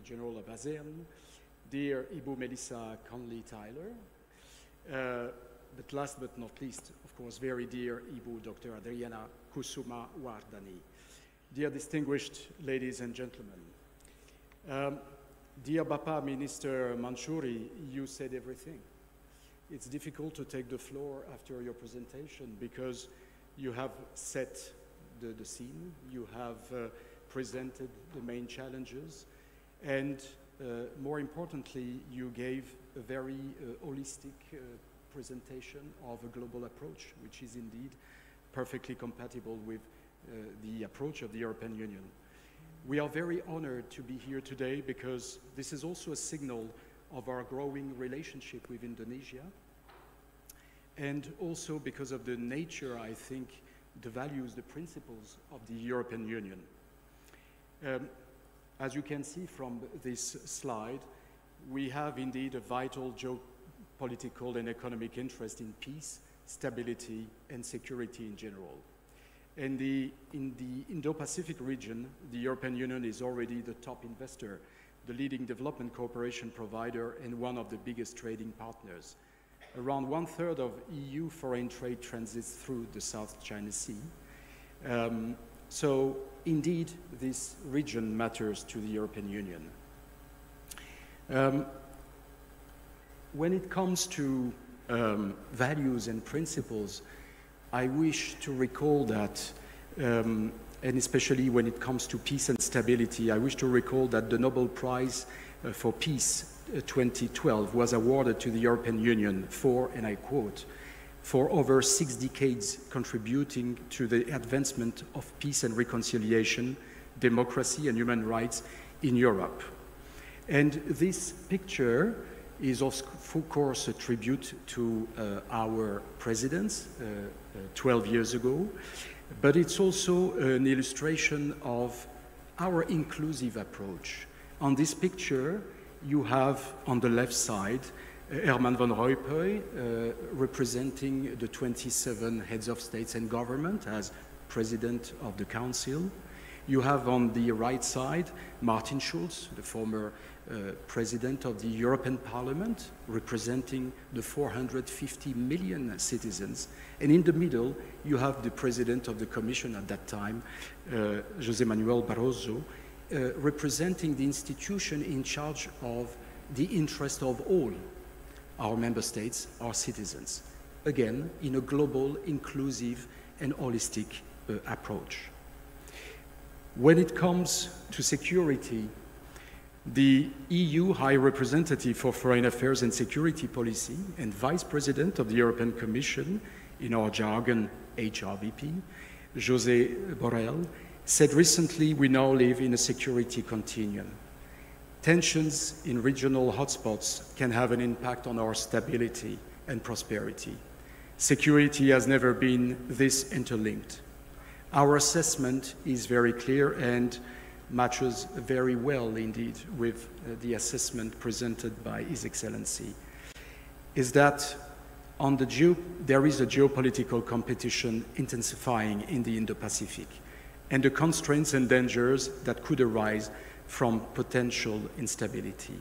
General of ASEAN, dear Ibu Melissa Conley-Tyler, but last but not least, of course, very dear Ibu Dr. Adriana Kusuma Wardani, dear distinguished ladies and gentlemen. Dear Bapa Minister Manchuri, you said everything. It's difficult to take the floor after your presentation because you have set the scene, you have presented the main challenges, and more importantly, you gave a very holistic presentation of a global approach, which is indeed perfectly compatible with the approach of the European Union. We are very honored to be here today because this is also a signal of our growing relationship with Indonesia, and also because of the nature, I think, the values, the principles of the European Union. As you can see from this slide, we have indeed a vital geopolitical and economic interest in peace, stability, and security in general. And in the Indo-Pacific region, the European Union is already the top investor, the leading development cooperation provider, and one of the biggest trading partners. Around 1/3 of EU foreign trade transits through the South China Sea. So indeed, this region matters to the European Union. When it comes to values and principles, I wish to recall that, and especially when it comes to peace and stability, I wish to recall that the Nobel Prize for Peace 2012 was awarded to the European Union for, and I quote, for over 6 decades contributing to the advancement of peace and reconciliation, democracy and human rights in Europe. And this picture is of course a tribute to our presidents 12 years ago, but it's also an illustration of our inclusive approach. On this picture, you have on the left side Herman van Rompuy representing the 27 heads of states and government as president of the council. You have on the right side Martin Schulz, the former president of the European Parliament, representing the 450 million citizens. And in the middle, you have the president of the Commission at that time, José Manuel Barroso, representing the institution in charge of the interest of all our member states, our citizens. Again, in a global, inclusive, and holistic approach. When it comes to security, the EU High Representative for Foreign Affairs and Security Policy and Vice President of the European Commission, in our jargon, HRVP, José Borrell, said recently, we now live in a security continuum. Tensions in regional hotspots can have an impact on our stability and prosperity. Security has never been this interlinked. Our assessment is very clear and matches very well indeed with the assessment presented by His Excellency, is that there is a geopolitical competition intensifying in the Indo-Pacific, and the constraints and dangers that could arise from potential instability.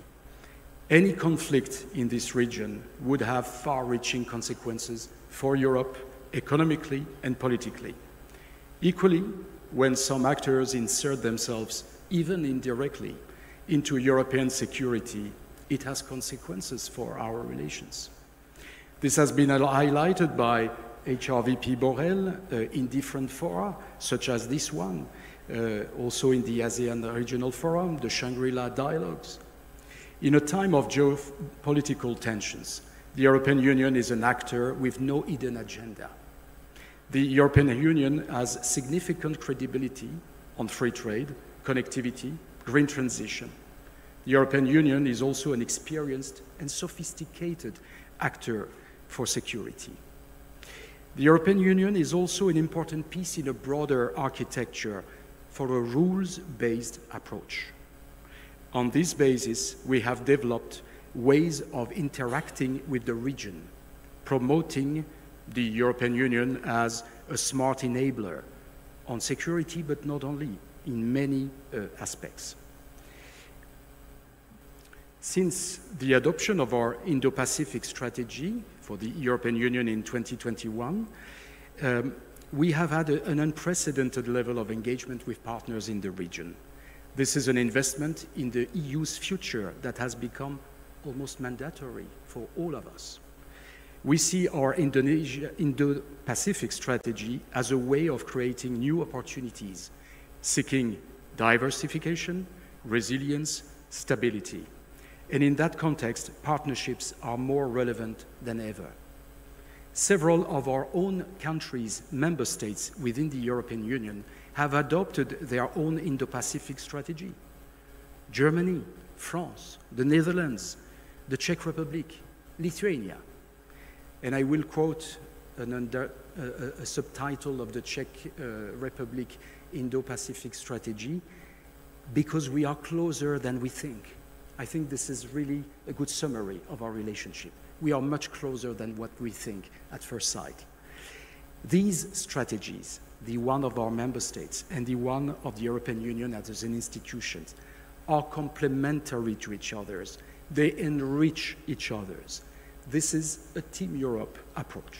Any conflict in this region would have far-reaching consequences for Europe economically and politically. Equally, when some actors insert themselves, even indirectly, into European security, it has consequences for our relations. This has been highlighted by HRVP Borrell in different fora, such as this one, also in the ASEAN Regional Forum, the Shangri-La Dialogues. In a time of geopolitical tensions, the European Union is an actor with no hidden agenda. The European Union has significant credibility on free trade, connectivity, green transition. The European Union is also an experienced and sophisticated actor for security. The European Union is also an important piece in a broader architecture for a rules-based approach. On this basis, we have developed ways of interacting with the region, promoting the European Union as a smart enabler on security, but not only, in many aspects. Since the adoption of our Indo-Pacific strategy for the European Union in 2021, we have had an unprecedented level of engagement with partners in the region. This is an investment in the EU's future that has become almost mandatory for all of us. We see our Indo-Pacific strategy as a way of creating new opportunities, seeking diversification, resilience, stability. And in that context, partnerships are more relevant than ever. Several of our own countries, member states within the European Union, have adopted their own Indo-Pacific strategy. Germany, France, the Netherlands, the Czech Republic, Lithuania. And I will quote a subtitle of the Czech Republic Indo-Pacific strategy, because we are closer than we think. I think this is really a good summary of our relationship. We are much closer than what we think at first sight. These strategies, the one of our member states and the one of the European Union as an institution, are complementary to each other's. They enrich each other's. This is a Team Europe approach.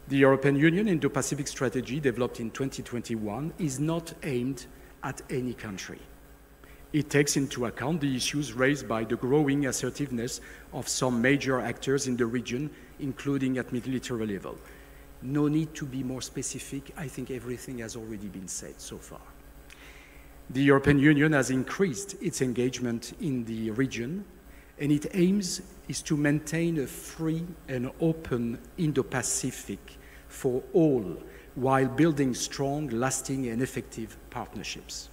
The European Union Indo-Pacific strategy developed in 2021 is not aimed at any country. It takes into account the issues raised by the growing assertiveness of some major actors in the region, including at military level. No need to be more specific. I think everything has already been said so far. The European Union has increased its engagement in the region, and its aim is to maintain a free and open Indo-Pacific for all, while building strong, lasting, and effective partnerships.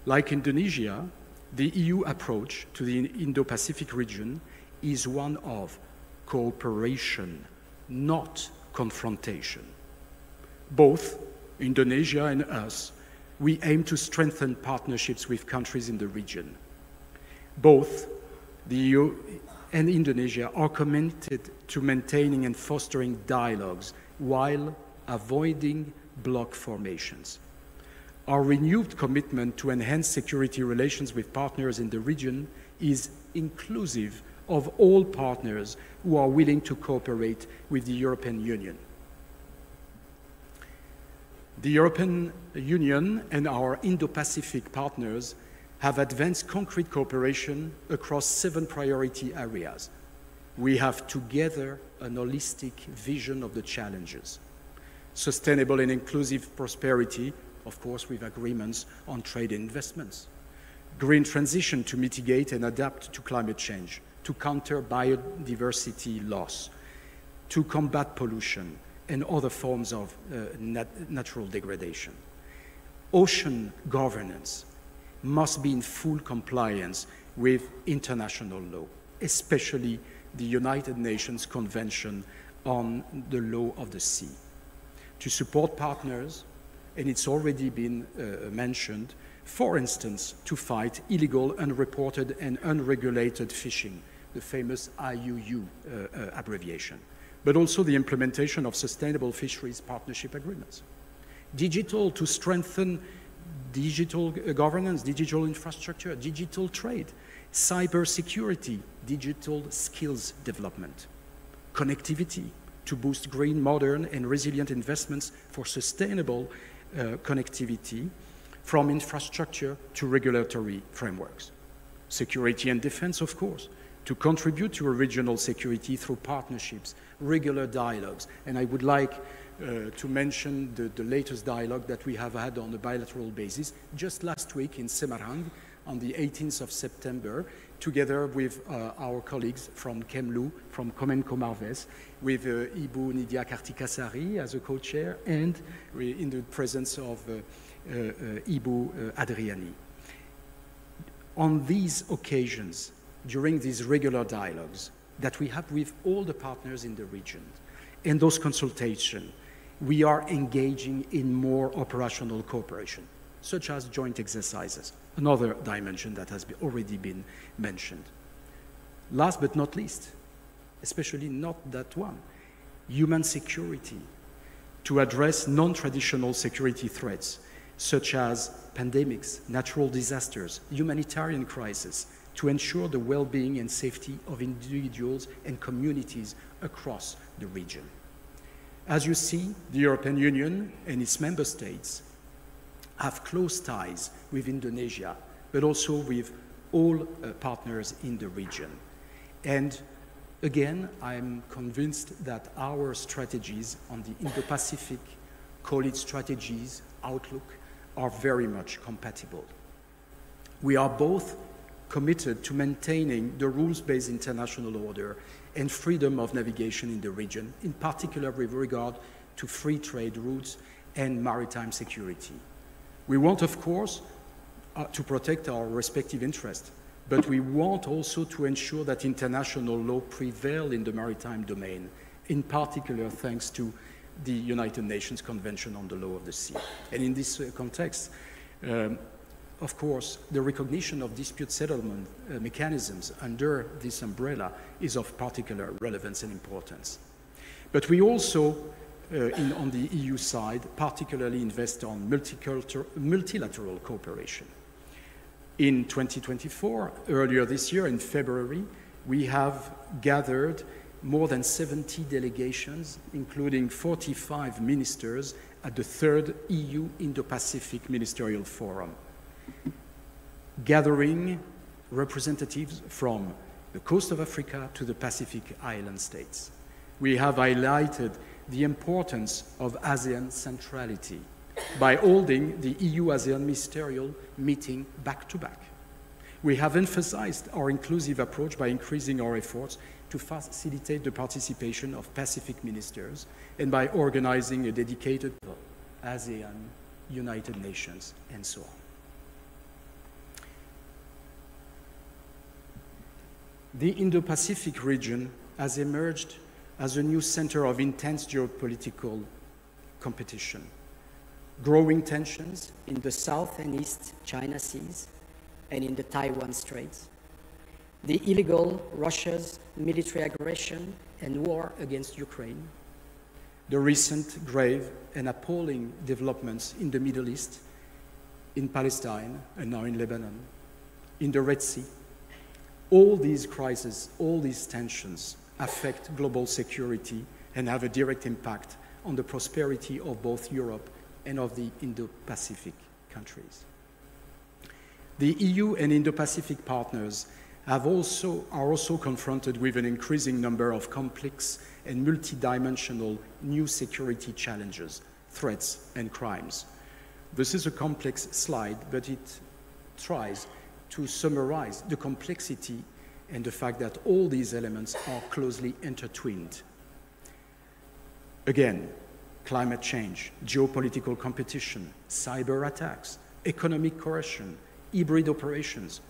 Like Indonesia, the EU approach to the Indo-Pacific region is one of cooperation, not confrontation. Both Indonesia and us, we aim to strengthen partnerships with countries in the region. Both the EU and Indonesia are committed to maintaining and fostering dialogues while avoiding bloc formations. Our renewed commitment to enhance security relations with partners in the region is inclusive of all partners who are willing to cooperate with the European Union. The European Union and our Indo-Pacific partners have advanced concrete cooperation across 7 priority areas. We have together an holistic vision of the challenges. Sustainable and inclusive prosperity, of course, with agreements on trade and investments. Green transition to mitigate and adapt to climate change, to counter biodiversity loss, to combat pollution and other forms of natural degradation. Ocean governance must be in full compliance with international law, especially the United Nations Convention on the Law of the Sea. To support partners, and it's already been mentioned, for instance, to fight illegal, unreported, and unregulated fishing, the famous IUU abbreviation, but also the implementation of sustainable fisheries partnership agreements. Digital, to strengthen digital governance, digital infrastructure, digital trade, cyber security, digital skills development. Connectivity, to boost green, modern, and resilient investments for sustainable connectivity from infrastructure to regulatory frameworks. Security and defense, of course, to contribute to a regional security through partnerships, regular dialogues. And I would like to mention the latest dialogue that we have had on a bilateral basis just last week in Semarang on the 18th of September, together with our colleagues from KEMLU, from Comenco Marves, with Ibu Nidia Kartikasari as a co-chair, and in the presence of Ibu Adriani. On these occasions, during these regular dialogues that we have with all the partners in the region, and those consultations, we are engaging in more operational cooperation, such as joint exercises, another dimension that has already been mentioned. Last but not least, especially not that one, human security, to address non-traditional security threats, such as pandemics, natural disasters, humanitarian crises, to ensure the well-being and safety of individuals and communities across the region. As you see, the European Union and its member states have close ties with Indonesia, but also with all partners in the region. And again, I'm convinced that our strategies on the Indo-Pacific, call it strategies, outlook, are very much compatible. We are both committed to maintaining the rules-based international order and freedom of navigation in the region, in particular with regard to free trade routes and maritime security. We want, of course, to protect our respective interests, but we want also to ensure that international law prevails in the maritime domain, in particular thanks to the United Nations Convention on the Law of the Sea. And in this context, of course, the recognition of dispute settlement mechanisms under this umbrella is of particular relevance and importance. But we also, on the EU side, particularly invest on multilateral cooperation. In 2024, earlier this year, in February, we have gathered more than 70 delegations, including 45 ministers, at the third EU Indo-Pacific Ministerial Forum, gathering representatives from the coast of Africa to the Pacific island states. We have highlighted the importance of ASEAN centrality by holding the EU-ASEAN ministerial meeting back-to-back. We have emphasized our inclusive approach by increasing our efforts to facilitate the participation of Pacific ministers and by organizing a dedicated ASEAN, United Nations, and so on. The Indo-Pacific region has emerged as a new center of intense geopolitical competition. Growing tensions in the South and East China Seas and in the Taiwan Straits, the illegal Russia's military aggression and war against Ukraine, the recent grave and appalling developments in the Middle East, in Palestine, and now in Lebanon, in the Red Sea. All these crises, all these tensions affect global security and have a direct impact on the prosperity of both Europe and of the Indo-Pacific countries. The EU and Indo-Pacific partners are also confronted with an increasing number of complex and multidimensional new security challenges, threats, and crimes. This is a complex slide, but it tries to summarize the complexity and the fact that all these elements are closely intertwined. Again, climate change, geopolitical competition, cyber attacks, economic coercion, hybrid operations,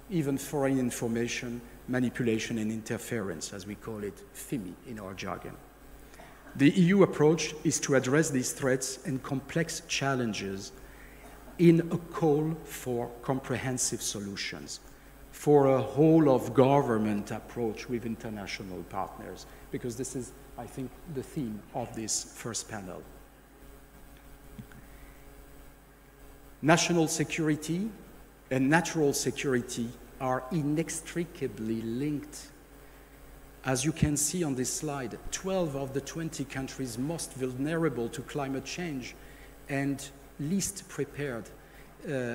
even foreign information, manipulation and interference, as we call it, FIMI in our jargon. The EU approach is to address these threats and complex challenges in a call for comprehensive solutions, for a whole-of-government approach with international partners, because this is, I think, the theme of this first panel. National security and natural security are inextricably linked. As you can see on this slide, 12 of the 20 countries most vulnerable to climate change and least prepared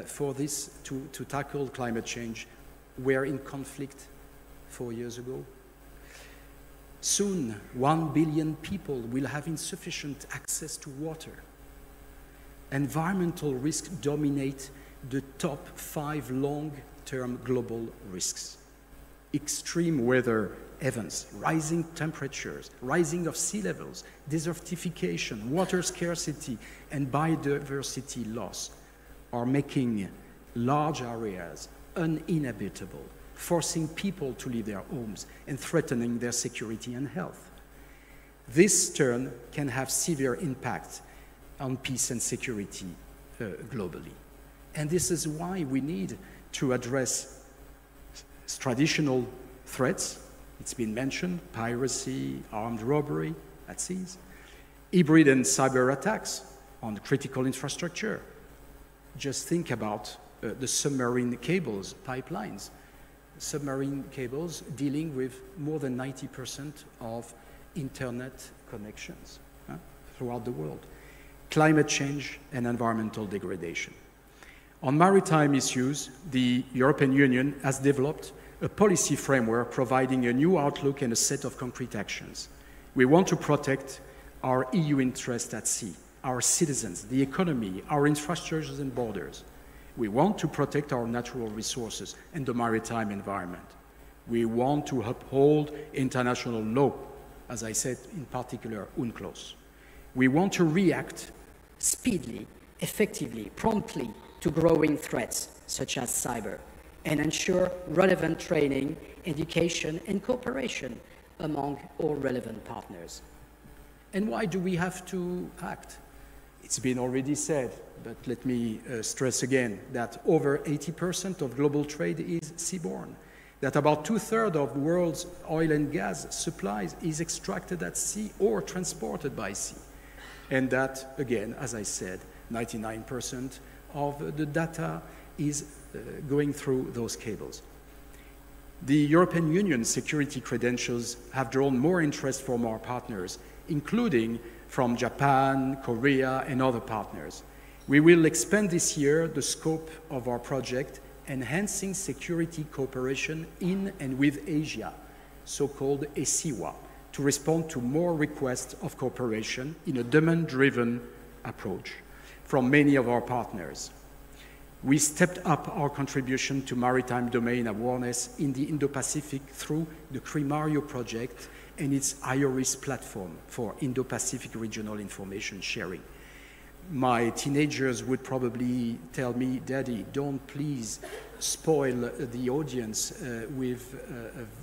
for this to tackle climate change were in conflict 4 years ago. Soon, 1 billion people will have insufficient access to water. Environmental risks dominate the top 5 long-term global risks. Extreme weather events, rising temperatures, rising of sea levels, desertification, water scarcity, and biodiversity loss are making large areas uninhabitable, forcing people to leave their homes and threatening their security and health. This turn can have severe impact on peace and security globally. And this is why we need to address traditional threats. It's been mentioned, piracy, armed robbery at seas, hybrid and cyber attacks on critical infrastructure. Just think about the submarine cables, pipelines. submarine cables dealing with more than 90% of internet connections throughout the world. Climate change and environmental degradation. On maritime issues, the European Union has developed a policy framework providing a new outlook and a set of concrete actions. We want to protect our EU interests at sea, our citizens, the economy, our infrastructures and borders. We want to protect our natural resources and the maritime environment. We want to uphold international law, as I said, in particular, UNCLOS. We want to react speedily, effectively, promptly to growing threats such as cyber, and ensure relevant training, education, and cooperation among all relevant partners. And why do we have to act? It's been already said, but let me stress again that over 80% of global trade is seaborne, that about 2/3 of the world's oil and gas supplies is extracted at sea or transported by sea, and that, again, as I said, 99% of the data is going through those cables. The European Union security credentials have drawn more interest from our partners, including from Japan, Korea, and other partners. We will expand this year the scope of our project, enhancing security cooperation in and with Asia, so-called ESIWA, to respond to more requests of cooperation in a demand-driven approach from many of our partners. We stepped up our contribution to maritime domain awareness in the Indo-Pacific through the CRIMARIO project and its IORIS platform for Indo-Pacific regional information sharing. My teenagers would probably tell me, "Daddy, don't please spoil the audience with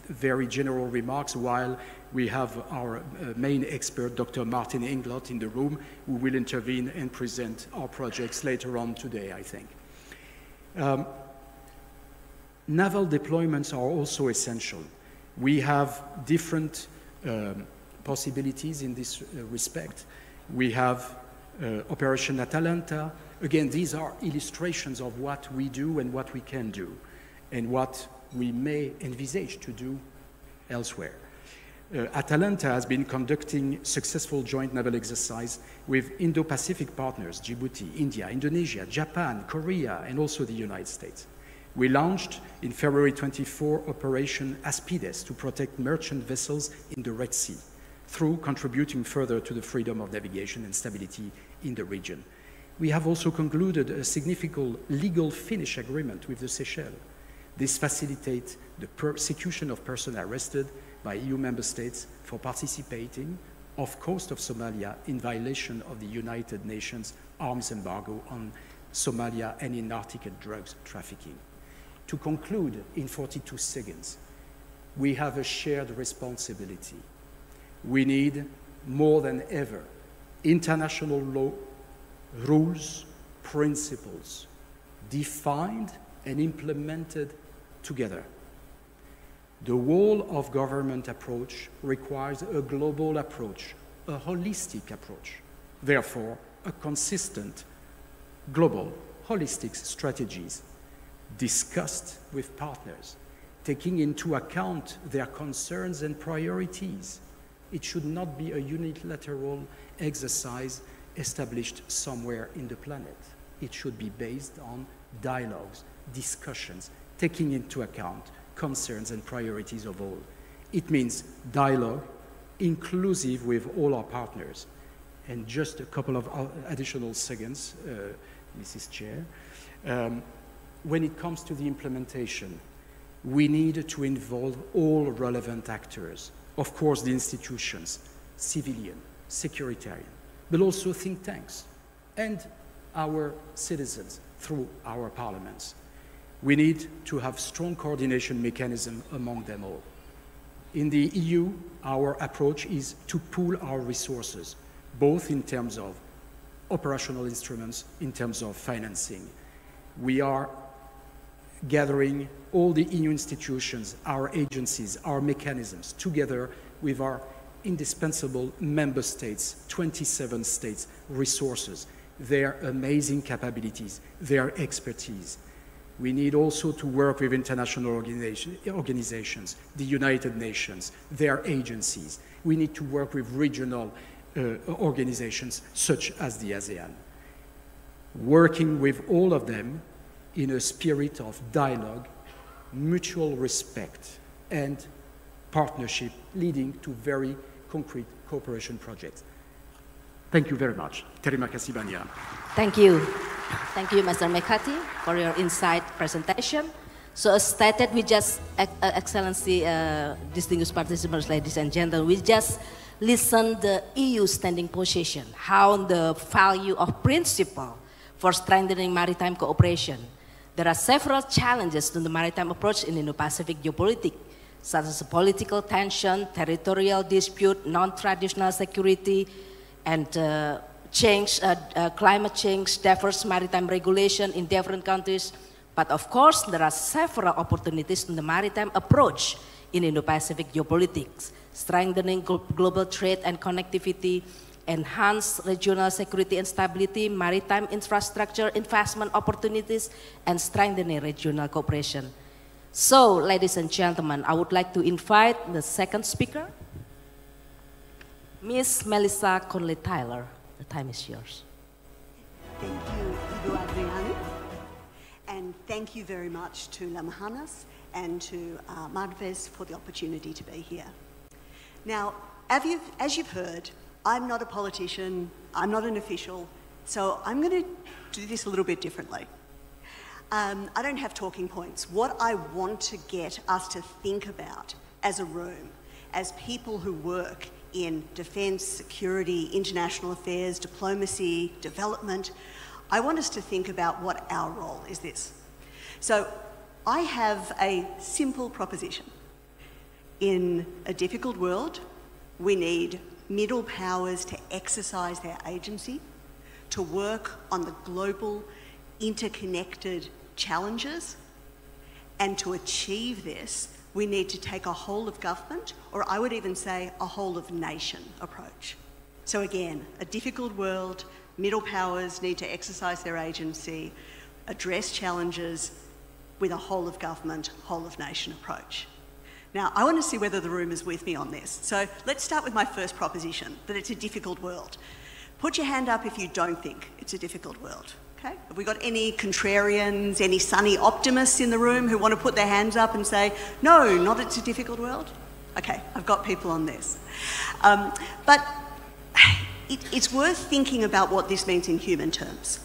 very general remarks," while we have our main expert, Dr. Martin Englot, in the room, who will intervene and present our projects later on today, I think. Naval deployments are also essential. We have different possibilities in this respect. We have Operation Atalanta. Again, these are illustrations of what we do and what we can do and what we may envisage to do elsewhere. Atalanta has been conducting successful joint naval exercise with Indo-Pacific partners, Djibouti, India, Indonesia, Japan, Korea, and also the United States. We launched in February 24 Operation Aspides to protect merchant vessels in the Red Sea, through contributing further to the freedom of navigation and stability in the region. We have also concluded a significant legal finish agreement with the Seychelles. This facilitates the persecution of persons arrested by EU member states for participating off coast of Somalia in violation of the United Nations arms embargo on Somalia and in narcotic drugs trafficking. To conclude in 42 seconds, we have a shared responsibility. We need, more than ever, international law, rules, principles, defined and implemented together. The whole of government approach requires a global approach, a holistic approach. Therefore, a consistent, global, holistic strategies discussed with partners, taking into account their concerns and priorities. It should not be a unilateral exercise established somewhere in the planet. It should be based on dialogues, discussions, taking into account concerns and priorities of all. It means dialogue, inclusive with all our partners. And just a couple of additional seconds, Mrs. Chair. When it comes to the implementation, we need to involve all relevant actors. Of course, the institutions, civilian, securitarian, but also think tanks and our citizens through our parliaments. We need to have strong coordination mechanism among them all. In the EU, our approach is to pool our resources, both in terms of operational instruments, in terms of financing. We are gathering all the EU institutions, our agencies, our mechanisms, together with our indispensable member states, 27 states, resources, their amazing capabilities, their expertise. We need also to work with international organizations, the United Nations, their agencies. We need to work with regional organizations such as the ASEAN. Working with all of them in a spirit of dialogue, mutual respect, and partnership leading to very concrete cooperation projects. Thank you very much. Terima kasih banyak. Thank you. Thank you, Mr. Mekati, for your insight presentation. So as stated, we just, Excellency, distinguished participants, ladies and gentlemen, we just listened the EU standing position, how the value of principle for strengthening maritime cooperation. There are several challenges to the maritime approach in Indo-Pacific geopolitics, such as political tension, territorial dispute, non-traditional security, and climate change, diverse maritime regulation in different countries. But of course, there are several opportunities in the maritime approach in Indo-Pacific geopolitics, strengthening global trade and connectivity, enhance regional security and stability, maritime infrastructure investment opportunities, and strengthening regional cooperation. So, ladies and gentlemen, I would like to invite the second speaker, Ms. Melissa Conley-Tyler. The time is yours. Thank you, Ibu Adriani. And thank you very much to Lemhannas and to Marves for the opportunity to be here. Now, as you've heard, I'm not a politician, I'm not an official, so I'm going to do this a little bit differently. I don't have talking points. What I want to get us to think about as a room, as people who work in defence, security, international affairs, diplomacy, development, I want us to think about what our role is this. So I have a simple proposition. In a difficult world, we need middle powers to exercise their agency, to work on the global interconnected challenges, and to achieve this, we need to take a whole of government, or I would even say a whole of nation approach. So again, a difficult world, middle powers need to exercise their agency, address challenges with a whole of government, whole of nation approach. Now, I want to see whether the room is with me on this. So let's start with my first proposition, that it's a difficult world. Put your hand up if you don't think it's a difficult world. Okay? Have we got any contrarians, any sunny optimists in the room who want to put their hands up and say, no, not it's a difficult world? Okay, I've got people on this. But it's worth thinking about what this means in human terms.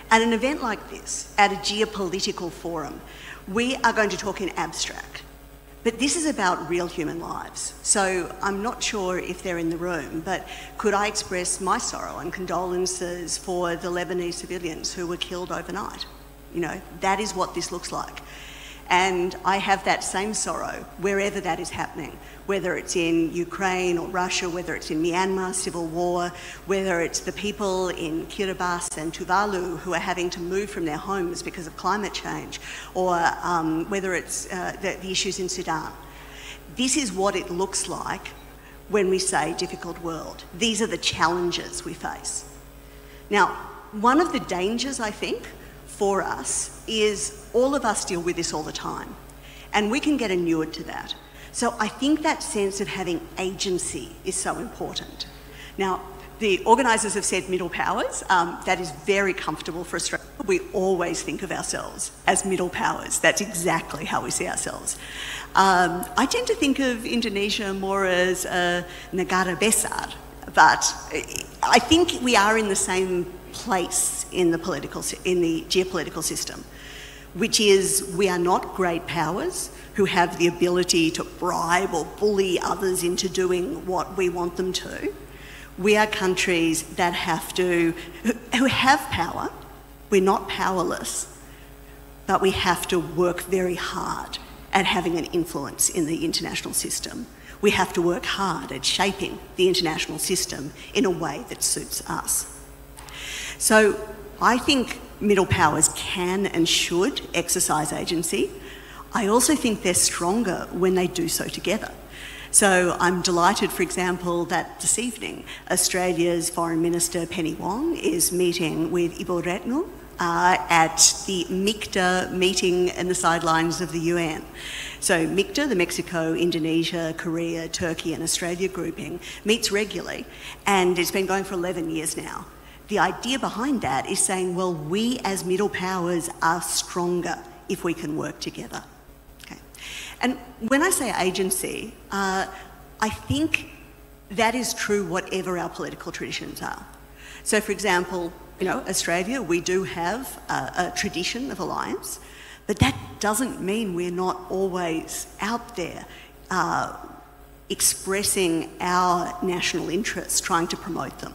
At an event like this, at a geopolitical forum, we are going to talk in abstract. But this is about real human lives. So I'm not sure if they're in the room, but could I express my sorrow and condolences for the Lebanese civilians who were killed overnight? You know, that is what this looks like. And I have that same sorrow wherever that is happening, whether it's in Ukraine or Russia, whether it's in Myanmar, civil war, whether it's the people in Kiribati and Tuvalu who are having to move from their homes because of climate change, or whether it's the issues in Sudan. This is what it looks like when we say difficult world. These are the challenges we face. Now, one of the dangers, I think, for us is all of us deal with this all the time, and we can get inured to that. So I think that sense of having agency is so important. Now, the organisers have said middle powers. That is very comfortable for Australia. We always think of ourselves as middle powers. That's exactly how we see ourselves. I tend to think of Indonesia more as a negara-besar, but I think we are in the same place in the geopolitical system, which is we are not great powers who have the ability to bribe or bully others into doing what we want them to. We are countries that who have power. We're not powerless, but we have to work very hard at having an influence in the international system. We have to work hard at shaping the international system in a way that suits us. So I think middle powers can and should exercise agency. I also think they're stronger when they do so together. So I'm delighted, for example, that this evening Australia's Foreign Minister Penny Wong is meeting with Ibu Retno, at the MICTA meeting in the sidelines of the UN. So MICTA, the Mexico, Indonesia, Korea, Turkey and Australia grouping, meets regularly, and it's been going for 11 years now. The idea behind that is saying, well, we as middle powers are stronger if we can work together. Okay. And when I say agency, I think that is true whatever our political traditions are. So for example, you know, Australia, we do have a tradition of alliance, but that doesn't mean we're not always out there expressing our national interests, trying to promote them.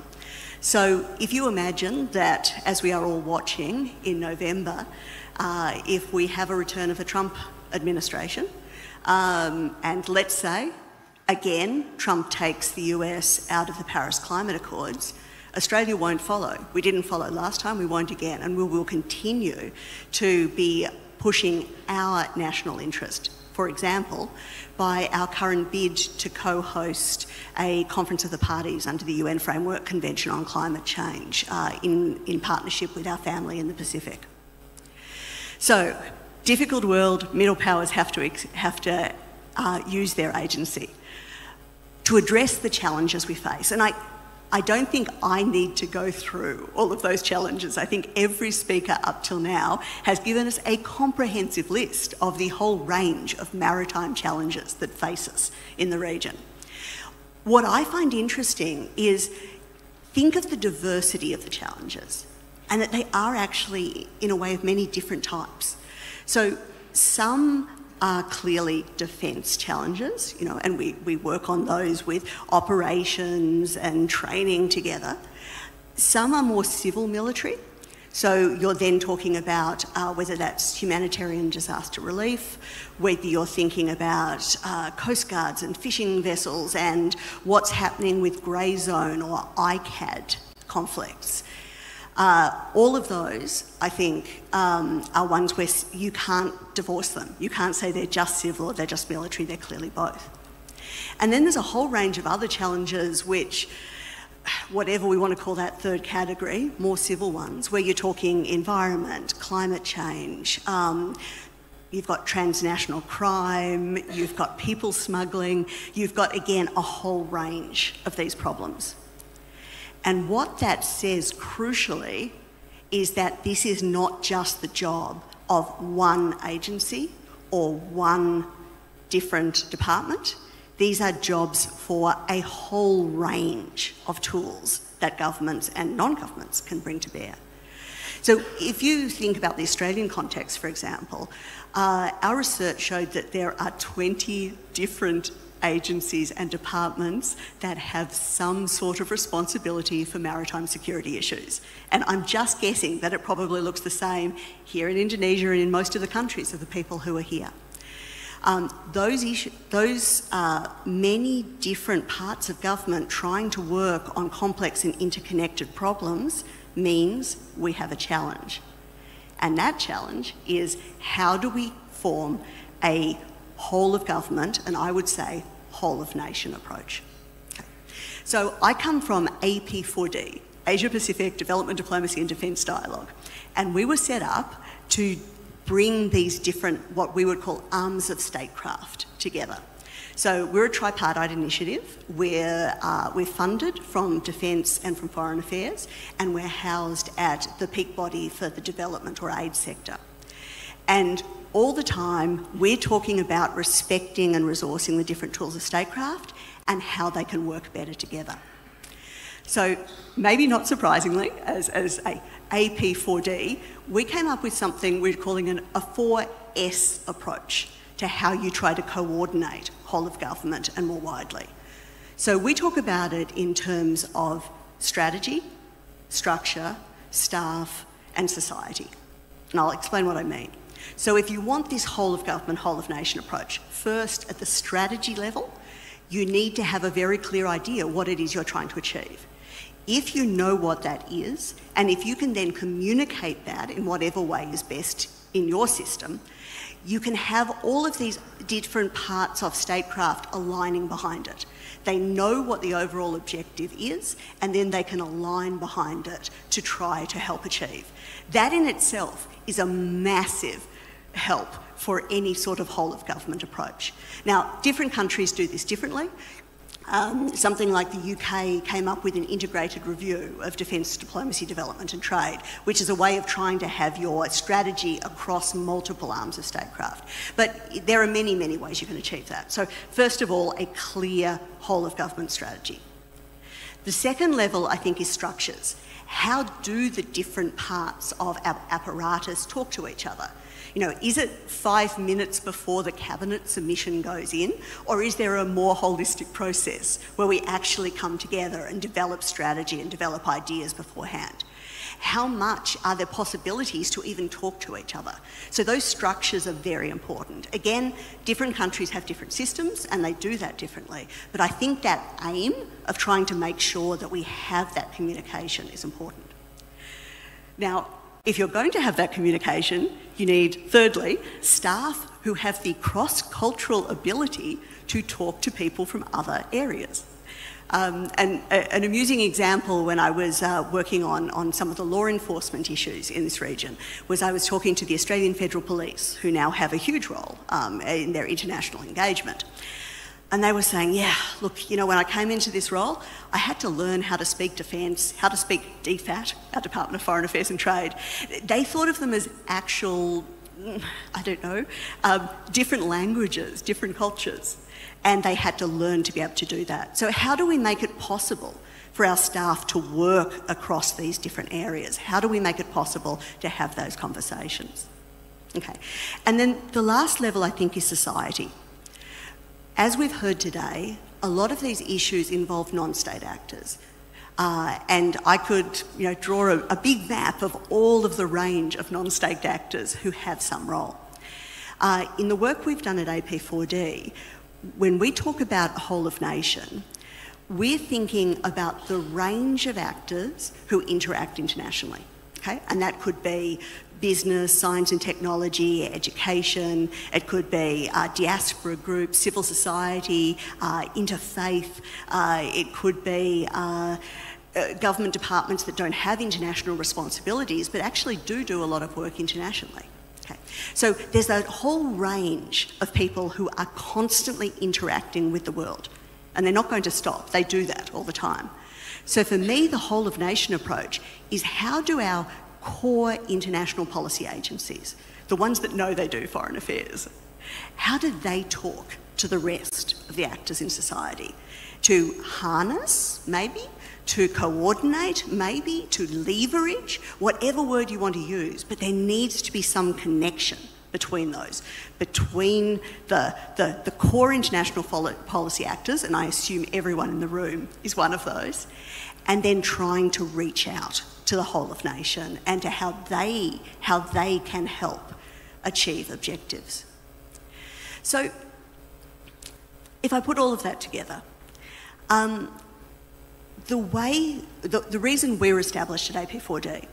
So if you imagine that, as we are all watching in November, if we have a return of a Trump administration, and let's say, again, Trump takes the US out of the Paris Climate Accords, Australia won't follow. We didn't follow last time, we won't again, and we will continue to be pushing our national interest. For example, by our current bid to co-host a conference of the parties under the UN Framework Convention on Climate Change in partnership with our family in the Pacific. So, difficult world, middle powers have to use their agency to address the challenges we face. And I don't think I need to go through all of those challenges. I think every speaker up till now has given us a comprehensive list of the whole range of maritime challenges that face us in the region. What I find interesting is think of the diversity of the challenges and that they are actually, in a way, of many different types. So some are clearly defence challenges, you know, and we work on those with operations and training together. Some are more civil military, so you're then talking about whether that's humanitarian disaster relief, whether you're thinking about coast guards and fishing vessels and what's happening with grey zone or ICAD conflicts. All of those, I think, are ones where you can't divorce them. You can't say they're just civil or they're just military, they're clearly both. And then there's a whole range of other challenges which, whatever we want to call that third category, more civil ones, where you're talking environment, climate change, you've got transnational crime, you've got people smuggling, you've got, again, a whole range of these problems. And what that says, crucially, is that this is not just the job of one agency or one different department. These are jobs for a whole range of tools that governments and non-governments can bring to bear. So if you think about the Australian context, for example, our research showed that there are 20 different agencies and departments that have some sort of responsibility for maritime security issues. And I'm just guessing that it probably looks the same here in Indonesia and in most of the countries of the people who are here. Those many different parts of government trying to work on complex and interconnected problems means we have a challenge. And that challenge is, how do we form a whole of government, and I would say whole of nation approach? Okay. So I come from AP4D, Asia-Pacific Development, Diplomacy and Defence Dialogue, and we were set up to bring these different, what we would call arms of statecraft together. So we're a tripartite initiative. We're funded from Defence and from Foreign Affairs, and we're housed at the peak body for the development or aid sector. And all the time, we're talking about respecting and resourcing the different tools of statecraft and how they can work better together. So maybe not surprisingly, as a AP4D, we came up with something we're calling a 4S approach to how you try to coordinate whole of government and more widely. So we talk about it in terms of strategy, structure, staff, and society. And I'll explain what I mean. So if you want this whole of government, whole of nation approach, first at the strategy level, you need to have a very clear idea what it is you're trying to achieve. If you know what that is, and if you can then communicate that in whatever way is best in your system, you can have all of these different parts of statecraft aligning behind it. They know what the overall objective is, and then they can align behind it to try to help achieve. That in itself is a massive help for any sort of whole-of-government approach. Now, different countries do this differently. Something like the UK came up with an integrated review of defence, diplomacy, development and trade, which is a way of trying to have your strategy across multiple arms of statecraft. But there are many, many ways you can achieve that. So first of all, a clear whole-of-government strategy. The second level, I think, is structures. How do the different parts of our apparatus talk to each other? You know, is it 5 minutes before the cabinet submission goes in, or is there a more holistic process where we actually come together and develop strategy and develop ideas beforehand? How much are there possibilities to even talk to each other? So those structures are very important. Again, different countries have different systems and they do that differently. But I think that aim of trying to make sure that we have that communication is important. Now, if you're going to have that communication, you need, thirdly, staff who have the cross-cultural ability to talk to people from other areas. And an amusing example when I was working on some of the law enforcement issues in this region was I was talking to the Australian Federal Police, who now have a huge role in their international engagement. And they were saying, yeah, look, you know, when I came into this role, I had to learn how to speak defence, how to speak DFAT, our Department of Foreign Affairs and Trade. They thought of them as actual, I don't know, different languages, different cultures. And they had to learn to be able to do that. So how do we make it possible for our staff to work across these different areas? How do we make it possible to have those conversations? Okay. And then the last level, I think, is society. As we've heard today, a lot of these issues involve non-state actors. And I could, you know, draw a big map of all of the range of non-state actors who have some role. In the work we've done at AP4D, when we talk about whole of nation, we're thinking about the range of actors who interact internationally. Okay? And that could be business, science and technology, education, it could be diaspora groups, civil society, interfaith, it could be government departments that don't have international responsibilities but actually do a lot of work internationally. Okay. So there's a whole range of people who are constantly interacting with the world, and they're not going to stop. They do that all the time. So for me, the whole of nation approach is how do our core international policy agencies, the ones that know they do foreign affairs, how do they talk to the rest of the actors in society? To harness, maybe, to coordinate, maybe, to leverage, whatever word you want to use, but there needs to be some connection between those, between the core international policy actors, and I assume everyone in the room is one of those, and then trying to reach out to the whole of nation and to how they can help achieve objectives. So if I put all of that together, the reason we're established at AP4D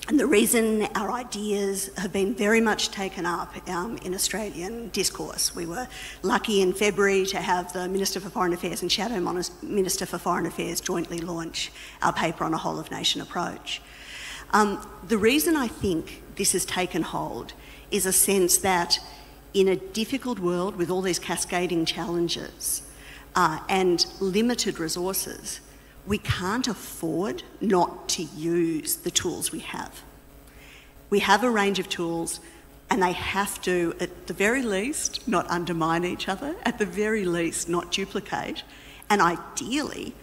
and the reason our ideas have been very much taken up in Australian discourse, we were lucky in February to have the Minister for Foreign Affairs and Shadow Minister for Foreign Affairs jointly launch our paper on a whole of nation approach. The reason I think this has taken hold is a sense that in a difficult world with all these cascading challenges and limited resources, we can't afford not to use the tools we have. We have a range of tools and they have to, at the very least, not undermine each other, at the very least, not duplicate, and ideally,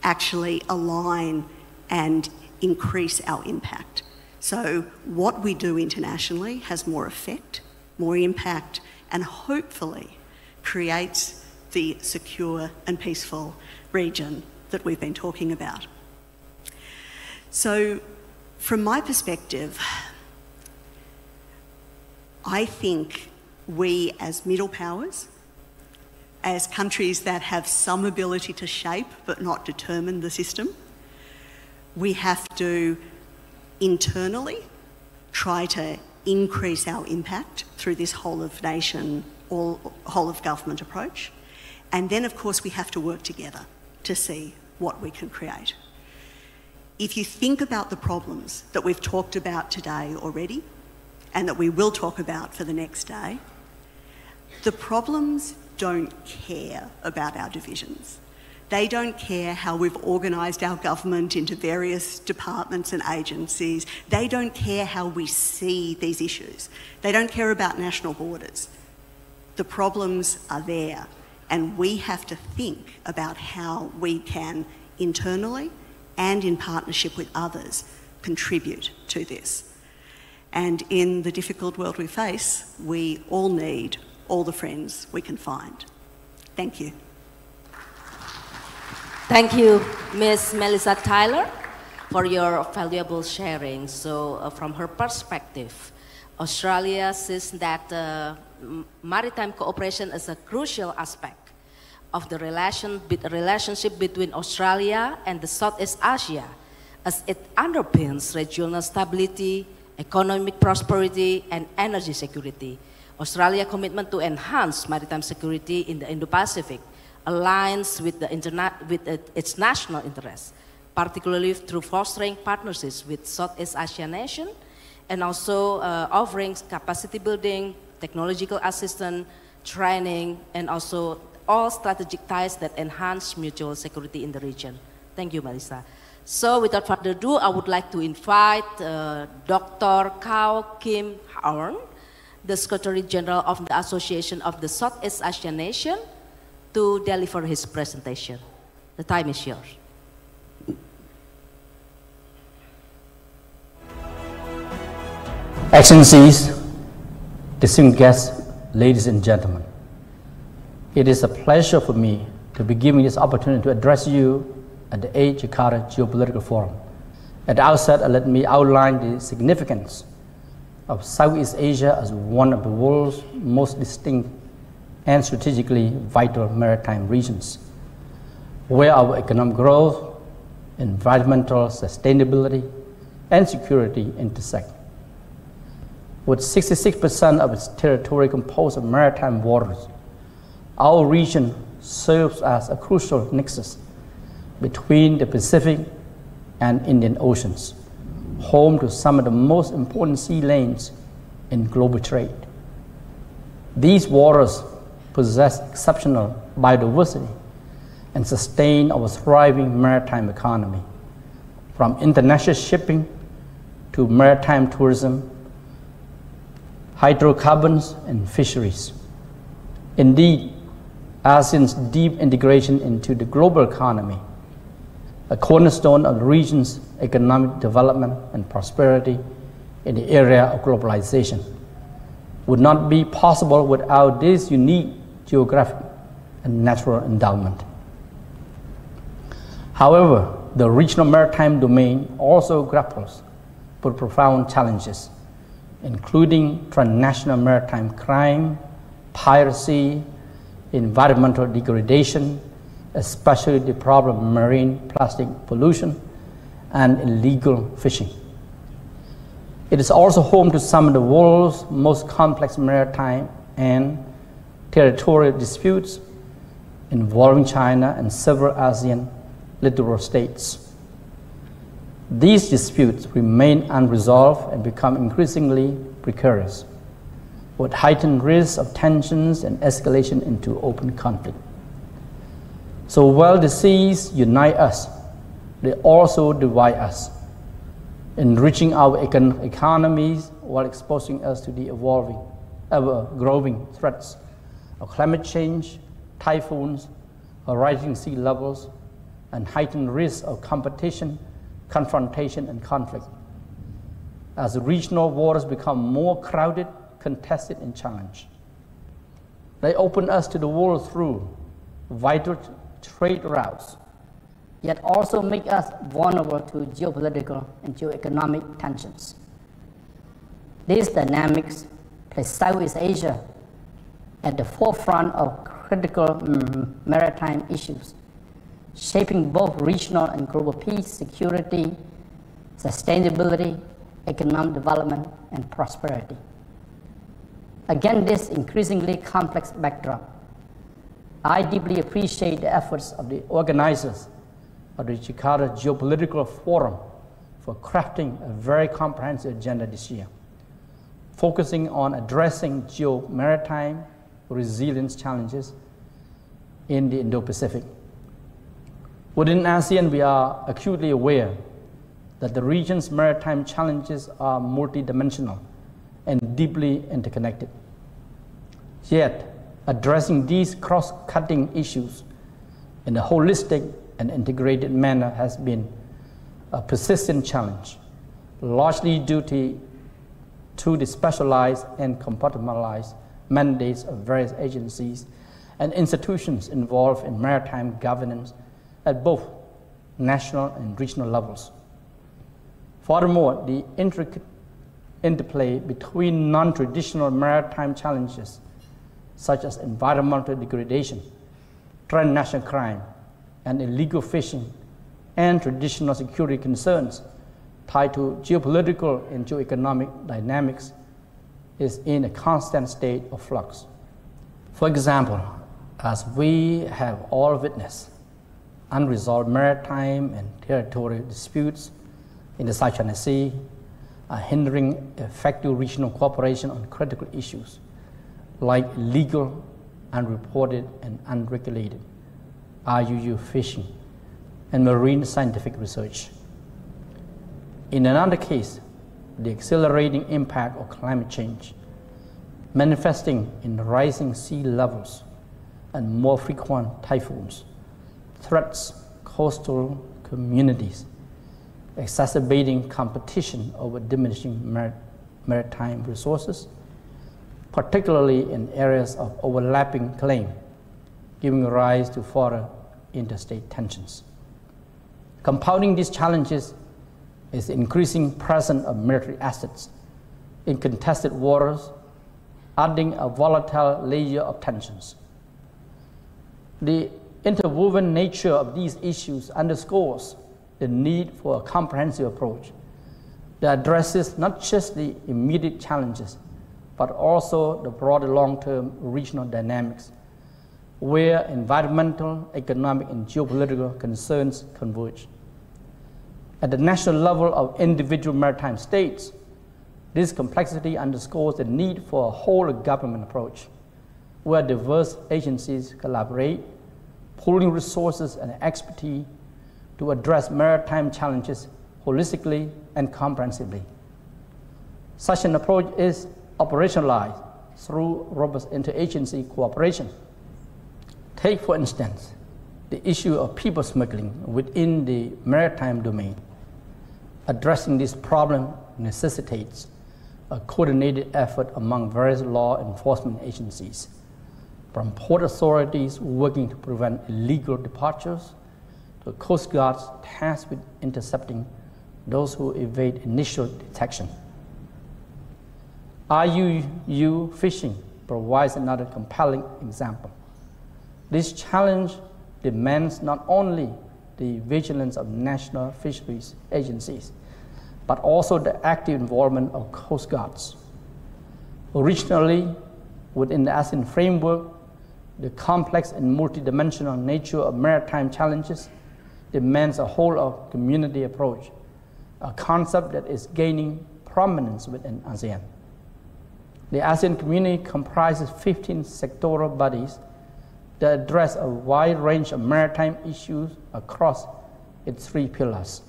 actually align and increase our impact. So what we do internationally has more effect, more impact, and hopefully creates the secure and peaceful region that we've been talking about. So from my perspective, I think we as middle powers, as countries that have some ability to shape but not determine the system, we have to internally try to increase our impact through this whole of nation, whole of government approach. And then, of course, we have to work together to see what we can create. If you think about the problems that we've talked about today already, and that we will talk about for the next day, the problems don't care about our divisions. They don't care how we've organised our government into various departments and agencies. They don't care how we see these issues. They don't care about national borders. The problems are there, and we have to think about how we can internally and in partnership with others contribute to this. And in the difficult world we face, we all need all the friends we can find. Thank you. Thank you, Ms. Melissa Tyler, for your valuable sharing. So from her perspective, Australia sees that maritime cooperation is a crucial aspect of the relationship between Australia and the Southeast Asia, as it underpins regional stability, economic prosperity, and energy security. Australia's commitment to enhance maritime security in the Indo-Pacific aligns with, its national interests, particularly through fostering partnerships with Southeast Asian nations, and also offering capacity building, technological assistance, training, and also all strategic ties that enhance mutual security in the region. Thank you, Melissa. So without further ado, I would like to invite Dr. Kao Kim Horn, the Secretary General of the Association of the Southeast Asian Nation, to deliver his presentation. The time is yours. Excellencies, distinguished guests, ladies and gentlemen, it is a pleasure for me to be given this opportunity to address you at the VIII Jakarta Geopolitical Forum. At the outset, let me outline the significance of Southeast Asia as one of the world's most distinct and strategically vital maritime regions, where our economic growth, environmental sustainability, and security intersect. With 66% of its territory composed of maritime waters, our region serves as a crucial nexus between the Pacific and Indian Oceans, home to some of the most important sea lanes in global trade. These waters possess exceptional biodiversity and sustain our thriving maritime economy, from international shipping to maritime tourism, hydrocarbons, and fisheries. Indeed, ASEAN's deep integration into the global economy, a cornerstone of the region's economic development and prosperity in the area of globalization, would not be possible without this unique geographic and natural endowment. However, the regional maritime domain also grapples with profound challenges, including transnational maritime crime, piracy, environmental degradation, especially the problem of marine plastic pollution, and illegal fishing. It is also home to some of the world's most complex maritime and territorial disputes involving China and several ASEAN littoral states. These disputes remain unresolved and become increasingly precarious, with heightened risks of tensions and escalation into open conflict. So while the seas unite us, they also divide us, enriching our economies while exposing us to the evolving, ever-growing threats of climate change, typhoons, rising sea levels, and heightened risks of competition, confrontation, and conflict. As the regional waters become more crowded, contested, and challenged, they open us to the world through vital trade routes, yet also make us vulnerable to geopolitical and geoeconomic tensions. These dynamics place Southeast Asia at the forefront of critical maritime issues, shaping both regional and global peace, security, sustainability, economic development, and prosperity. Against this increasingly complex backdrop, I deeply appreciate the efforts of the organizers of the Jakarta Geopolitical Forum for crafting a very comprehensive agenda this year, focusing on addressing geo-maritime resilience challenges in the Indo-Pacific. Within ASEAN, we are acutely aware that the region's maritime challenges are multidimensional and deeply interconnected. Yet, addressing these cross-cutting issues in a holistic and integrated manner has been a persistent challenge, largely due to the specialized and compartmentalized mandates of various agencies and institutions involved in maritime governance at both national and regional levels. Furthermore, the intricate interplay between non-traditional maritime challenges such as environmental degradation, transnational crime, and illegal fishing, and traditional security concerns tied to geopolitical and geoeconomic dynamics is in a constant state of flux. For example, as we have all witnessed, unresolved maritime and territorial disputes in the South China Sea are hindering effective regional cooperation on critical issues like illegal, unreported, and unregulated IUU fishing and marine scientific research. In another case, the accelerating impact of climate change, manifesting in rising sea levels and more frequent typhoons, threats coastal communities, exacerbating competition over diminishing maritime resources, particularly in areas of overlapping claim, giving rise to further interstate tensions. Compounding these challenges is the increasing presence of military assets in contested waters, adding a volatile layer of tensions. The interwoven nature of these issues underscores the need for a comprehensive approach that addresses not just the immediate challenges, but also the broader long-term regional dynamics, where environmental, economic, and geopolitical concerns converge. At the national level of individual maritime states, this complexity underscores the need for a whole-of-government approach, where diverse agencies collaborate, pooling resources and expertise to address maritime challenges holistically and comprehensively. Such an approach is operationalized through robust interagency cooperation. Take, for instance, the issue of people smuggling within the maritime domain. Addressing this problem necessitates a coordinated effort among various law enforcement agencies, from port authorities working to prevent illegal departures to Coast Guards tasked with intercepting those who evade initial detection. IUU fishing provides another compelling example. This challenge demands not only the vigilance of national fisheries agencies, but also the active involvement of Coast Guards. Originally, within the ASEAN framework, the complex and multidimensional nature of maritime challenges demands a whole-of-community approach, a concept that is gaining prominence within ASEAN. The ASEAN community comprises 15 sectoral bodies that address a wide range of maritime issues across its 3 pillars.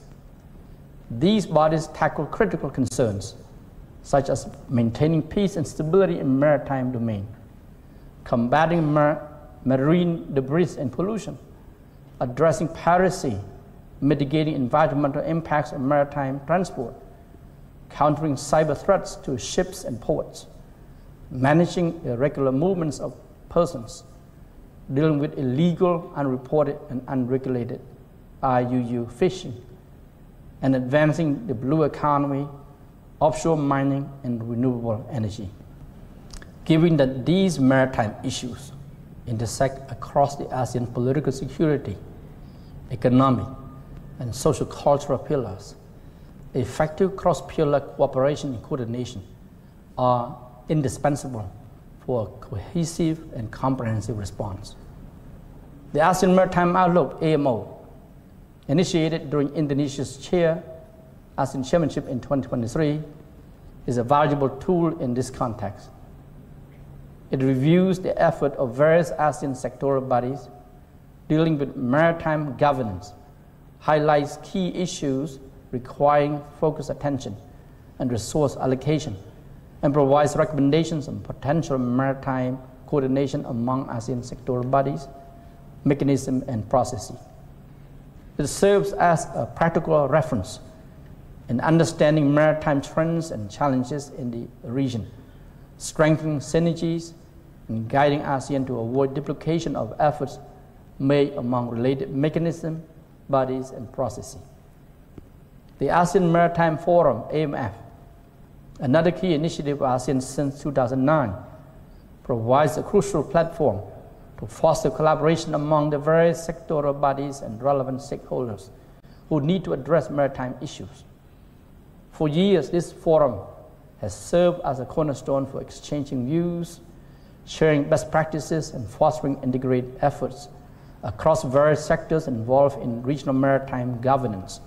These bodies tackle critical concerns, such as maintaining peace and stability in maritime domain, combating marine debris and pollution, addressing piracy, mitigating environmental impacts of maritime transport, countering cyber threats to ships and ports, managing irregular movements of persons, dealing with illegal, unreported, and unregulated IUU fishing, and advancing the blue economy, offshore mining, and renewable energy. Given that these maritime issues intersect across the ASEAN political security, economic, and social cultural pillars, effective cross-pillar cooperation and coordination are indispensable for a cohesive and comprehensive response. The ASEAN Maritime Outlook, AMO, initiated during Indonesia's ASEAN Chairmanship in 2023, is a valuable tool in this context. It reviews the effort of various ASEAN sectoral bodies dealing with maritime governance, highlights key issues requiring focused attention and resource allocation, and provides recommendations on potential maritime coordination among ASEAN sectoral bodies, mechanisms, and processes. It serves as a practical reference in understanding maritime trends and challenges in the region, strengthening synergies, and guiding ASEAN to avoid duplication of efforts made among related mechanisms, bodies, and processes. The ASEAN Maritime Forum, AMF, another key initiative of ASEAN since 2009, provides a crucial platform to foster collaboration among the various sectoral bodies and relevant stakeholders who need to address maritime issues. For years, this forum has served as a cornerstone for exchanging views, sharing best practices, and fostering integrated efforts across various sectors involved in regional maritime governance,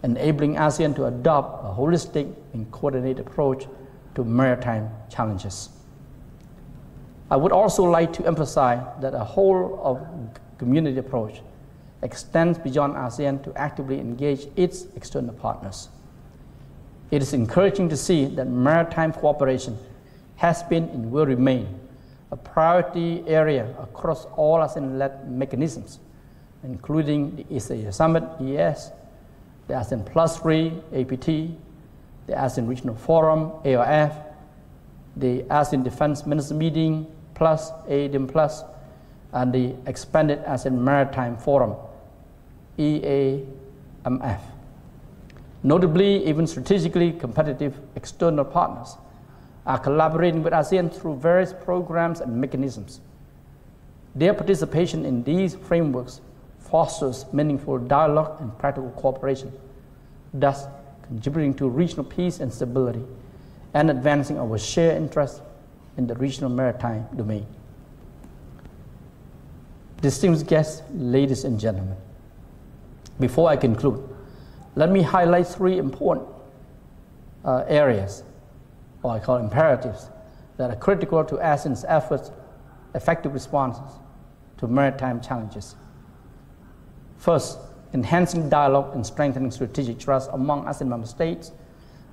enabling ASEAN to adopt a holistic and coordinated approach to maritime challenges. I would also like to emphasize that a whole of community approach extends beyond ASEAN to actively engage its external partners. It is encouraging to see that maritime cooperation has been and will remain a priority area across all ASEAN-led mechanisms, including the East Asia Summit, EAS, the ASEAN Plus 3, APT, the ASEAN Regional Forum, ARF, the ASEAN Defense Ministers Meeting Plus, ADM Plus, and the expanded ASEAN Maritime Forum, EAMF. Notably, even strategically competitive external partners are collaborating with ASEAN through various programs and mechanisms. Their participation in these frameworks fosters meaningful dialogue and practical cooperation, thus contributing to regional peace and stability and advancing our shared interests in the regional maritime domain. Distinguished guests, ladies and gentlemen, before I conclude, let me highlight three important areas, or I call imperatives, that are critical to ASEAN's efforts, effective responses to maritime challenges. First, enhancing dialogue and strengthening strategic trust among ASEAN member states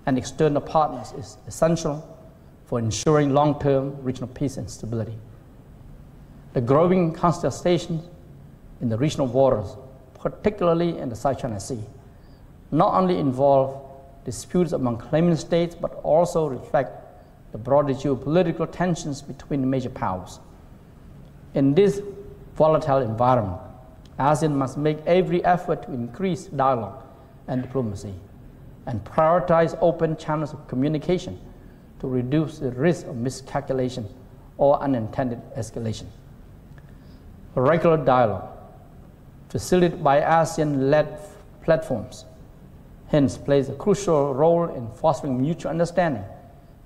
and external partners is essential for ensuring long-term regional peace and stability. The growing constellations in the regional waters, particularly in the South China Sea, not only involve disputes among claimant states, but also reflect the broader geopolitical tensions between major powers. In this volatile environment, ASEAN must make every effort to increase dialogue and diplomacy and prioritize open channels of communication to reduce the risk of miscalculation or unintended escalation. A regular dialogue, facilitated by ASEAN-led platforms, hence plays a crucial role in fostering mutual understanding,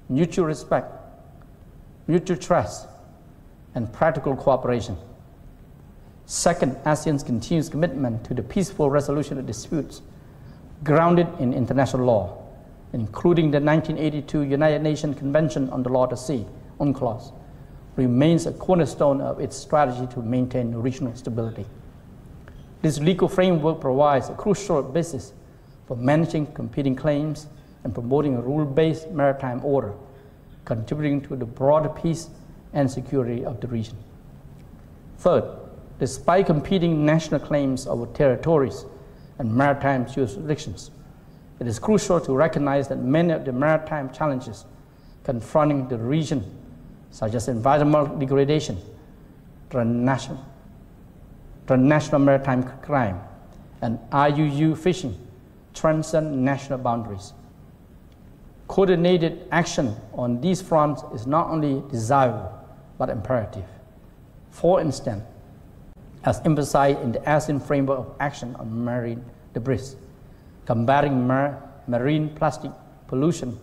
mutual respect, mutual trust, and practical cooperation. Second, ASEAN's continuous commitment to the peaceful resolution of disputes grounded in international law, including the 1982 United Nations Convention on the Law of the Sea, UNCLOS, remains a cornerstone of its strategy to maintain regional stability. This legal framework provides a crucial basis for managing competing claims and promoting a rule-based maritime order, contributing to the broader peace and security of the region. Third, despite competing national claims over territories and maritime jurisdictions, it is crucial to recognize that many of the maritime challenges confronting the region, such as environmental degradation, transnational maritime crime, and IUU fishing, transcend national boundaries. Coordinated action on these fronts is not only desirable, but imperative. For instance, as emphasized in the ASEAN Framework of Action on Marine Debris, combating marine plastic pollution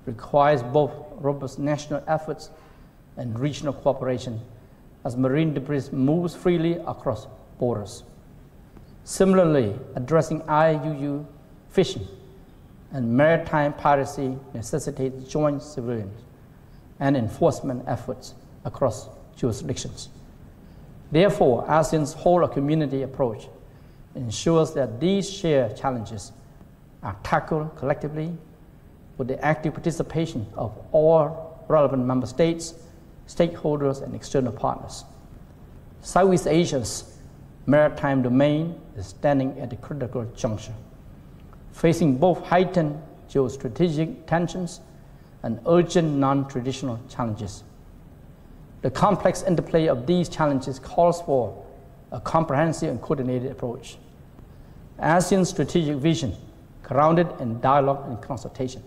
requires both robust national efforts and regional cooperation as marine debris moves freely across borders. Similarly, addressing IUU fishing and maritime piracy necessitates joint civilian and enforcement efforts across jurisdictions. Therefore, ASEAN's whole community approach ensures that these shared challenges are tackled collectively with the active participation of all relevant member states, stakeholders, and external partners. Southeast Asia's maritime domain is standing at a critical juncture, facing both heightened geostrategic tensions and urgent non-traditional challenges. The complex interplay of these challenges calls for a comprehensive and coordinated approach. ASEAN's strategic vision, grounded in dialogue and consultation,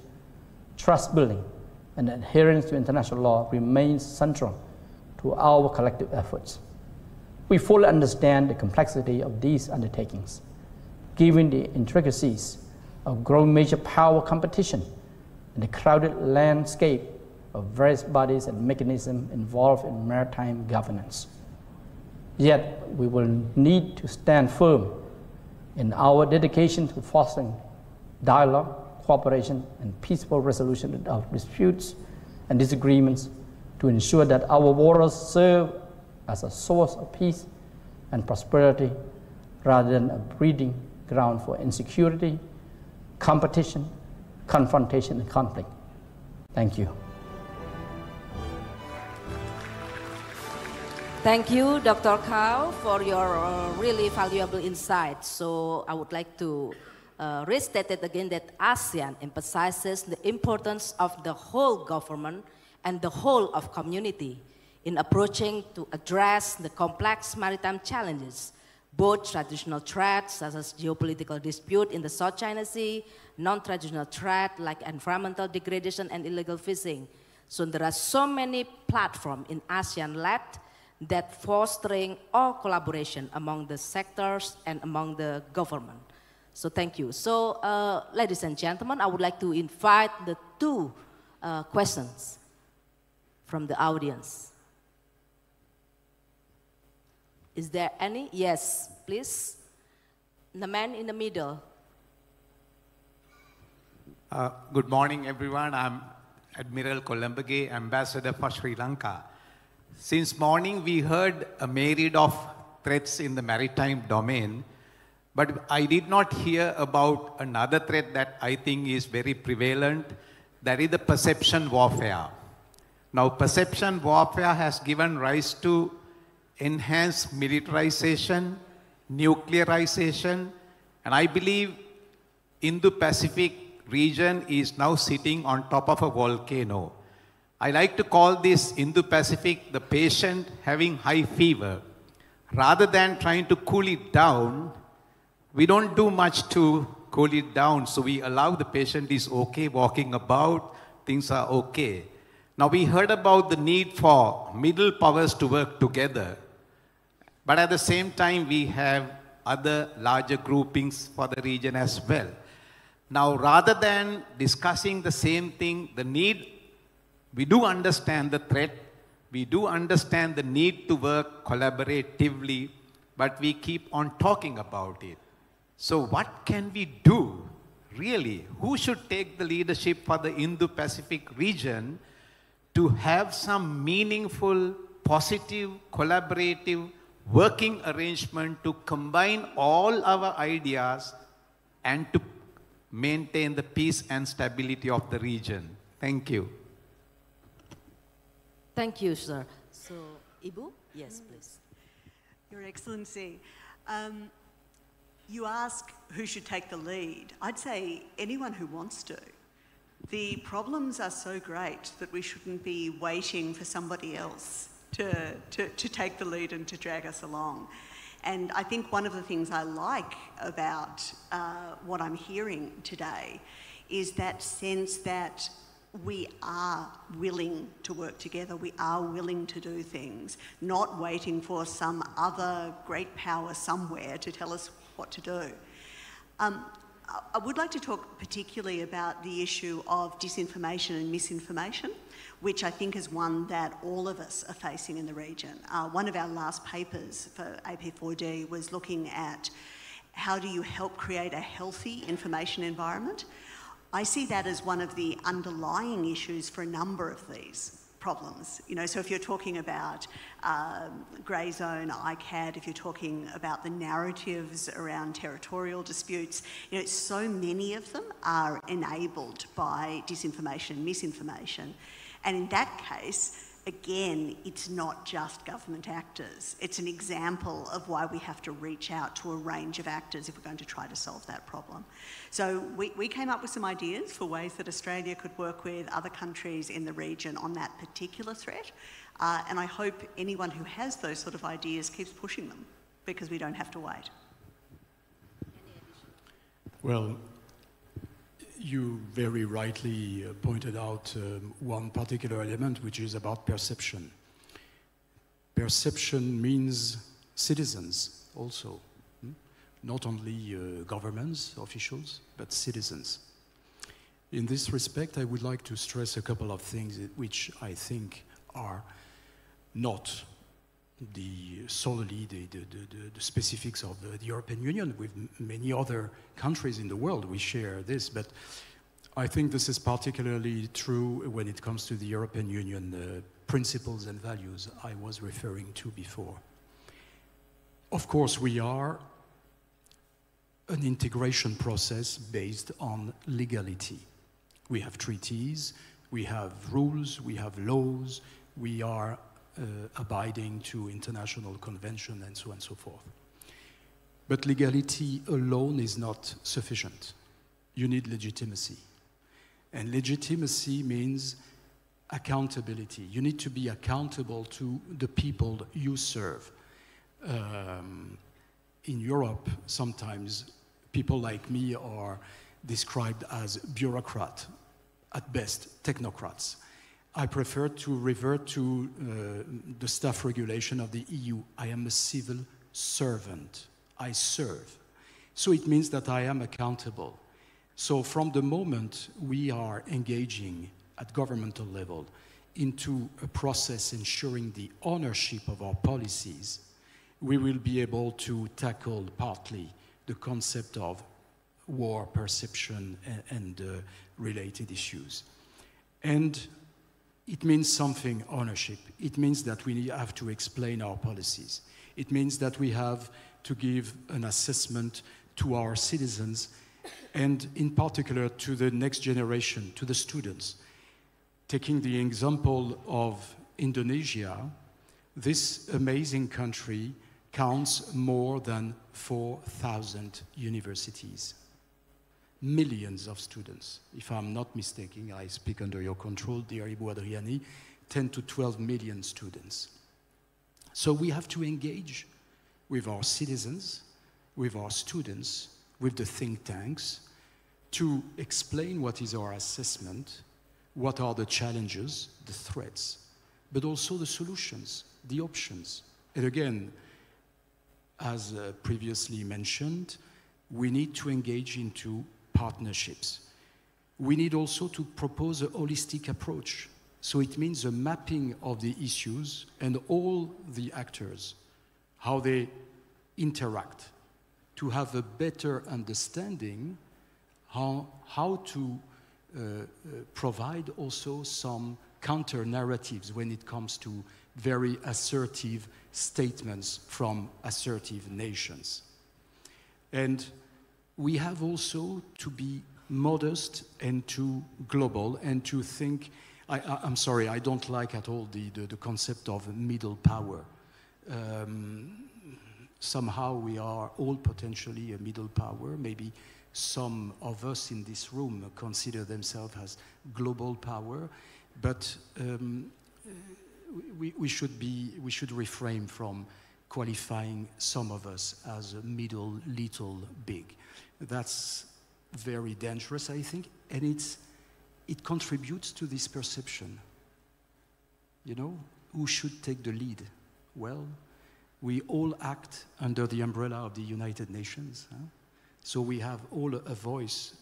trust building, and adherence to international law remains central to our collective efforts. We fully understand the complexity of these undertakings, given the intricacies of growing major power competition and the crowded landscape of various bodies and mechanisms involved in maritime governance. Yet, we will need to stand firm in our dedication to fostering dialogue, cooperation, and peaceful resolution of disputes and disagreements to ensure that our waters serve as a source of peace and prosperity rather than a breeding ground for insecurity, competition, confrontation, and conflict. Thank you. Thank you, Dr. Kao, for your really valuable insights. So I would like to restate it again that ASEAN emphasizes the importance of the whole government and the whole of community in approaching to address the complex maritime challenges, both traditional threats such as geopolitical dispute in the South China Sea, non-traditional threat like environmental degradation and illegal fishing. So there are so many platforms in ASEAN-led that fostering all collaboration among the sectors and among the government. So thank you. So ladies and gentlemen, I would like to invite the two questions from the audience. Is there any? Yes, please. The man in the middle. Good morning, everyone. I'm Admiral Kolambage, Ambassador for Sri Lanka. Since morning, we heard a myriad of threats in the maritime domain, but I did not hear about another threat that I think is very prevalent, that is the perception warfare. Now, perception warfare has given rise to enhanced militarization, nuclearization, and I believe Indo-Pacific region is now sitting on top of a volcano. I like to call this Indo-Pacific the patient having high fever. Rather than trying to cool it down, we don't do much to cool it down, so we allow the patient is okay, walking about, things are okay. Now we heard about the need for middle powers to work together, but at the same time we have other larger groupings for the region as well. Now rather than discussing the same thing, the need, we do understand the threat, we do understand the need to work collaboratively, but we keep on talking about it. So what can we do, really? Who should take the leadership for the Indo-Pacific region to have some meaningful, positive, collaborative, working arrangement to combine all our ideas and to maintain the peace and stability of the region? Thank you. Thank you, sir. So, Ibu? Yes, please. Your Excellency, you ask who should take the lead. I'd say anyone who wants to. The problems are so great that we shouldn't be waiting for somebody else to take the lead and to drag us along. And I think one of the things I like about what I'm hearing today is that sense that we are willing to work together, we are willing to do things, not waiting for some other great power somewhere to tell us what to do. I would like to talk particularly about the issue of disinformation and misinformation, which I think is one that all of us are facing in the region. One of our last papers for AP4D was looking at how do you help create a healthy information environment. I see that as one of the underlying issues for a number of these problems. You know, so if you're talking about grey zone, ICAD, if you're talking about the narratives around territorial disputes, you know, so many of them are enabled by disinformation and misinformation. And in that case, again, it's not just government actors. It's an example of why we have to reach out to a range of actors if we're going to try to solve that problem. So we came up with some ideas for ways that Australia could work with other countries in the region on that particular threat. And I hope anyone who has those sort of ideas keeps pushing them, because we don't have to wait. Well, you very rightly pointed out one particular element, which is about perception. Perception means citizens also, not only governments, officials, but citizens. In this respect, I would like to stress a couple of things which I think are not solely the specifics of the European Union. With many other countries in the world, we share this, but I think this is particularly true when it comes to the European Union principles and values I was referring to before. Of course, we are an integration process based on legality. We have treaties, we have rules, we have laws, we are abiding to international convention and so on and so forth. But legality alone is not sufficient. You need legitimacy. And legitimacy means accountability. You need to be accountable to the people you serve. In Europe, sometimes people like me are described as bureaucrats, at best technocrats. I prefer to revert to the staff regulation of the EU. I am a civil servant. I serve. So it means that I am accountable. So from the moment we are engaging at governmental level into a process ensuring the ownership of our policies, we will be able to tackle partly the concept of war perception and related issues. And it means something, ownership. It means that we have to explain our policies. It means that we have to give an assessment to our citizens, and in particular to the next generation, to the students. Taking the example of Indonesia, this amazing country counts more than 4,000 universities. Millions of students. If I'm not mistaken, I speak under your control, dear Ibu Adriani, 10 to 12 million students. So we have to engage with our citizens, with our students, with the think tanks, to explain what is our assessment, what are the challenges, the threats, but also the solutions, the options. And again, as previously mentioned, we need to engage into partnerships. We need also to propose a holistic approach. So it means a mapping of the issues and all the actors, how they interact, to have a better understanding how to provide also some counter-narratives when it comes to very assertive statements from assertive nations. And we have also to be modest and to global and to think, I'm sorry, I don't like at all the concept of middle power. Somehow we are all potentially a middle power. Maybe some of us in this room consider themselves as global power, but we should refrain from qualifying some of us as a middle, little, big. That's very dangerous, I think, and it contributes to this perception. You know, who should take the lead? Well, we all act under the umbrella of the United Nations. Huh? So we have all a voice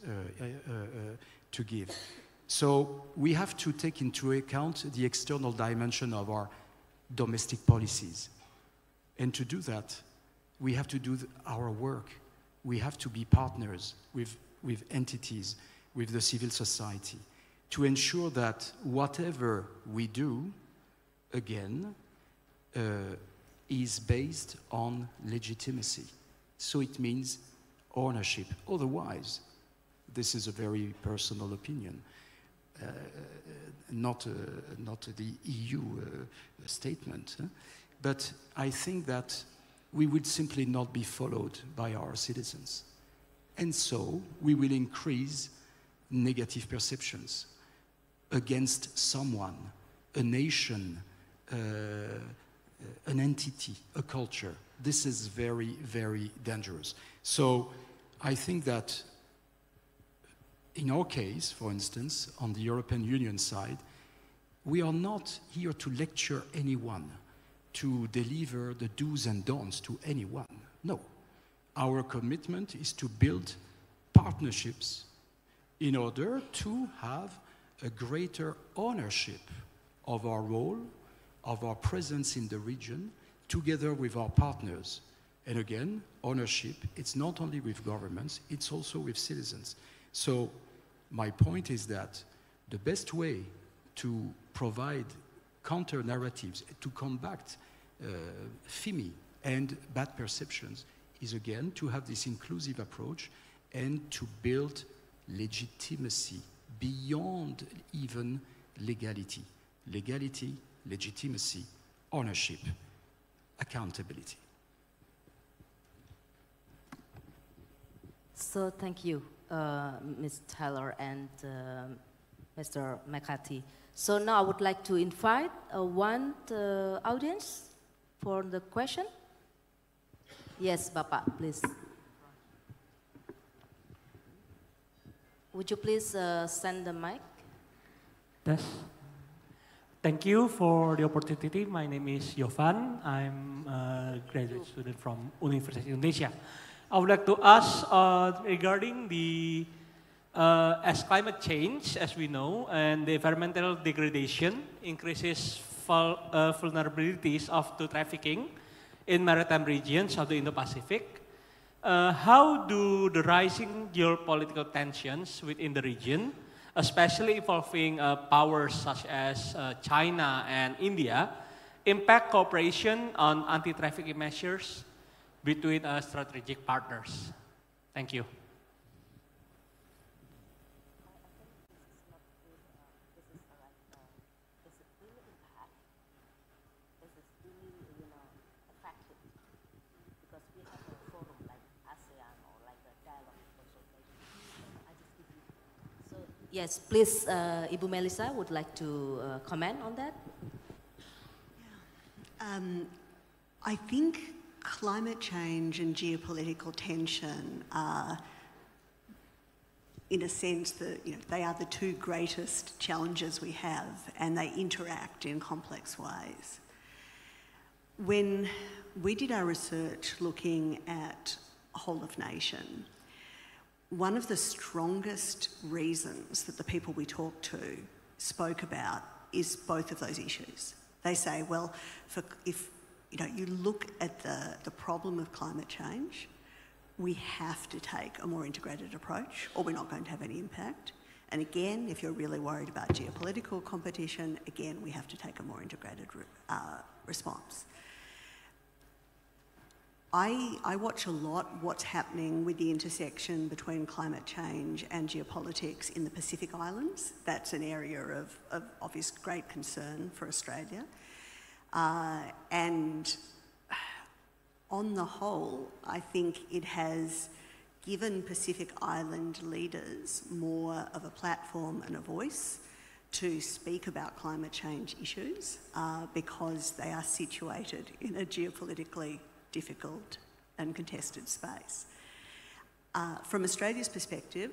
to give. So we have to take into account the external dimension of our domestic policies. And to do that, we have to do our work. We have to be partners with entities, with the civil society, to ensure that whatever we do, again, is based on legitimacy. So it means ownership. Otherwise, this is a very personal opinion, not the EU statement, but I think that we would simply not be followed by our citizens. And so we will increase negative perceptions against someone, a nation, an entity, a culture. This is very, very dangerous. So I think that in our case, for instance, on the European Union side, we are not here to lecture anyone, to deliver the do's and don'ts to anyone. No. Our commitment is to build partnerships in order to have a greater ownership of our role, of our presence in the region, together with our partners. And again, ownership, it's not only with governments, it's also with citizens. So my point is that the best way to provide counter-narratives, to combat FIMI and bad perceptions is again to have this inclusive approach and to build legitimacy beyond even legality. Legality, legitimacy, ownership, accountability. So thank you, Ms. Taylor and Mr. McCarthy. So now I would like to invite one audience for the question. Yes, Bapak, please. Would you please send the mic? Yes. Thank you for the opportunity. My name is Jovan. I'm a graduate student from University of Indonesia. I would like to ask regarding the as climate change, as we know, and the environmental degradation increases vulnerabilities to trafficking in maritime regions of the Indo-Pacific. How do the rising geopolitical tensions within the region, especially involving powers such as China and India, impact cooperation on anti-trafficking measures between strategic partners? Thank you. Yes, please, Ibu Melissa would like to comment on that. I think climate change and geopolitical tension are, in a sense, they are the two greatest challenges we have, and they interact in complex ways. When we did our research looking at whole of nation, one of the strongest reasons that the people we talked to spoke about is both of those issues. They say, well, if you look at the problem of climate change, we have to take a more integrated approach or we're not going to have any impact. And again, if you're really worried about geopolitical competition, again, we have to take a more integrated response. I watch a lot what's happening with the intersection between climate change and geopolitics in the Pacific Islands. That's an area of obvious great concern for Australia. And on the whole, I think it has given Pacific Island leaders more of a platform and a voice to speak about climate change issues because they are situated in a geopolitically difficult and contested space. From Australia's perspective,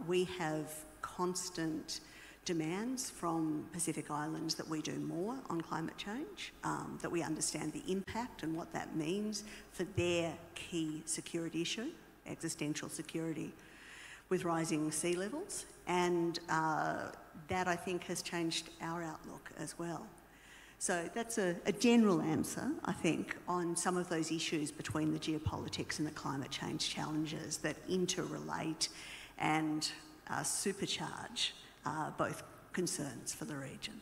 we have constant demands from Pacific Islands that we do more on climate change, that we understand the impact and what that means for their key security issue, existential security with rising sea levels, and that I think has changed our outlook as well. So that's a general answer, I think, on some of those issues between the geopolitics and the climate change challenges that interrelate and supercharge both concerns for the region.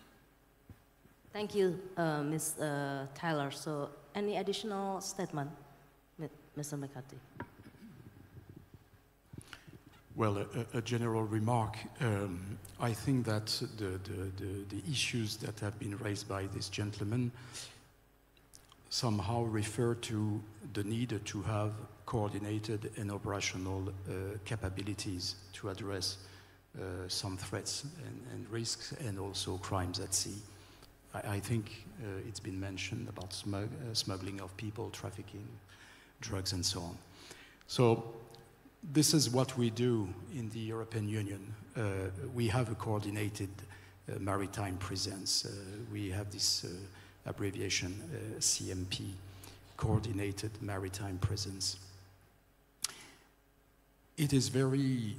Thank you, Ms. Taylor. So any additional statement, Mr. McCarthy? Well, a general remark. I think that the issues that have been raised by this gentleman somehow refer to the need to have coordinated and operational capabilities to address some threats and risks and also crimes at sea. I think it's been mentioned about smuggling of people, trafficking, drugs, and so on. So this is what we do in the European Union. We have a coordinated maritime presence. We have this abbreviation CMP, Coordinated Maritime Presence. It is very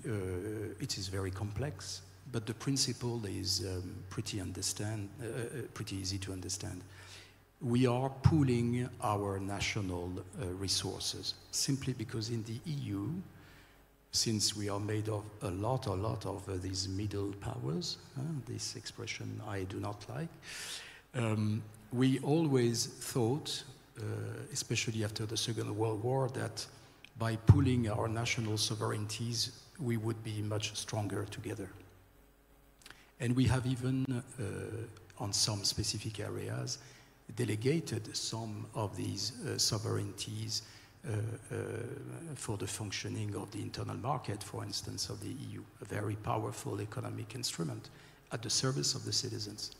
complex, but the principle is pretty easy to understand. We are pooling our national resources simply because in the EU, since we are made of a lot of these middle powers, this expression I do not like, we always thought, especially after the Second World War, that by pooling our national sovereignties, we would be much stronger together. And we have even, on some specific areas, delegated some of these sovereignties for the functioning of the internal market, for instance, of the EU, a very powerful economic instrument at the service of the citizens.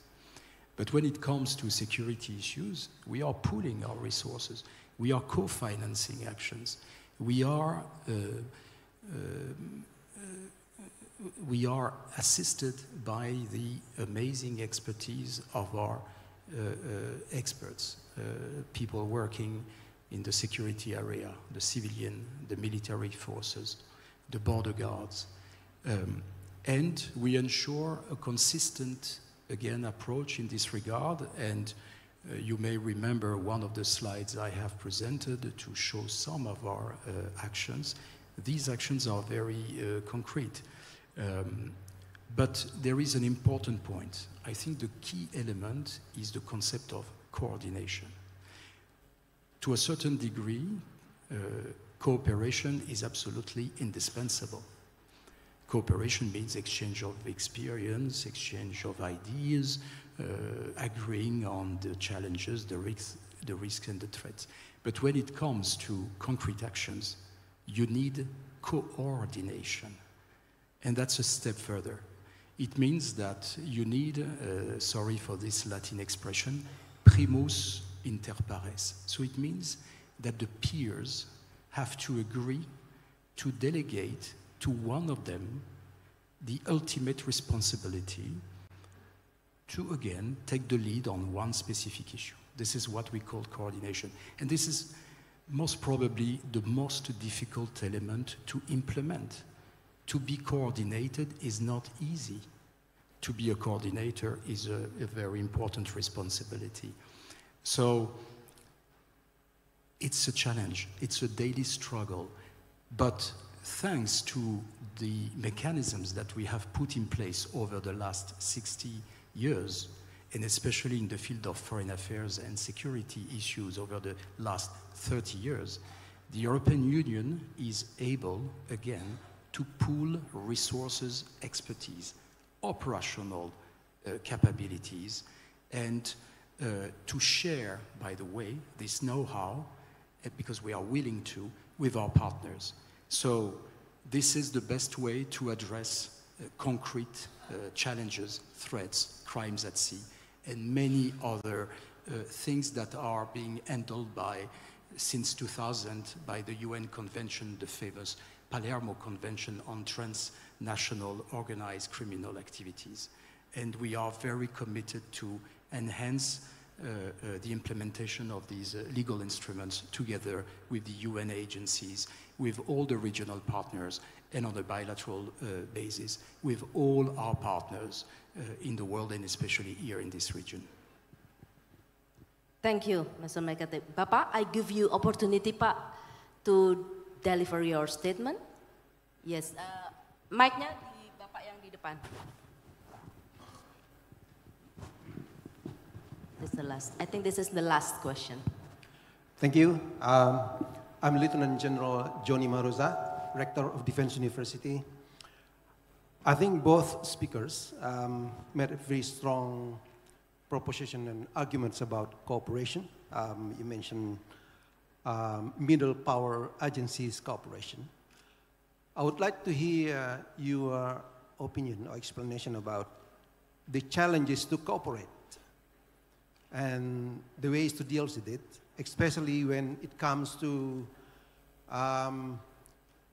But when it comes to security issues, we are pooling our resources. We are co-financing actions. We are assisted by the amazing expertise of our experts, people working in the security area, the civilian, the military forces, the border guards. And we ensure a consistent, again, approach in this regard. And you may remember one of the slides I have presented to show some of our actions. These actions are very concrete. But there is an important point. I think the key element is the concept of coordination. To a certain degree, cooperation is absolutely indispensable. Cooperation means exchange of experience, exchange of ideas, agreeing on the challenges, the risks and the threats. But when it comes to concrete actions, you need coordination. And that's a step further. It means that you need, sorry for this Latin expression, primus inter pares. So it means that the peers have to agree to delegate to one of them the ultimate responsibility to, again, take the lead on one specific issue. This is what we call coordination. And this is most probably the most difficult element to implement. To be coordinated is not easy. To be a coordinator is a very important responsibility. So it's a challenge, it's a daily struggle, but thanks to the mechanisms that we have put in place over the last 60 years, and especially in the field of foreign affairs and security issues over the last 30 years, the European Union is able, again, to pool resources, expertise, operational capabilities, and to share, by the way, this know-how, because we are willing to, with our partners. So this is the best way to address concrete challenges, threats, crimes at sea, and many other things that are being handled by, since 2000, by the UN Convention, the famous Palermo Convention on transnational organized criminal activities. And we are very committed to enhance the implementation of these legal instruments together with the UN agencies, with all the regional partners, and on a bilateral basis with all our partners in the world and especially here in this region. Thank you, Mr. Mekati. Bapak, I give you opportunity, Pak, to deliver your statement. Yes, mic-nya di Bapak yang di depan. This is the last. I think this is the last question. Thank you. I'm Lieutenant General Johnny Maruza, Rector of Defense University. I think both speakers made a very strong proposition and arguments about cooperation. You mentioned middle power agencies cooperation. I would like to hear your opinion or explanation about the challenges to cooperate and the ways to deal with it, especially when it comes to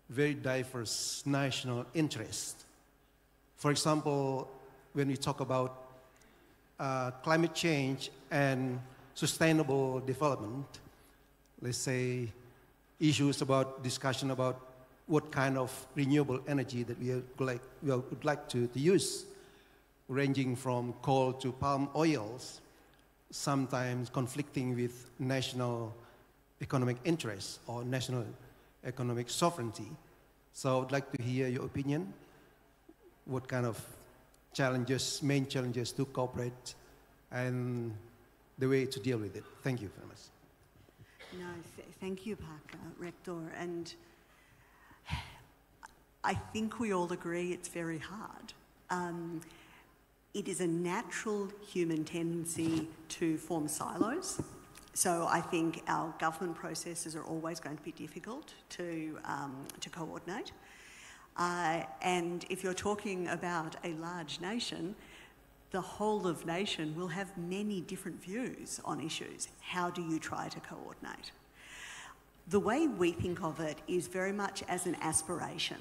very diverse national interests. For example, when we talk about climate change and sustainable development, let's say issues about discussion about what kind of renewable energy that we would like to use, ranging from coal to palm oils, sometimes conflicting with national economic interests or national economic sovereignty. So I would like to hear your opinion. What kind of challenges, main challenges to cooperate and the way to deal with it. Thank you very much. No, thank you, Pak, Rector. And I think we all agree it's very hard. It is a natural human tendency to form silos. So I think our government processes are always going to be difficult to coordinate. And if you're talking about a large nation, the whole of nation will have many different views on issues. How do you try to coordinate? The way we think of it is very much as an aspiration,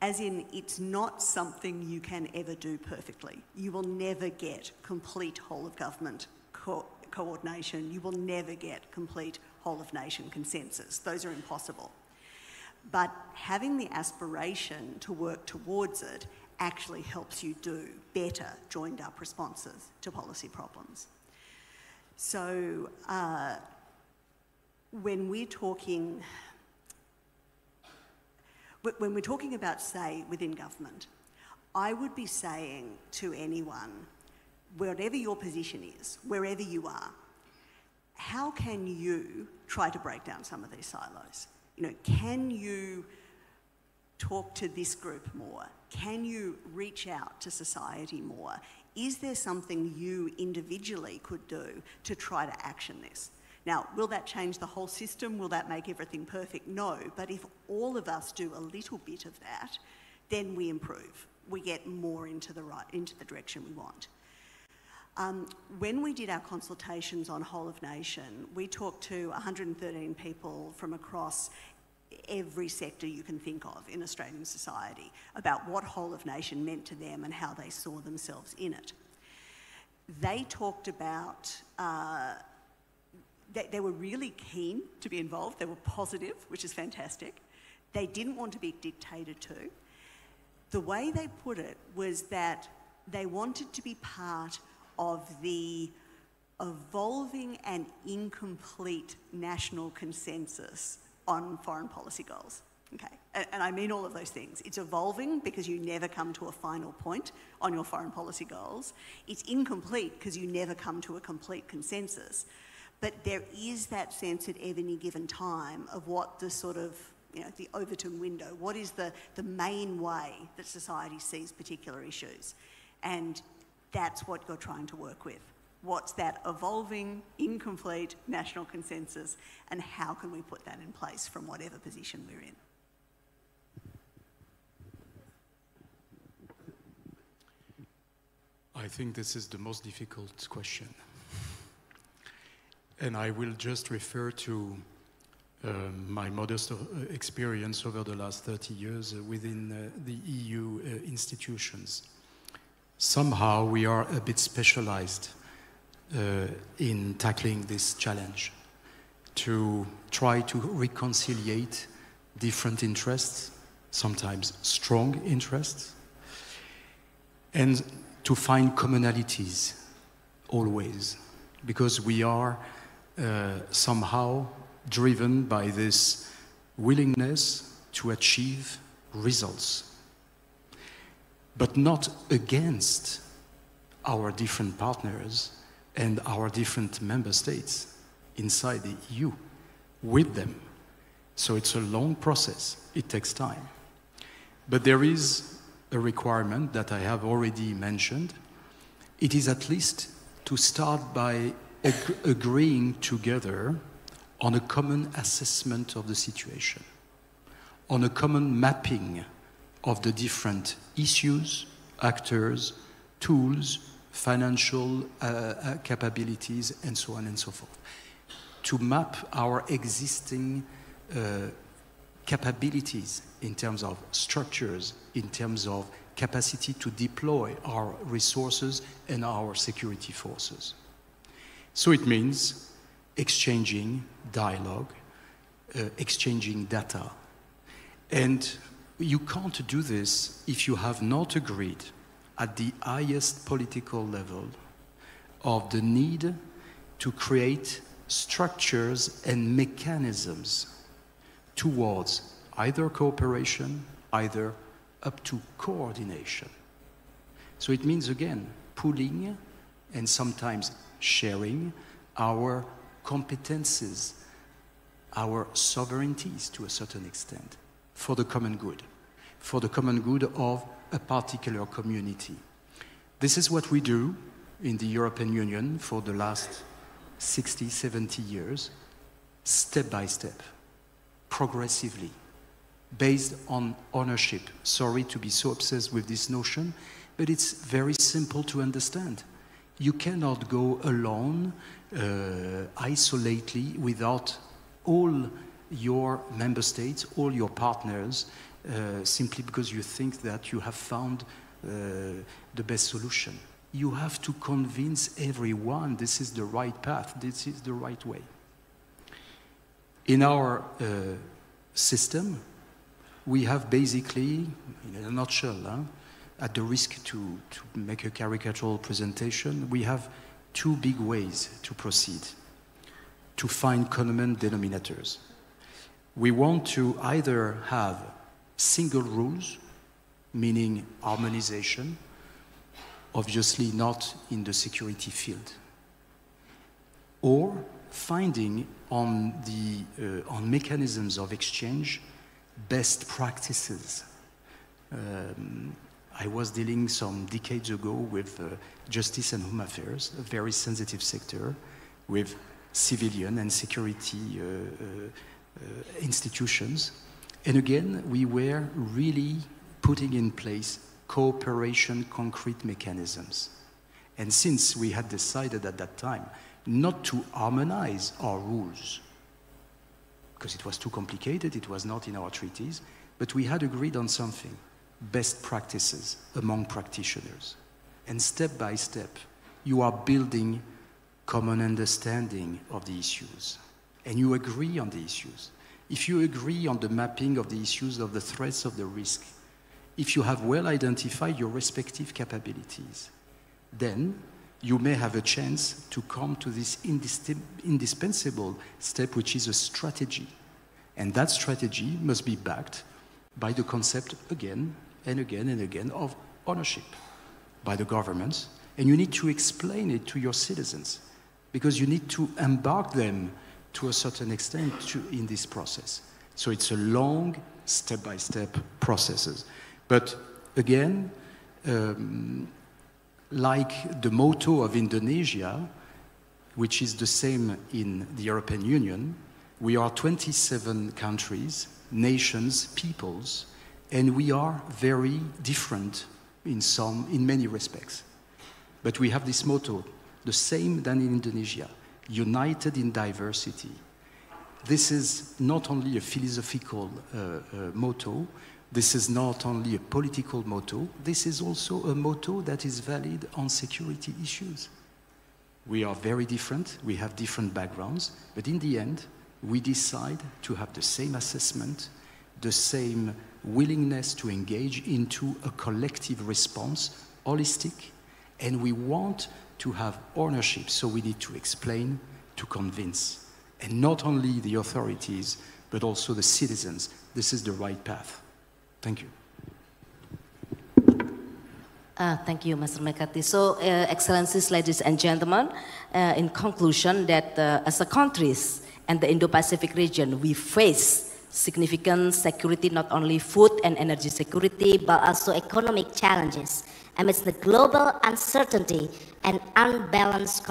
as in it's not something you can ever do perfectly. You will never get complete whole of government coordination. You will never get complete whole of nation consensus. Those are impossible. But having the aspiration to work towards it actually helps you do better joined up responses to policy problems. So when we're talking about, say, within government, I would be saying to anyone, whatever your position is, wherever you are, how can you try to break down some of these silos? You know, can you talk to this group more? Can you reach out to society more? Is there something you individually could do to try to action this? Now, will that change the whole system? Will that make everything perfect? No, but if all of us do a little bit of that, then we improve. We get more into the direction we want. When we did our consultations on whole of nation, we talked to 113 people from across every sector you can think of in Australian society about what whole of nation meant to them and how they saw themselves in it. They talked about, they were really keen to be involved. They were positive, which is fantastic. They didn't want to be dictated to. The way they put it was that they wanted to be part of the evolving and incomplete national consensus on foreign policy goals. Okay, and I mean all of those things. It's evolving because you never come to a final point on your foreign policy goals. It's incomplete because you never come to a complete consensus. But there is that sense at any given time of what the sort of, you know, the Overton window, what is the main way that society sees particular issues? And that's what you're trying to work with. What's that evolving, incomplete national consensus, and how can we put that in place from whatever position we're in? I think this is the most difficult question. And I will just refer to my modest experience over the last 30 years within the EU institutions. Somehow we are a bit specialized in tackling this challenge, to try to reconciliate different interests, sometimes strong interests, and to find commonalities always, because we are somehow driven by this willingness to achieve results, but not against our different partners and our different member states inside the EU, with them. So it's a long process, it takes time. But there is a requirement that I have already mentioned. It is at least to start by agreeing together on a common assessment of the situation, on a common mapping of the different issues, actors, tools, financial capabilities, and so on and so forth. To map our existing capabilities in terms of structures, in terms of capacity to deploy our resources and our security forces. So it means exchanging dialogue, exchanging data. And you can't do this if you have not agreed at the highest political level of the need to create structures and mechanisms towards either cooperation, either up to coordination. So it means, again, pooling and sometimes sharing our competences, our sovereignties to a certain extent, for the common good of a particular community. This is what we do in the European Union for the last 60, 70 years, step by step, progressively, based on ownership. Sorry to be so obsessed with this notion, but it's very simple to understand. You cannot go alone, isolately, without all your member states, all your partners, simply because you think that you have found the best solution. You have to convince everyone this is the right path, this is the right way. In our system, we have basically, in a nutshell, at the risk to make a caricatural presentation, we have two big ways to proceed, to find common denominators. We want to either have single rules, meaning harmonization, obviously not in the security field, or finding on mechanisms of exchange best practices. I was dealing some decades ago with justice and home affairs, a very sensitive sector, with civilian and security institutions. And again, we were really putting in place cooperation concrete mechanisms. And since we had decided at that time not to harmonize our rules, because it was too complicated, it was not in our treaties, but we had agreed on something, best practices among practitioners. And step by step, you are building common understanding of the issues. And you agree on the issues. If you agree on the mapping of the issues, of the threats, of the risk, if you have well identified your respective capabilities, then you may have a chance to come to this indispensable step, which is a strategy. And that strategy must be backed by the concept again and again and again of ownership by the governments. And you need to explain it to your citizens, because you need to embark them to a certain extent in this process. So it's a long, step-by-step processes. But again, like the motto of Indonesia, which is the same in the European Union, we are 27 countries, nations, peoples, and we are very different in many respects. But we have this motto, the same than in Indonesia, united in diversity. This is not only a philosophical motto, this is not only a political motto, this is also a motto that is valid on security issues. We are very different, we have different backgrounds, but in the end, we decide to have the same assessment, the same willingness to engage into a collective response, holistic, and we want to have ownership, so we need to explain, to convince, and not only the authorities, but also the citizens. This is the right path. Thank you. Thank you, Mr. Mekati. So, Excellencies, ladies and gentlemen, in conclusion, that as a countries and the Indo-Pacific region, we face significant security, not only food and energy security, but also economic challenges amidst the global uncertainty and unbalanced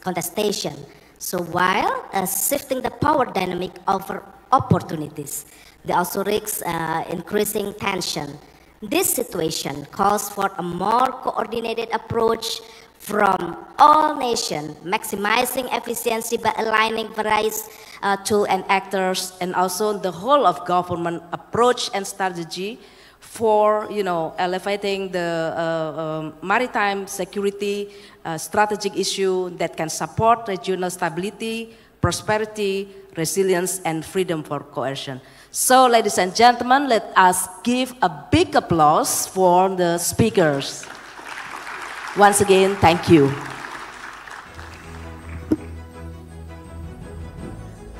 contestation. So while shifting the power dynamic over opportunities, they also risk increasing tension. This situation calls for a more coordinated approach from all nations, maximizing efficiency by aligning various tools and actors, and also the whole of government approach and strategy for, elevating the maritime security strategic issue that can support regional stability, prosperity, resilience, and freedom for coercion. So, ladies and gentlemen, let us give a big applause for the speakers. Once again, thank you.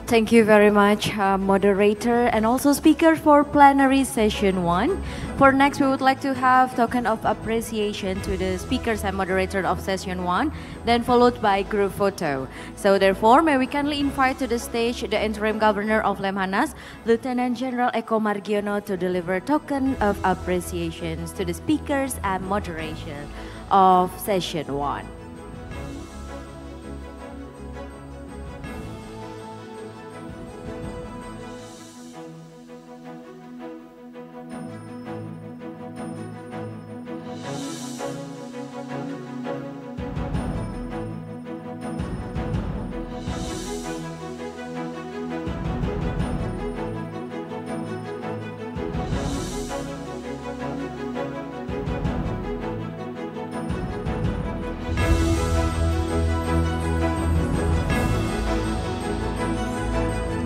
Thank you very much, moderator and also speaker for plenary session 1. For next, we would like to have token of appreciation to the speakers and moderator of session 1, then followed by group photo. So therefore, may we kindly invite to the stage the interim governor of Lemhannas, Lieutenant General Eko Margiono, to deliver token of appreciations to the speakers and moderation of session 1.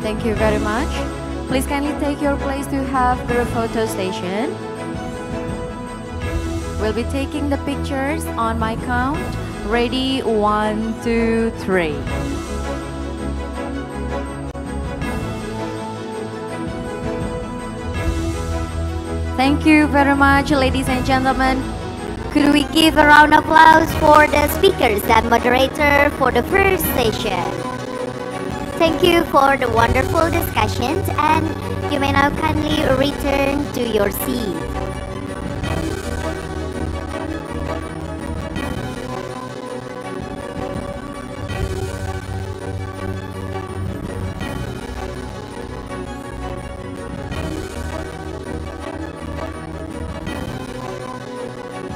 Thank you very much. Please kindly take your place to have the photo station. We'll be taking the pictures on my count. Ready, 1, 2, 3. Thank you very much, ladies and gentlemen. Could we give a round of applause for the speakers and moderator for the first session? Thank you for the wonderful discussions, and you may now kindly return to your seat.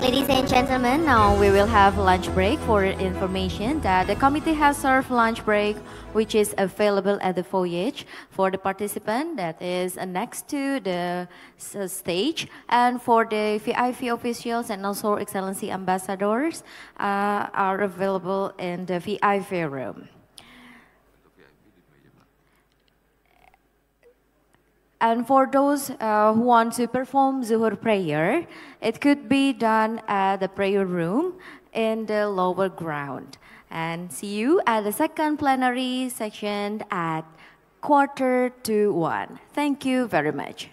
Ladies and gentlemen, now we will have lunch break. For information that the committee has served lunch break, which is available at the foyer for the participant that is next to the stage, and for the VIP officials and also Excellency ambassadors are available in the VIP room. And for those who want to perform Zuhur prayer, it could be done at the prayer room in the lower ground. And see you at the second plenary section at 1:45. Thank you very much.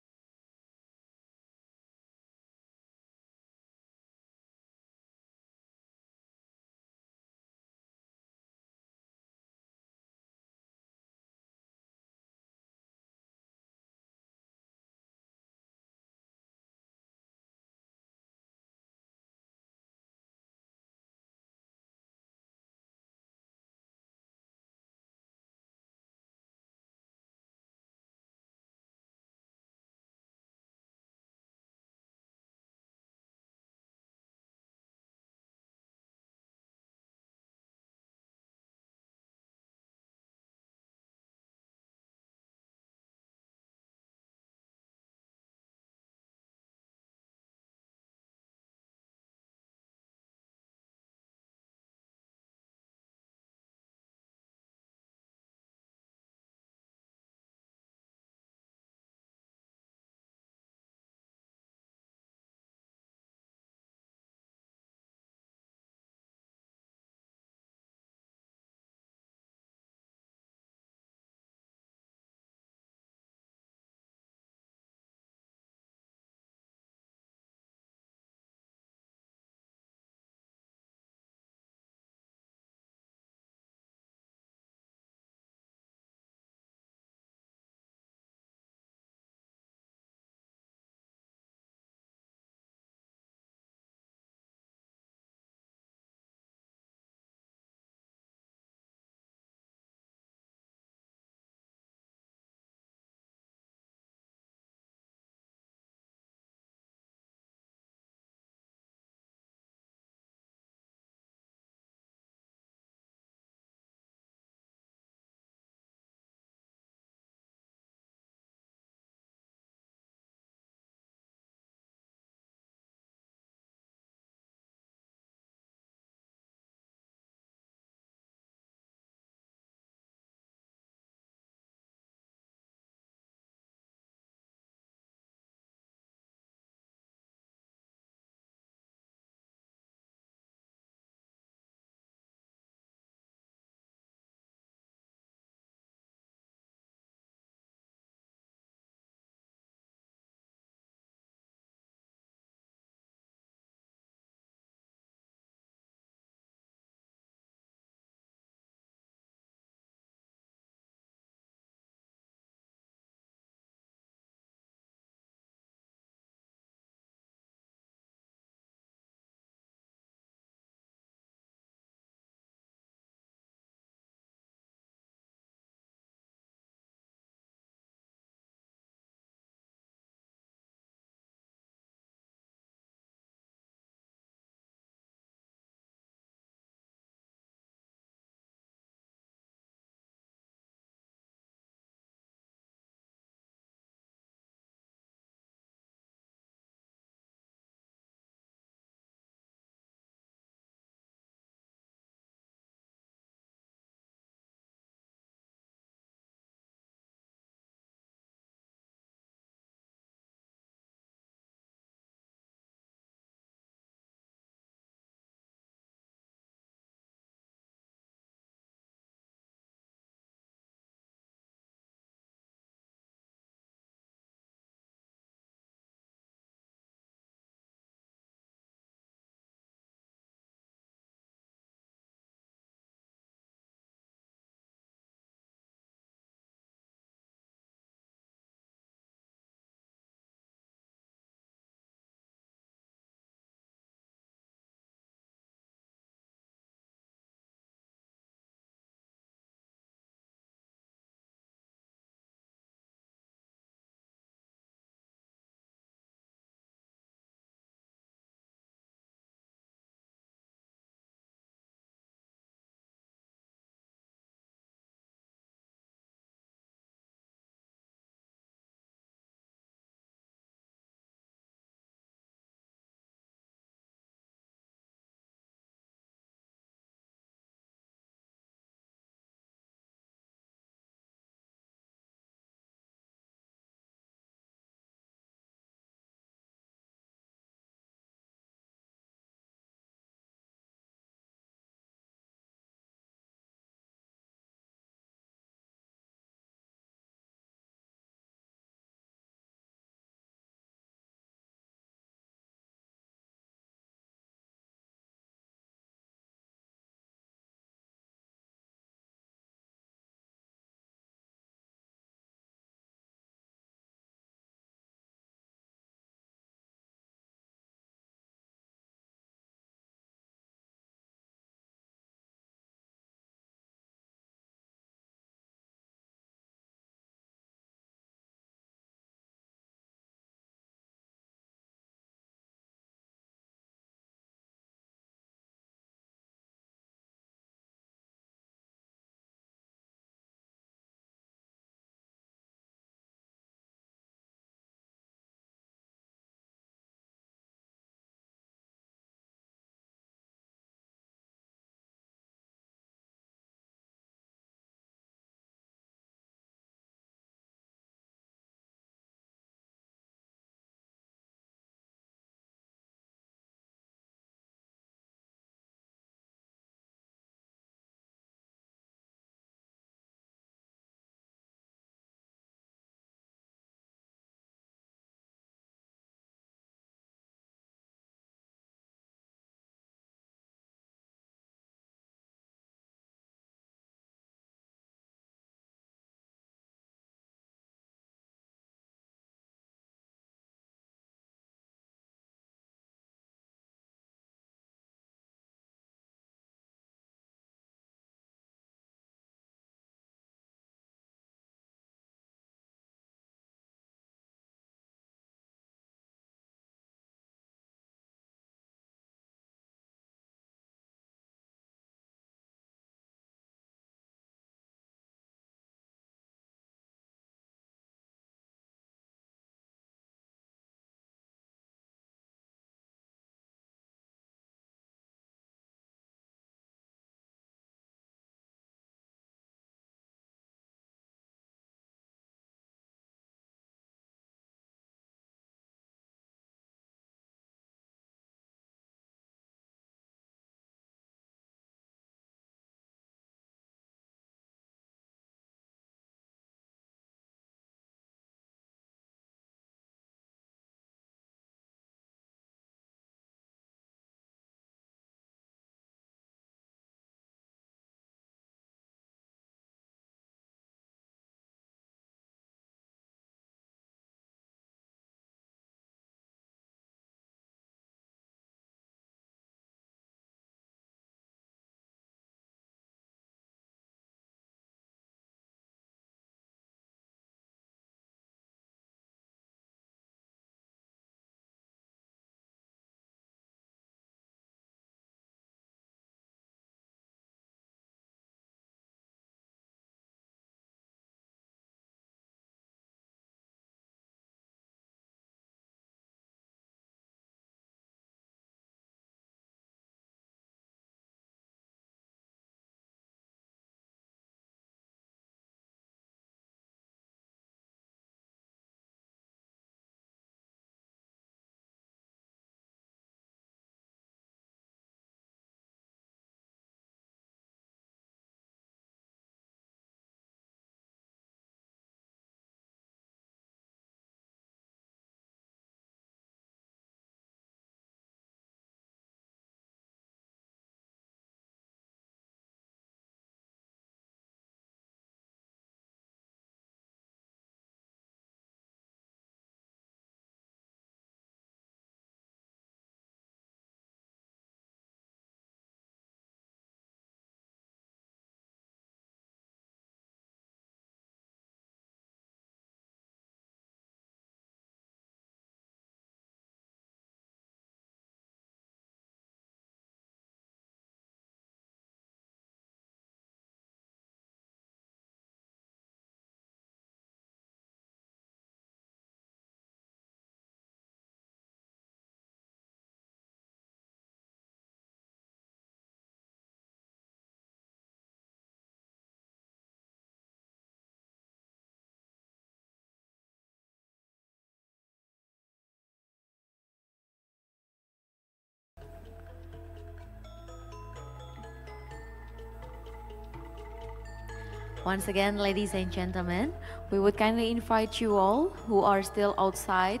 Once again, ladies and gentlemen, we would kindly invite you all who are still outside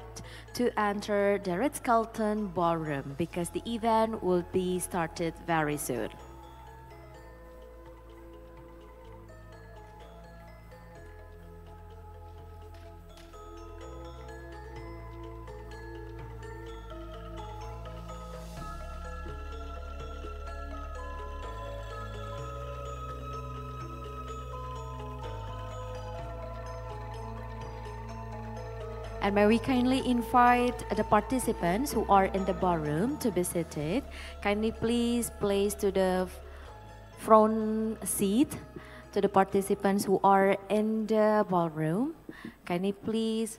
to enter the Ritz-Carlton ballroom because the event will be started very soon. And may we kindly invite the participants who are in the ballroom to be seated. Kindly please place to the front seat to the participants who are in the ballroom. Kindly please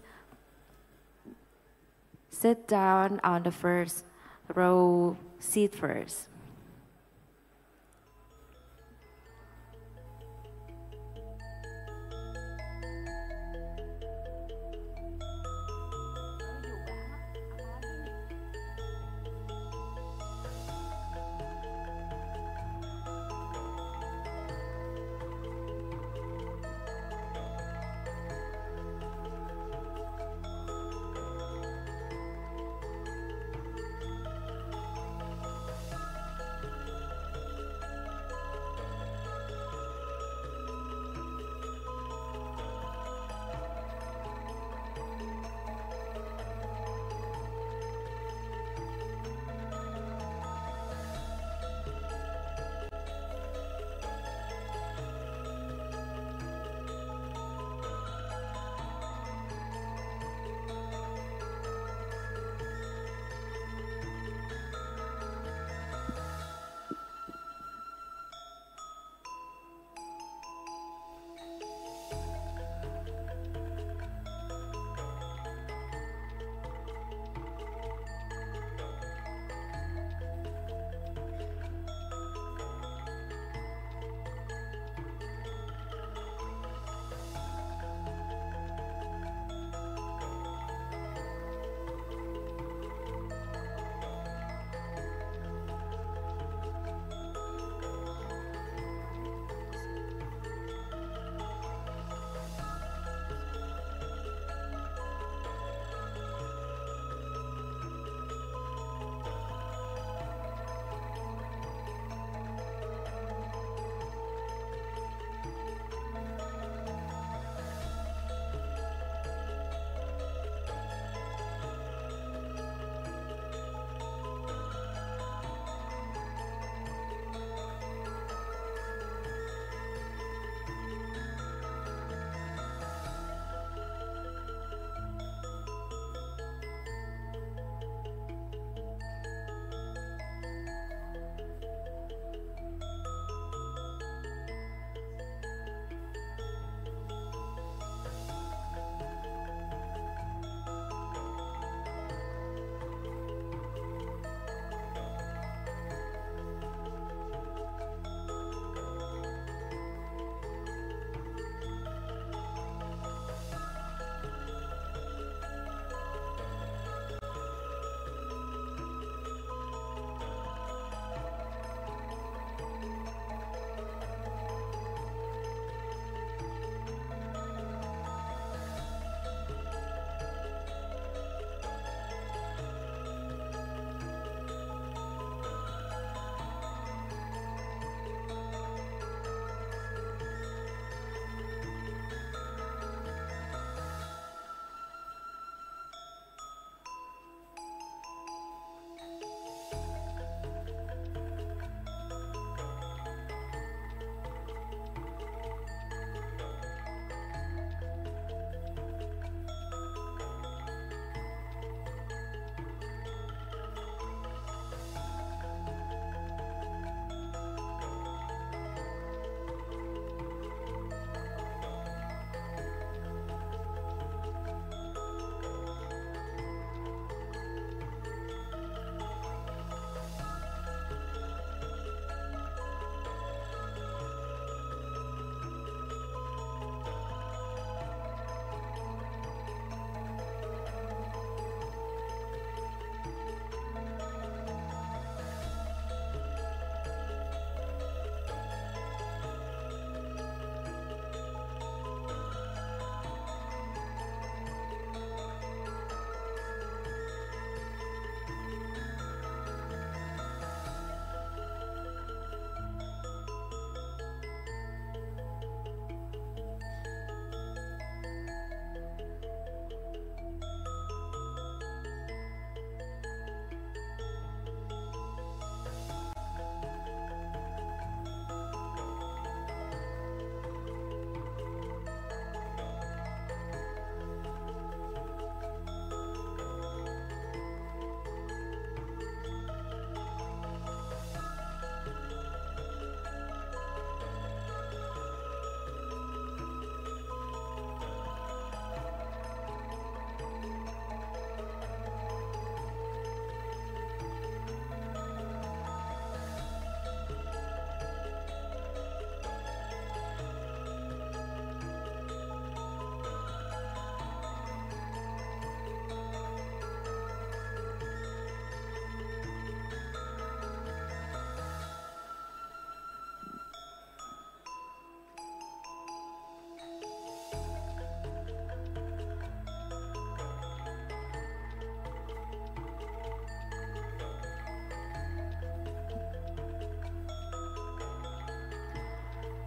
sit down on the first row seat first.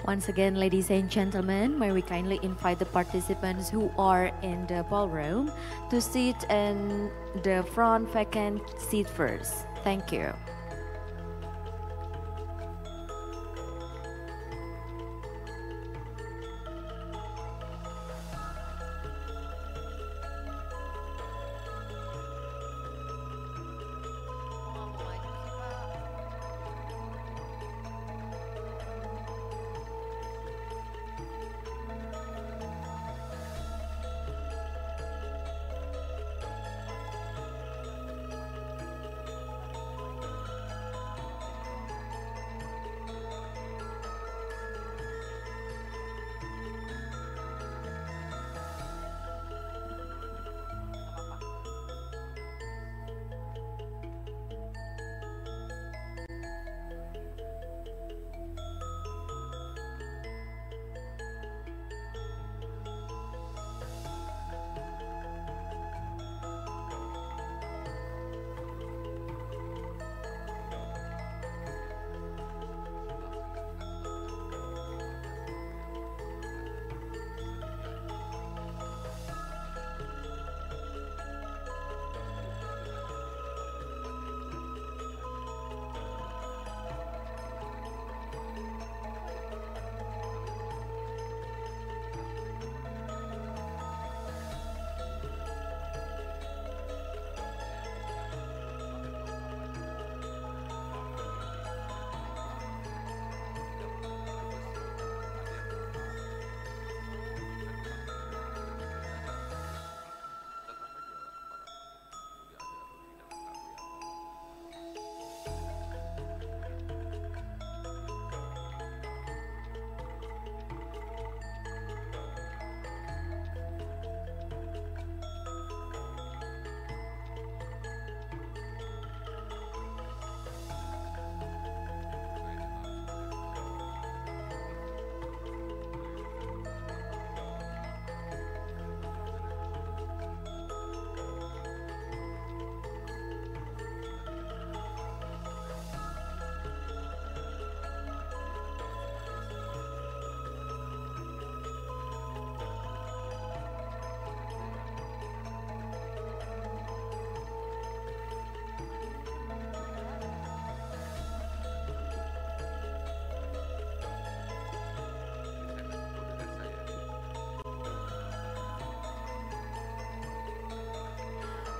Once again, ladies and gentlemen, may we kindly invite the participants who are in the ballroom to sit in the front vacant seat first. Thank you.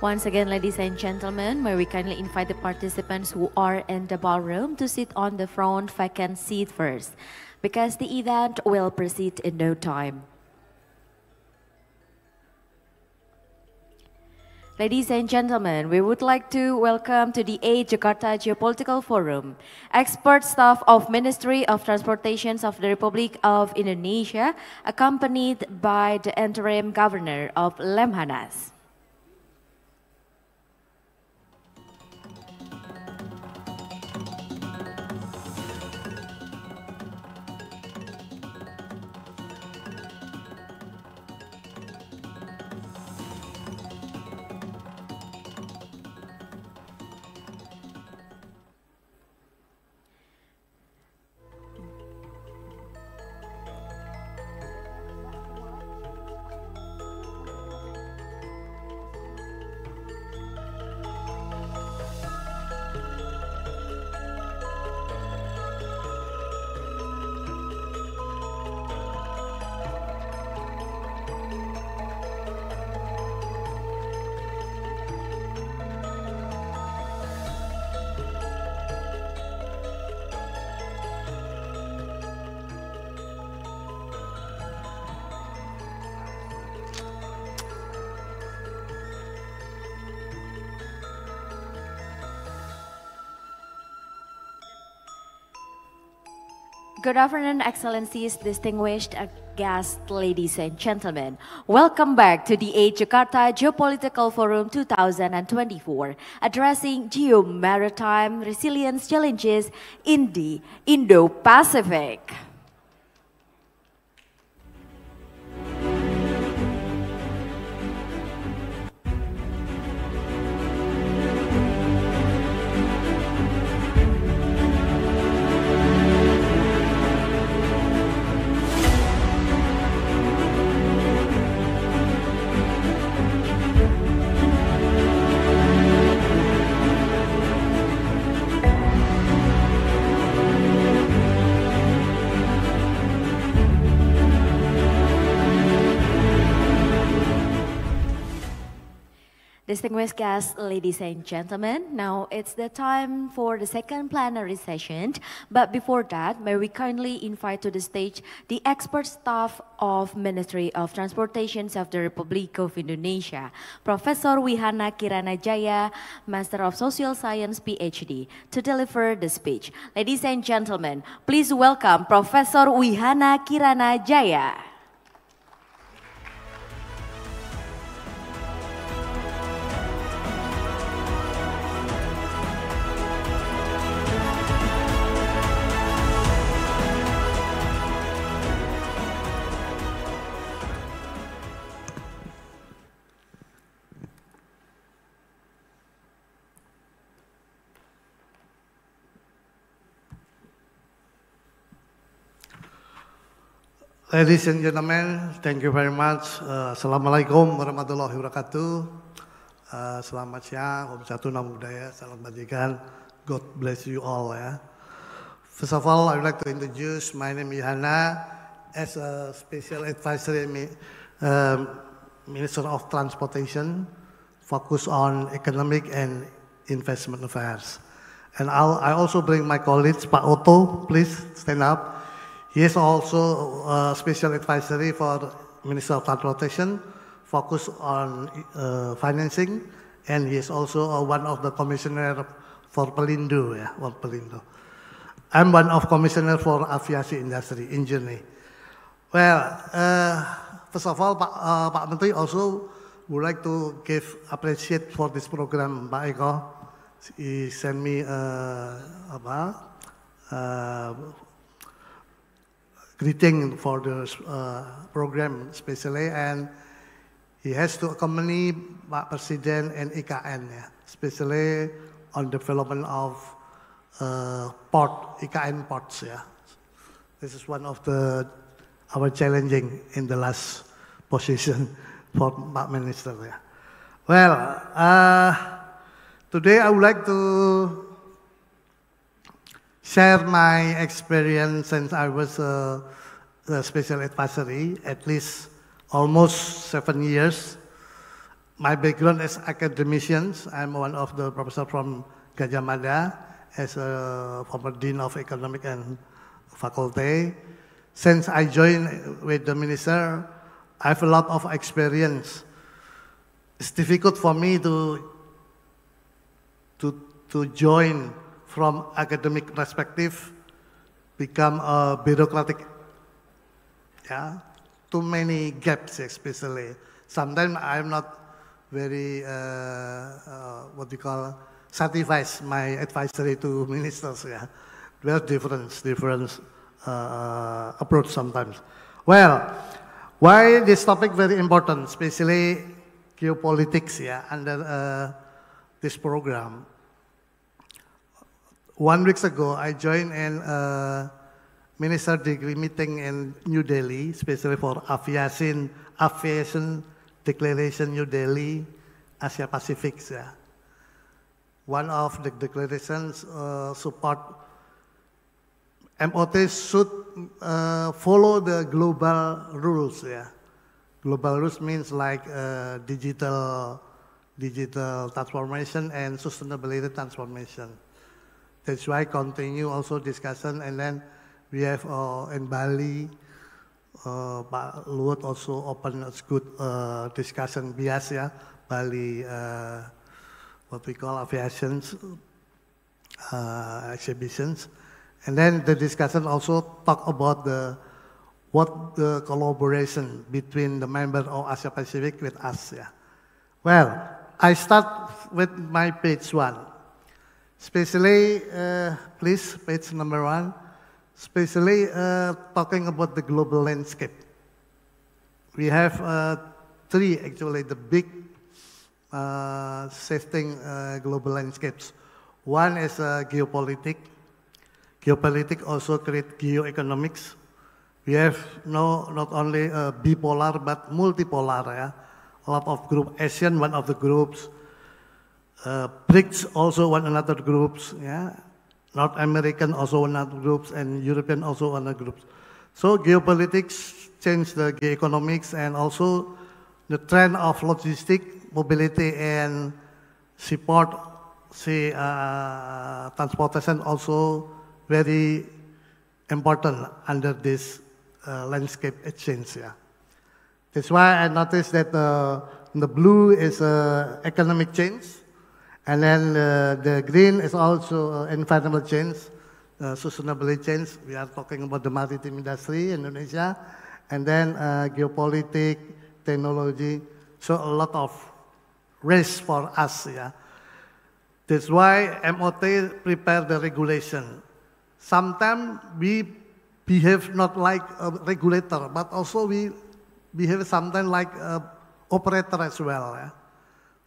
Once again, ladies and gentlemen, may we kindly invite the participants who are in the ballroom to sit on the front vacant seat first, because the event will proceed in no time. Ladies and gentlemen, we would like to welcome to the VIII Jakarta Geopolitical Forum, expert staff of Ministry of Transportation of the Republic of Indonesia, accompanied by the interim governor of Lemhannas. Good afternoon, Excellencies, distinguished guests, ladies and gentlemen. Welcome back to the VIII Jakarta Geopolitical Forum 2024, addressing Geo-Maritime Resilience Challenges in the Indo-Pacific. Distinguished guests, ladies and gentlemen, now it's the time for the second plenary session. But before that, may we kindly invite to the stage the expert staff of Ministry of Transportation of the Republic of Indonesia, Professor Wihana Kiranajaya, Master of Social Science, PhD, to deliver the speech. Ladies and gentlemen, please welcome Professor Wihana Kiranajaya. Ladies and gentlemen, thank you very much. Assalamualaikum warahmatullahi wabarakatuh. Selamat siang, Om Satu Namo Buddhaya, salam kebajikan. God bless you all. Ya. First of all, I would like to introduce my name is Hana as a special advisory Minister of Transportation, focus on economic and investment affairs. And I also bring my colleagues, Pak Otto, please stand up. He is also a special advisory for Minister of Transportation, focused on financing, and he is also one of the commissioner for Pelindo. Yeah, for Pelindo. I'm one of commissioner for aviation industry, engineering. Well, first of all, Pak Menteri also would like to give appreciate for this program, Pak Eko. He sent me greeting for the program especially, and he has to accompany Pak Presiden and IKN, yeah, especially on development of port, IKN ports. Yeah. This is one of our challenging in the last position for Pak Minister. Yeah. Well, today I would like to share my experience since I was a special advisory, at least almost 7 years. My background is academicians. I'm one of the professor from Gajah Mada as a former Dean of Economic and Faculty. Since I joined with the minister, I have a lot of experience. It's difficult for me to join from academic perspective, become a bureaucratic, yeah, too many gaps especially. Sometimes I'm not very, satisfied my advisory to ministers, yeah. There's different approach sometimes. Well, why this topic very important, especially geopolitics, yeah, under this program. 1 week ago, I joined a minister degree meeting in New Delhi, especially for aviation declaration New Delhi, Asia-Pacific. Yeah. One of the declarations support MOT should follow the global rules. Yeah. Global rules means like digital transformation and sustainability transformation. That's why continue also discussion, and then we have in Bali, Pak Luhut also open a good discussion bias, yeah, Bali, what we call aviations exhibitions, and then the discussion also talk about the collaboration between the members of Asia Pacific with us. Yeah. Well, I start with my page 1. Especially, please, page number 1, especially talking about the global landscape. We have 3, actually, the big shifting global landscapes. One is geopolitics. Geopolitics also create geoeconomics. We have not only bipolar, but multipolar. Yeah? A lot of groups, ASEAN, one of the groups, BRICS also one another groups, yeah. North American also one another groups, and European also one another groups. So geopolitics change the geoeconomics, and also the trend of logistics mobility and seaport, sea transportation also very important under this landscape exchange. Yeah. That's why I noticed that the blue is economic change, and then the green is also environmental change, sustainability change. We are talking about the maritime industry in Indonesia, and then geopolitik, technology. So a lot of risk for us. Yeah. That's why MOT prepare the regulation. Sometimes we behave not like a regulator, but also we behave sometimes like an operator as well. Yeah?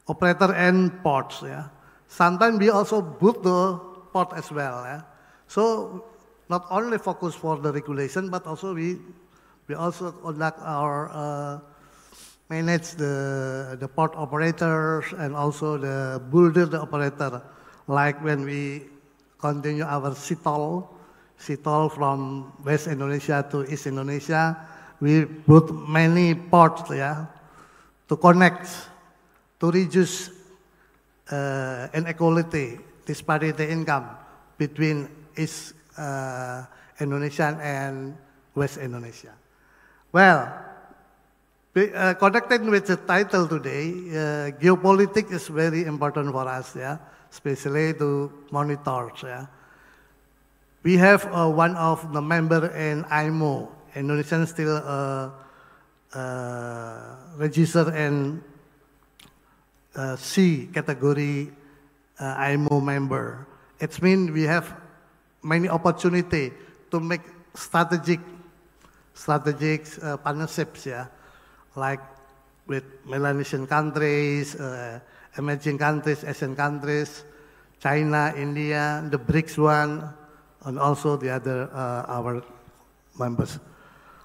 Operator and ports. Yeah? Sometimes we also build the port as well. Yeah? So not only focus for the regulation, but also we also conduct our manage the port operators and also the builder, the operator. Like when we continue our SITOL from West Indonesia to East Indonesia, we built many ports, yeah, to connect, to reduce inequality, disparity income between East Indonesia and West Indonesia. Well, connected with the title today, geopolitik is very important for us, yeah, especially to monitor. Yeah. We have one of the member in IMO, Indonesian still registered in C category IMO member. It means we have many opportunity to make strategic partnerships, yeah, like with Melanesian countries, emerging countries, Asian countries, China, India, the BRICS one, and also the other our members.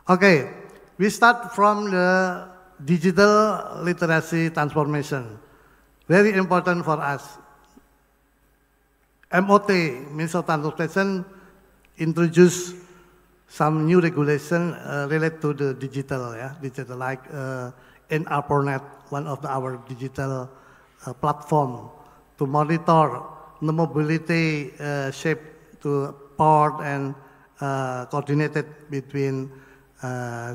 Okay, we start from the digital literacy transformation. Very important for us. MOT, Minister of Transportation, introduced some new regulation related to the digital, yeah, digital like NRPornet, one of our digital platform to monitor the mobility shape to port and coordinated between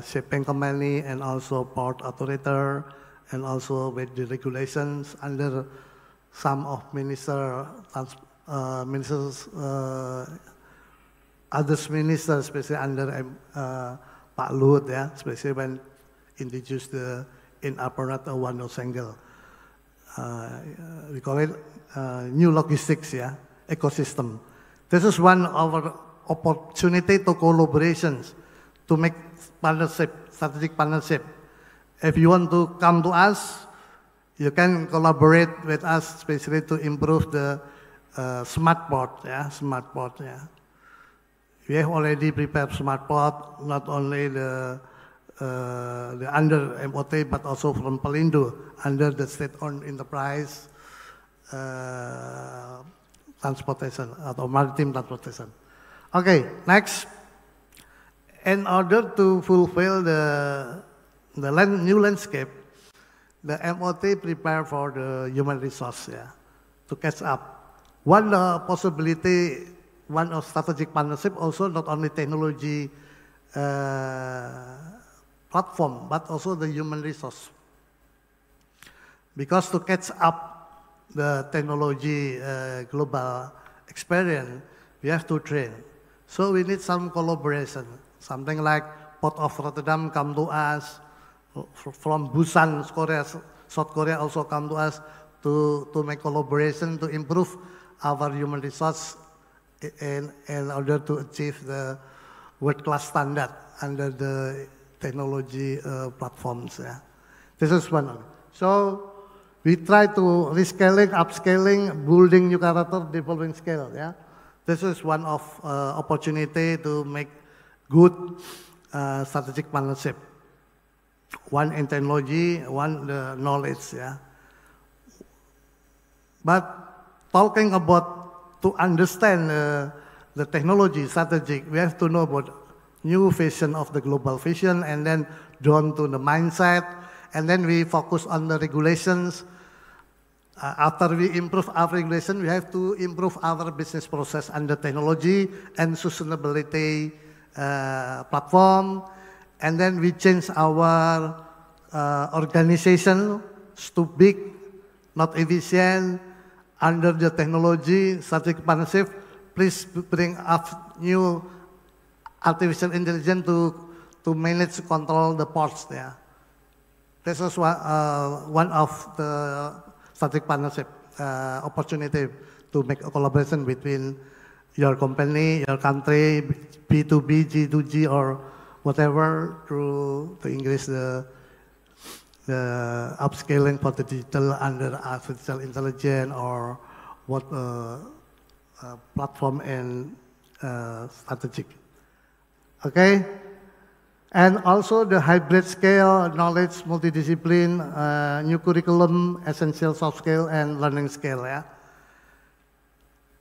shipping company and also port operator, and also with the regulations under some of ministers, others ministers, especially under Pak Luhut, yeah, especially when introduced the NRPornet one single. We call it new logistics, yeah, ecosystem. This is one of our opportunity to collaborations, to make partnership, strategic partnership. If you want to come to us, you can collaborate with us, especially to improve the smart port, yeah, smart port, yeah. We have already prepared smart port, not only the under MOT, but also from Pelindo, under the state-owned enterprise transportation, or maritim transportation. Okay, next. In order to fulfill the new landscape, the MOT prepare for the human resource, yeah, to catch up. One possibility, one of strategic partnership, also not only technology platform, but also the human resource. Because to catch up the technology global experience, we have to train. So we need some collaboration. Something like Port of Rotterdam come to us, from Busan, Korea, South Korea also come to us to make collaboration to improve our human resource in order to achieve the world-class standard under the technology platforms. Yeah. This is one. So we try to rescaling, upscaling, building new character, developing scale. Yeah. This is one of opportunity to make good strategic partnership. One in technology, one the knowledge. Yeah. But talking about to understand the technology strategic, we have to know about new vision of the global vision, and then down to the mindset, and then we focus on the regulations after we improve our regulation, we have to improve our business process under technology and sustainability platform. And then we change our organization to big, not efficient, under the technology, strategic partnership. Please bring up new artificial intelligence to manage, control the ports there. This is one of the strategic partnership opportunity to make a collaboration between your company, your country, B2B, G2G, or whatever, to increase the upscaling for the digital under artificial intelligence or what platform and strategic. Okay? And also the hybrid scale, knowledge, multidiscipline, new curriculum, essential soft skill, and learning scale. Yeah?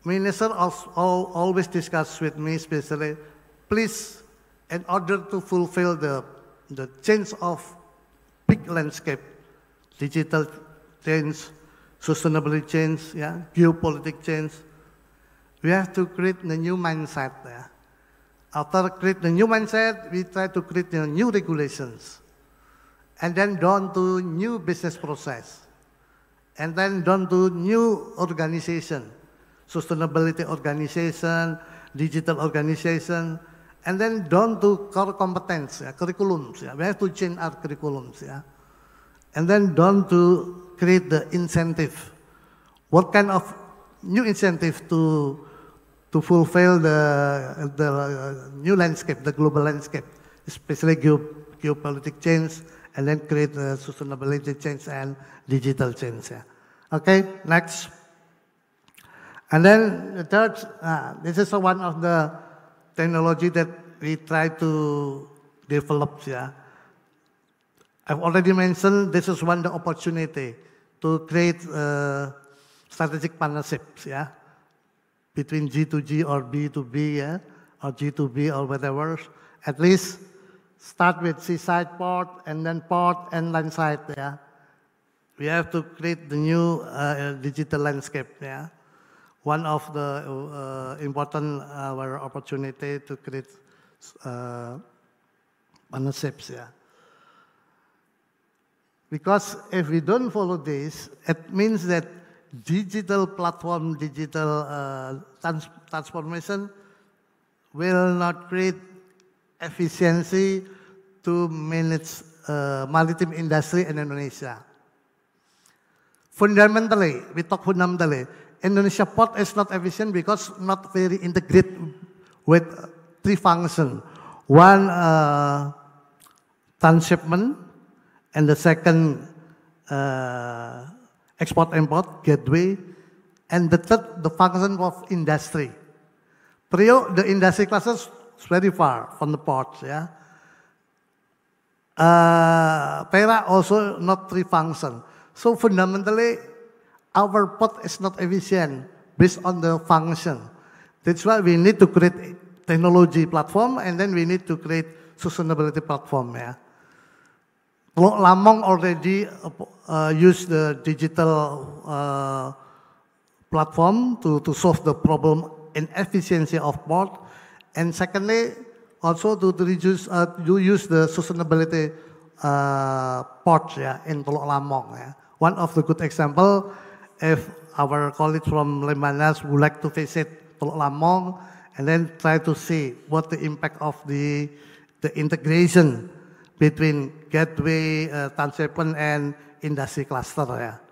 Minister always discuss with me, especially, please, in order to fulfill the change of big landscape, digital change, sustainability change, yeah, geopolitik change, we have to create the new mindset. Yeah? After create the new mindset, we try to create the new regulations, and then down to new business process, and then down to new organization, sustainability organization, digital organization, and then down to core competence, curriculums. Yeah. We have to change our curriculums, yeah, and then down to create the incentive. What kind of new incentive to fulfill the new landscape, the global landscape, especially geopolitik change, and then create the sustainability change and digital change. Yeah. Okay, next. And then the third, this is one of the technology that we try to develop. Yeah. I've already mentioned this is one of the opportunity to create strategic partnerships. Yeah. Between G2G or B2B, yeah, or G2B or whatever, at least start with seaside port and then port and landside. Yeah, we have to create the new digital landscape. Yeah, one of the important our opportunity to create partnerships. Yeah, because if we don't follow this, it means that digital platform, digital transformation will not create efficiency to manage maritime industry in Indonesia. Fundamentally, we talk fundamentally, Indonesia port is not efficient because not very integrated with three functions. One, transshipment, and the second, export-import, gateway, and the third, the function of industry. Prior, the industry classes is very far from the ports. Yeah. Pera also not three function. So fundamentally, our port is not efficient based on the function. That's why we need to create technology platform, and then we need to create sustainability platform. Yeah. Lamong already use the digital platform to solve the problem in efficiency of port, and secondly, also to reduce use the sustainability ports, yeah, in Teluk Lamong. Yeah. One of the good example, if our colleagues from Lemhannas would like to visit Teluk Lamong and then try to see what the impact of the integration between gateway, transshipment, and industry cluster, yeah.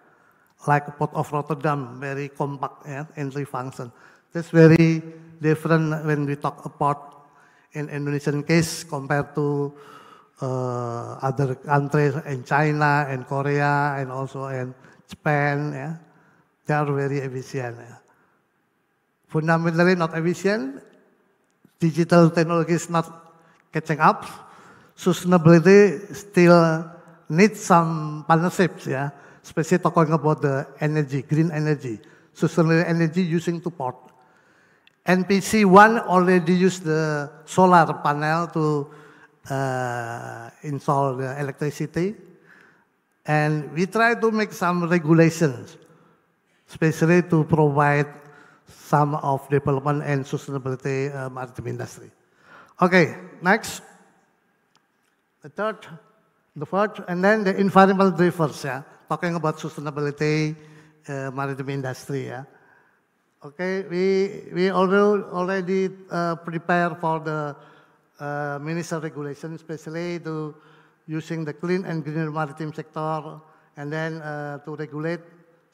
Like Port of Rotterdam, very compact, yeah, in three function. That's very different when we talk about in Indonesian case compared to other countries in China and Korea and also in Japan. Yeah. They are very efficient. Yeah. Fundamentally not efficient. Digital technology is not catching up. Sustainability still needs some partnerships, yeah, especially talking about the energy, green energy, sustainable energy using to port. NPC1 already used the solar panel to install the electricity, and we try to make some regulations especially to provide some of development and sustainability maritime industry. Okay, next. The fourth, and then the environmental drivers, yeah, talking about sustainability maritime industry, yeah. Okay, we already prepare for the minister regulation, especially to using the clean and green maritime sector, and then to regulate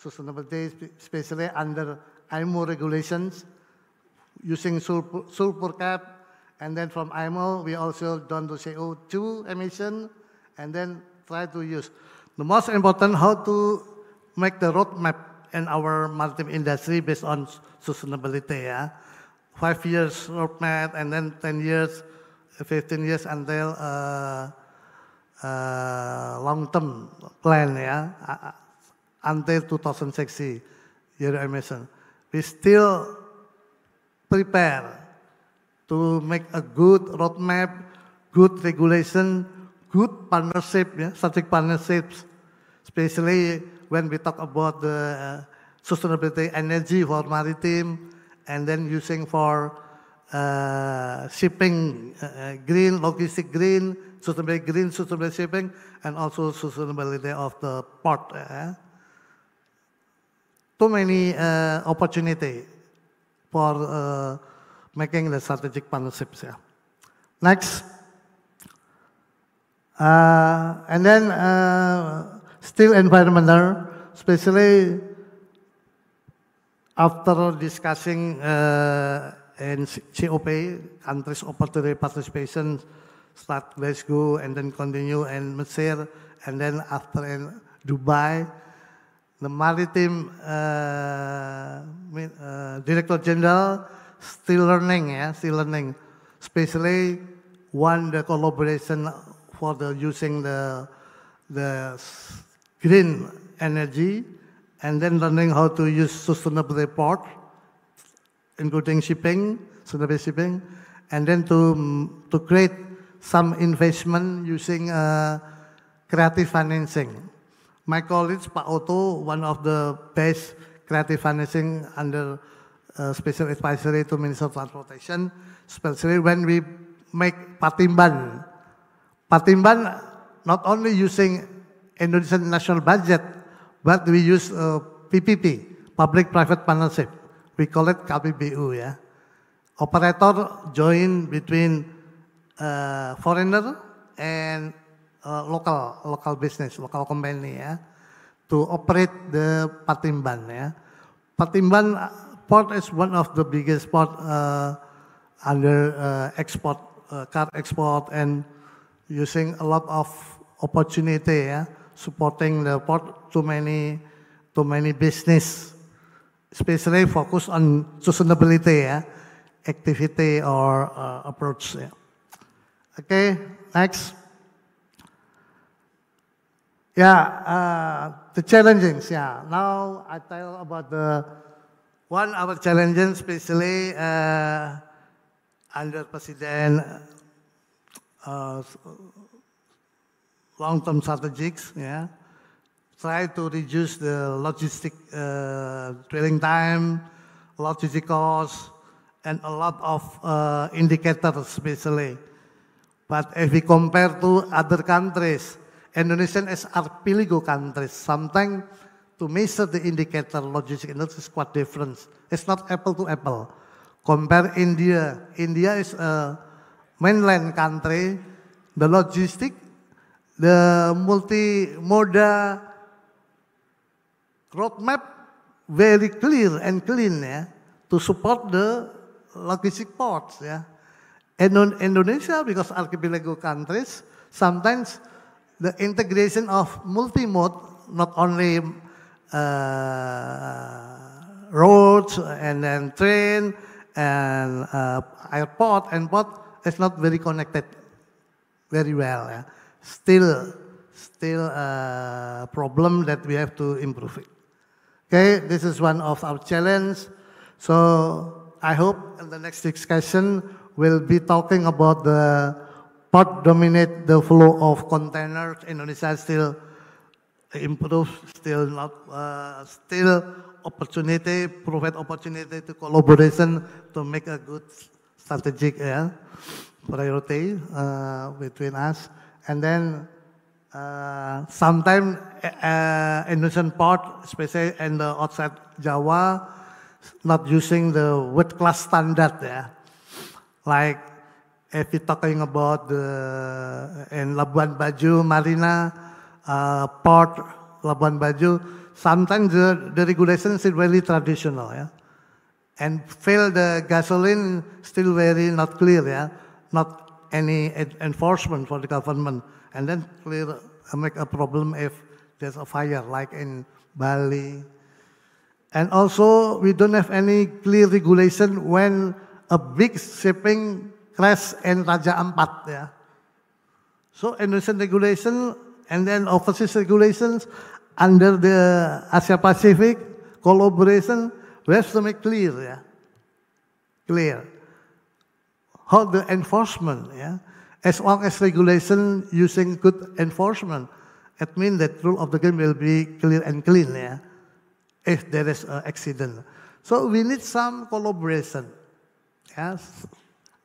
sustainability, especially under IMO regulations, using sulfur cap, and then from IMO, we also done the CO2 emission, and then try to use. The most important, how to make the roadmap in our maritime industry based on sustainability, yeah. 5 years roadmap, and then 10 years, 15 years until long-term plan, yeah, until 2060, year emission. We still prepare to make a good roadmap, good regulation, good partnership, yeah, strategic partnerships, especially when we talk about the sustainability energy for maritime, and then using for shipping, green, logistic green, sustainable shipping, and also sustainability of the port. Too many opportunity for making the strategic partnerships. Yeah. Next. And then still environmental, especially after discussing in COP, countries opportunity participation, start Glasgow and then continue in Mesir, and then after in Dubai, the Maritime Director General still learning, yeah, still learning, especially the collaboration for the using the green energy, and then learning how to use sustainable port, including shipping, sustainable shipping, and then to create some investment using creative financing. My colleague, Pak Otto, one of the best creative financing under special advisory to Minister of Transportation, especially when we make Patimban. Patimban not only using Indonesian national budget, but we use PPP, public-private partnership. We call it KPBU, yeah. Operator join between foreigner and local business, local company, yeah, to operate the Patimban, yeah. Patimban port is one of the biggest port under export, car export, and using a lot of opportunity, yeah, supporting the port to many business, especially focus on sustainability, yeah, activity or approach. Yeah. Okay, next. Yeah, the challenges. Yeah, now I tell about the one of our challenges, especially under President long-term strategies. Yeah, try to reduce the logistic dwelling time, logistic costs, and a lot of indicators, especially. But if we compare to other countries, Indonesia is archipelago countries. Sometimes to measure the indicator logistic is quite different. It's not apple to apple. Compare India. India is a mainland country. The logistic, the multi-moda roadmap very clear and clean, yeah, to support the logistic ports. Yeah. Indonesia, because archipelago countries, sometimes the integration of multi-mode, not only roads and then train and airport and port, is not very connected very well. Yeah. Still a problem that we have to improve it. Okay, this is one of our challenges. So I hope in the next discussion we'll be talking about the port dominate the flow of containers. Indonesia still improve, still not, still opportunity, provide opportunity to collaboration to make a good strategic priority between us. And then sometimes Indonesian port, especially in the outside Java, not using the world-class standard. Like if we're talking about in Labuan Bajo Marina port, Labuan Bajo, sometimes the regulation is very traditional, and fill the gasoline still very not clear, not any enforcement for the government, and then clear make a problem if there's a fire like in Bali. And also we don't have any clear regulation when a big shipping crash in Raja Ampat. So Indonesian regulation and then overseas regulations under the Asia-Pacific collaboration, we have to make clear, clear how the enforcement, as long as regulation using good enforcement, it means that rule of the game will be clear and clean, if there is an accident. So we need some collaboration,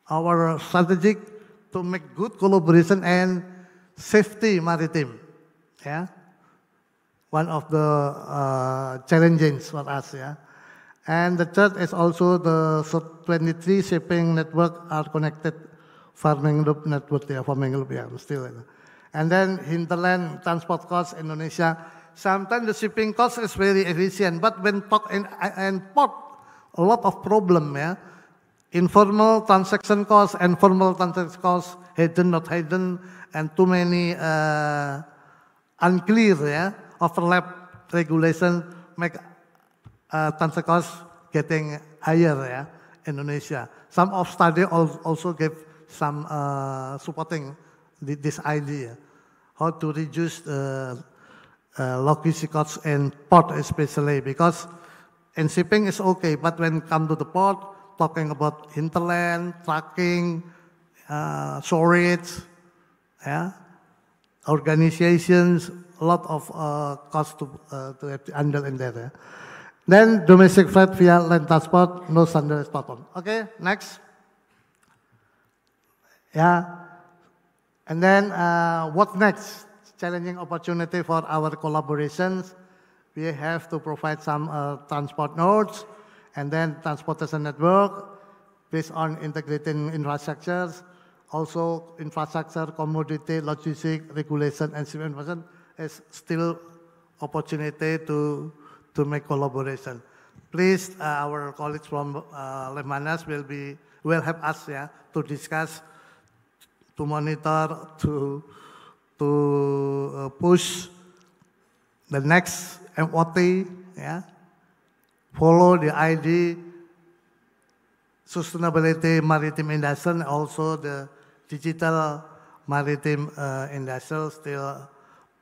our strategic to make good collaboration and safety maritime, one of the challenges for us, And the third is also the 23 shipping network are connected farming loop network, farming loop, still. And then hinterland transport costs Indonesia. Sometimes the shipping cost is very efficient, but when port and port, a lot of problem, Informal transaction costs and formal transaction costs, hidden, not hidden, and too many unclear, overlap regulation make transaction costs getting higher, Indonesia. Some of study also give some supporting this idea, how to reduce logistic costs in port especially, because in shipping is okay, but when it comes to the port, talking about hinterland, trucking, storage, organizations, a lot of costs to have to handle in there. Then domestic freight via land transport, no standard spot on. Okay, next. And then what next? Challenging opportunity for our collaborations. We have to provide some transport nodes and then transportation network based on integrating infrastructures. Also infrastructure, commodity, logistics, regulation, and civil investment is still opportunity to make collaboration. Please, our colleagues from Lemhannas will help us to discuss, to monitor, to push the next MOT, follow the ID, sustainability maritime industry, and also the digital maritime industry, still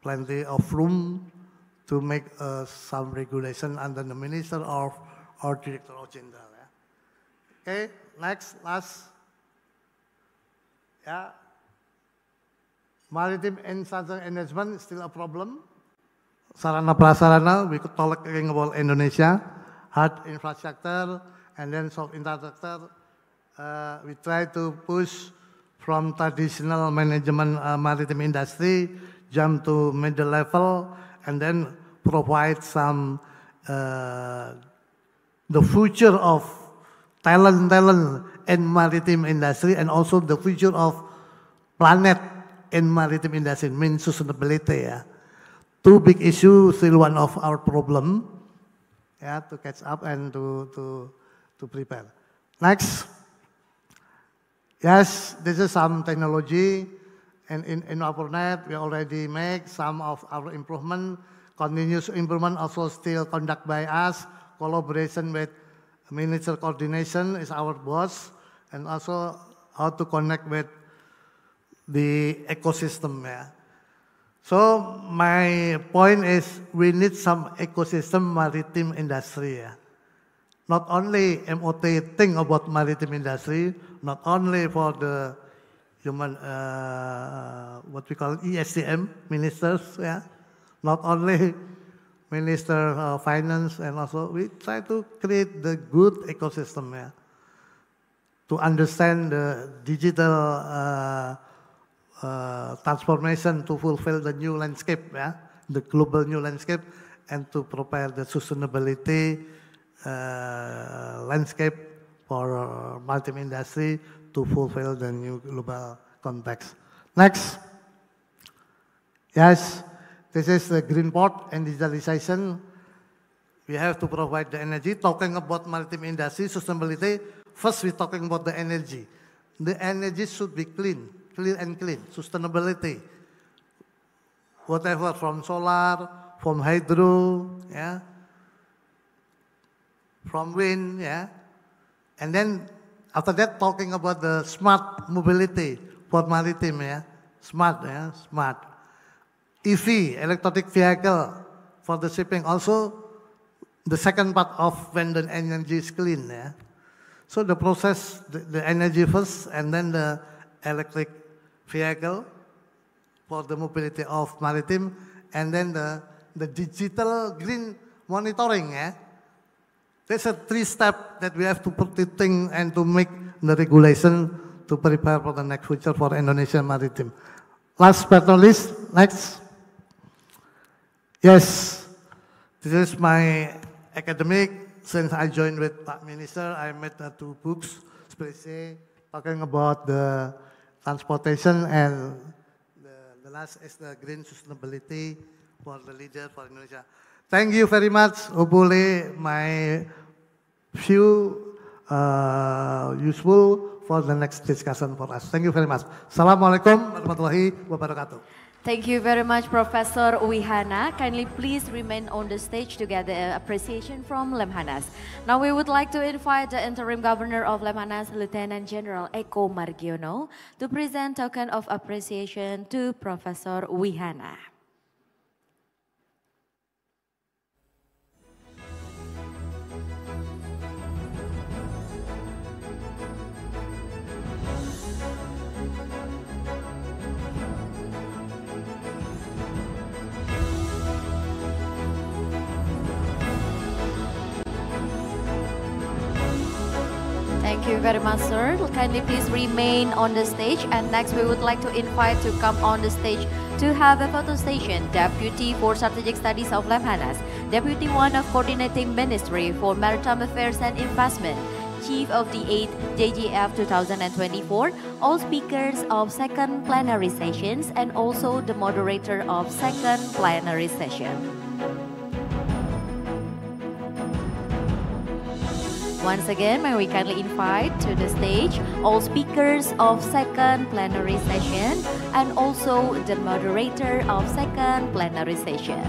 plenty of room to make some regulation under the Minister or Director General. Okay, next, last. Maritime infrastructure management is still a problem. Sarana prasarana, we could talking about Indonesia, hard infrastructure, and then soft infrastructure. We try to push from traditional management maritime industry, jump to middle level, and then provide some the future of talent in maritime industry, and also the future of planet in maritime industry, means sustainability. Two big issues, still one of our problem, to catch up and to prepare. Next. Yes, this is some technology, and in our net, we already make some of our improvement. Continuous improvement also still conducted by us. Collaboration with minister coordination is our boss, and also how to connect with the ecosystem. So my point is we need some ecosystem maritime industry. Not only MOT think about maritime industry, not only for the human, what we call ESDM ministers, not only Minister of Finance, and also we try to create the good ecosystem, yeah, to understand the digital transformation to fulfill the new landscape, yeah, the global new landscape, and to prepare the sustainability landscape for maritime industry to fulfill the new global context. Next. Yes, this is the green port and digitalization. We have to provide the energy. Talking about maritime industry, sustainability, first we're talking about the energy. The energy should be clean, clear and clean. Sustainability, whatever from solar, from hydro, yeah, from wind, yeah. And then after that, talking about the smart mobility for maritime, yeah, smart, yeah, smart. EV, electric vehicle for the shipping, also the second part of when the energy is clean, yeah. So the process, the energy first, and then the electric vehicle for the mobility of maritime, and then the digital green monitoring, yeah. There's a 3-step that we have to put the thing and to make the regulation to prepare for the next future for Indonesian maritime. Last but not least, next. Yes, this is my academic. Since I joined with Pak Minister, I made 2 books, especially talking about the transportation, and the last is the green sustainability for the leader for Indonesia. Thank you very much. Hopefully my view useful for the next discussion for us. Thank you very much. Assalamualaikum warahmatullahi wabarakatuh. Thank you very much, Professor Wihana. Kindly please remain on the stage to get the appreciation from Lemhannas. Now we would like to invite the Interim Governor of Lemhannas, Lieutenant General Eko Margiono, to present token of appreciation to Professor Wihana. Thank you very much, sir. Kindly please remain on the stage. And next, we would like to invite to come on the stage to have a photo station, Deputy for Strategic Studies of Lemhannas, Deputy 1 of Coordinating Ministry for Maritime Affairs and Investment, Chief of the 8th JGF 2024, all speakers of 2nd plenary sessions, and also the moderator of 2nd plenary session. Once again, may we kindly invite to the stage all speakers of 2nd plenary session and also the moderator of 2nd plenary session.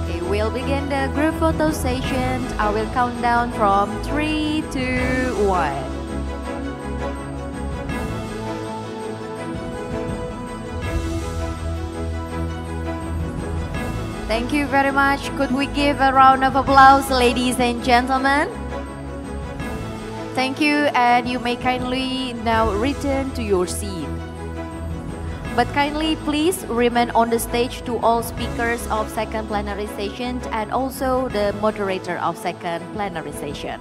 Okay, we'll begin the group photo session. I will count down from 3, 2, 1. Thank you very much. Could we give a round of applause, ladies and gentlemen? Thank you, and you may kindly now return to your seat. But kindly please remain on the stage to all speakers of 2nd plenary session and also the moderator of 2nd plenary session.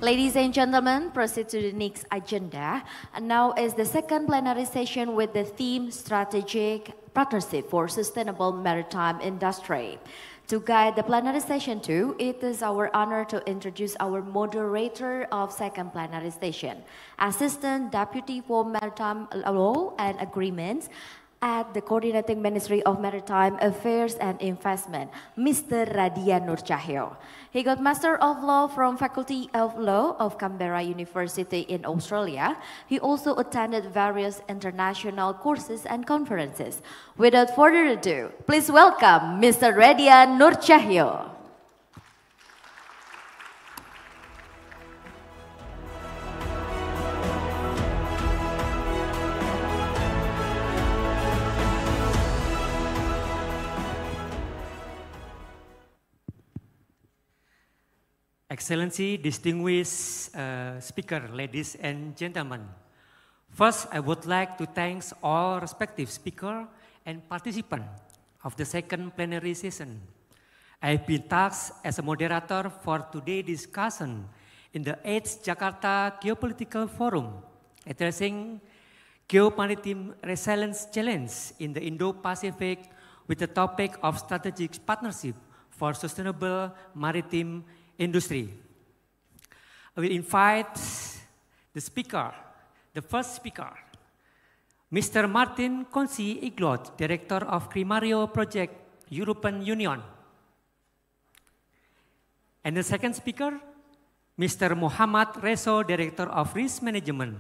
Ladies and gentlemen, proceed to the next agenda. And now is the 2nd plenary session with the theme Strategic Partnership for Sustainable Maritime Industry. To guide the plenary session 2, it is our honor to introduce our moderator of 2nd plenary session, Assistant Deputy for Maritime Law and Agreements at the Coordinating Ministry of Maritime Affairs and Investment, Mr. Radian Nur Cahyo. He got Master of Law from Faculty of Law of Canberra University in Australia. He also attended various international courses and conferences. Without further ado, please welcome Mr. Radian Nur Cahyo. Excellency, distinguished speaker, ladies and gentlemen. First, I would like to thank all respective speakers and participants of the second plenary session. I've been tasked as a moderator for today's discussion in the 8th Jakarta Geopolitical Forum, addressing Geo-Maritime Resilience Challenge in the Indo-Pacific with the topic of strategic partnership for sustainable maritime industry. I will invite the speaker, the first speaker, Mr. Martin Konsi Iglot, Director of Crimario Project, European Union. And the second speaker, Mr. Muhammad Reso, Director of Risk Management,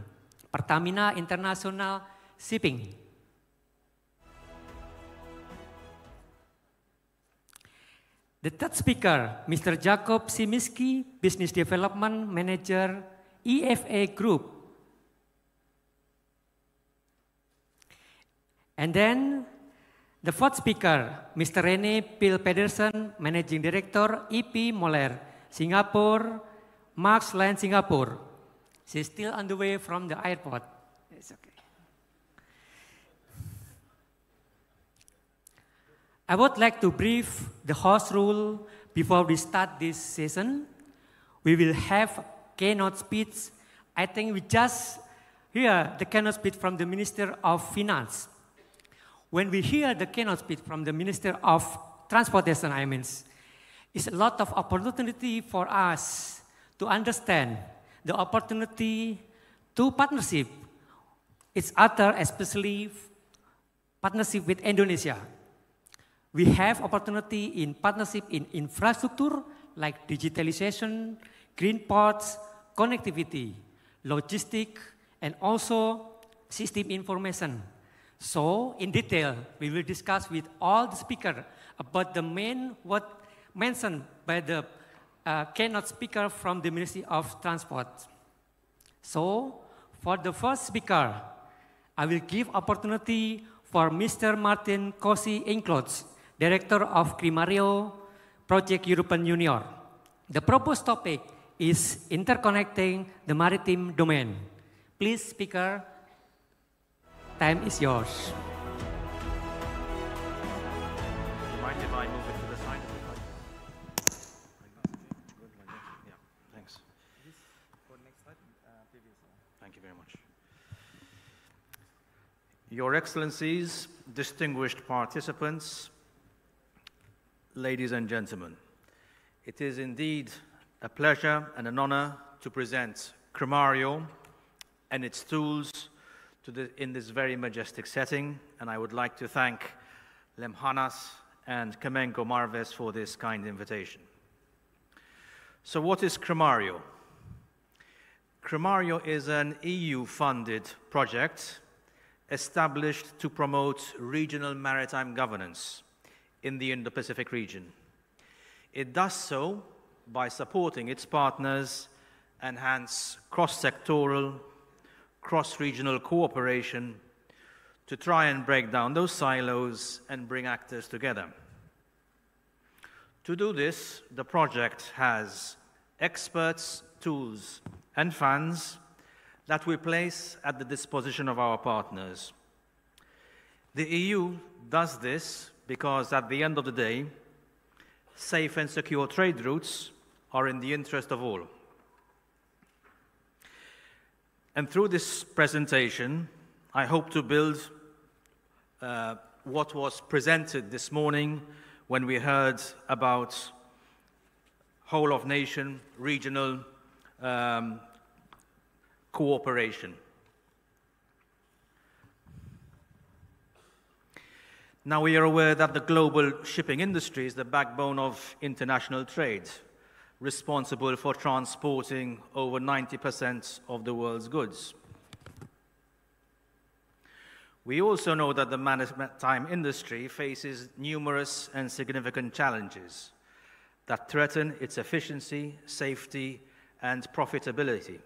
Pertamina International Shipping. The third speaker, Mr. Jacob Simiski, Business Development Manager, EFA Group. And then the fourth speaker, Mr. Rene Pil Pedersen, Managing Director, EP Moller, Singapore, Max Line Singapore. She's still on the way from the airport. It's okay. I would like to brief the host rule before we start this session. We will have keynote speech. I think we just hear the keynote speech from the Minister of Finance. When we hear the keynote speech from the Minister of Transportation, it's a lot of opportunity for us to understand the opportunity to partnership each other, especially partnership with Indonesia. We have opportunity in partnership in infrastructure like digitalization, green ports, connectivity, logistics, and also system information. So, in detail, we will discuss with all the speakers about the main what mentioned by the keynote speaker from the Ministry of Transport. So, for the first speaker, I will give opportunity for Mr. Martin Kosi Inklots, Director of Crimario Project European Union. The proposed topic is interconnecting the maritime domain. Please, speaker, time is yours. Do you mind if I move it to the side of the slide? Yeah, thanks. For next slide, thank you very much. Your Excellencies, distinguished participants, ladies and gentlemen, it is indeed a pleasure and an honor to present Crimario and its tools in this very majestic setting, and I would like to thank Lemhannas and Kemenko Marves for this kind invitation. So what is Crimario? Crimario is an EU-funded project established to promote regional maritime governance in the Indo-Pacific region. It does so by supporting its partners, enhance cross-sectoral, cross-regional cooperation to try and break down those silos and bring actors together. To do this, the project has experts, tools, and funds that we place at the disposition of our partners. The EU does this because at the end of the day, safe and secure trade routes are in the interest of all. And through this presentation, I hope to build what was presented this morning when we heard about whole-of-nation, regional cooperation. Now we are aware that the global shipping industry is the backbone of international trade, responsible for transporting over 90% of the world's goods. We also know that the maritime industry faces numerous and significant challenges that threaten its efficiency, safety, and profitability.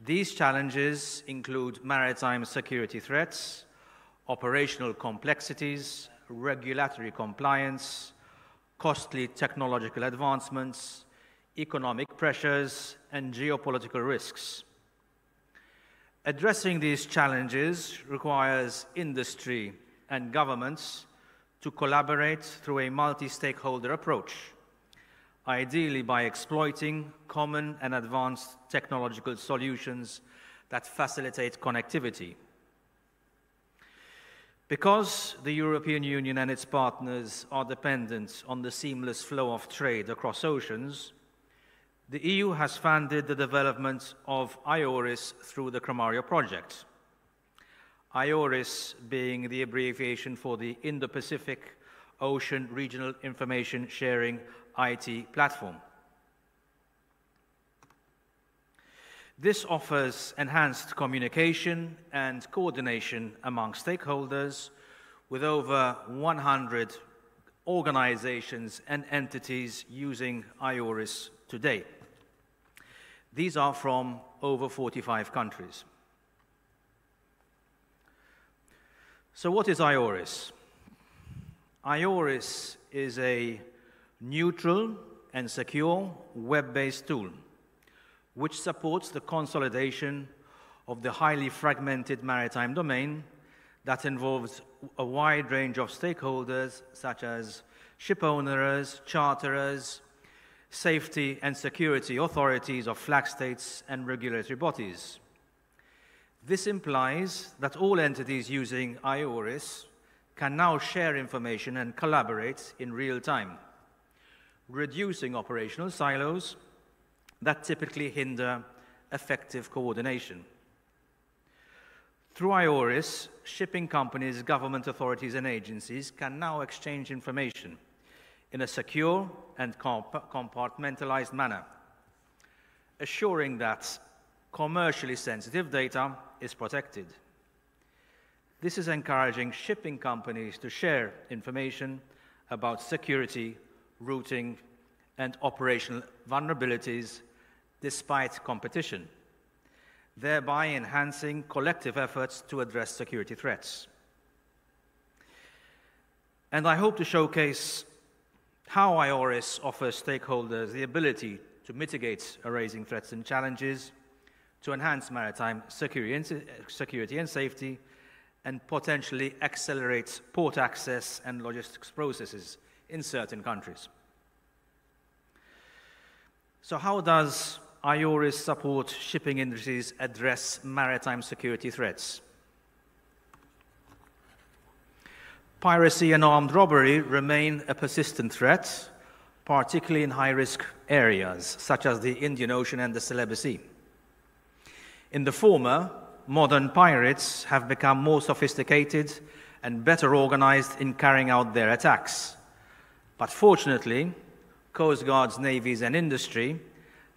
These challenges include maritime security threats, operational complexities, regulatory compliance, costly technological advancements, economic pressures, and geopolitical risks. Addressing these challenges requires industry and governments to collaborate through a multi-stakeholder approach, ideally by exploiting common and advanced technological solutions that facilitate connectivity. Because the European Union and its partners are dependent on the seamless flow of trade across oceans, the EU has funded the development of IORIS through the Cremario project. IORIS being the abbreviation for the Indo-Pacific Ocean Regional Information Sharing IT platform. This offers enhanced communication and coordination among stakeholders with over 100 organizations and entities using IORIS today. These are from over 45 countries. So what is IORIS? IORIS is a neutral and secure web-based tool which supports the consolidation of the highly fragmented maritime domain that involves a wide range of stakeholders such as ship owners, charterers, safety and security authorities of flag states and regulatory bodies. This implies that all entities using IORIS can now share information and collaborate in real time, reducing operational silos that typically hinder effective coordination. Through IORIS, shipping companies, government authorities, and agencies can now exchange information in a secure and compartmentalized manner, assuring that commercially sensitive data is protected. This is encouraging shipping companies to share information about security, routing, and operational vulnerabilities despite competition, thereby enhancing collective efforts to address security threats. And I hope to showcase how IORIS offers stakeholders the ability to mitigate arising threats and challenges, to enhance maritime security and safety, and potentially accelerate port access and logistics processes in certain countries. So how does IORIS support shipping industries address maritime security threats? Piracy and armed robbery remain a persistent threat, particularly in high-risk areas, such as the Indian Ocean and the Celebes Sea. In the former, modern pirates have become more sophisticated and better organized in carrying out their attacks. But fortunately, Coast Guards, navies, and industry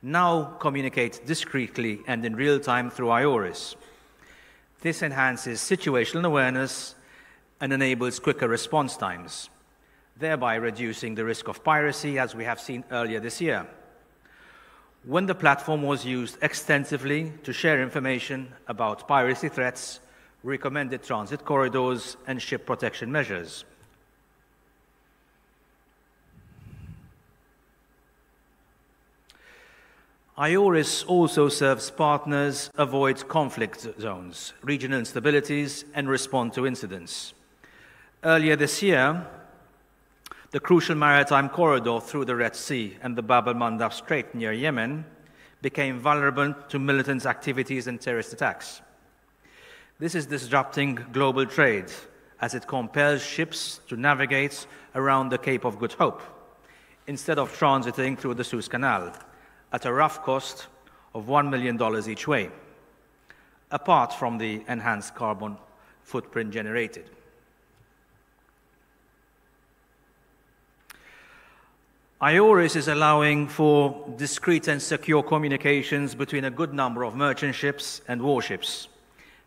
now communicate discreetly and in real time through IORIS. This enhances situational awareness and enables quicker response times, thereby reducing the risk of piracy, as we have seen earlier this year, when the platform was used extensively to share information about piracy threats, recommended transit corridors, and ship protection measures. IORIS also serves partners avoid conflict zones, regional instabilities, and respond to incidents. Earlier this year, the crucial maritime corridor through the Red Sea and the Bab el-Mandab Strait near Yemen became vulnerable to militant activities and terrorist attacks. This is disrupting global trade as it compels ships to navigate around the Cape of Good Hope instead of transiting through the Suez Canal at a rough cost of $1 million each way, apart from the enhanced carbon footprint generated. IORIS is allowing for discreet and secure communications between a good number of merchant ships and warships,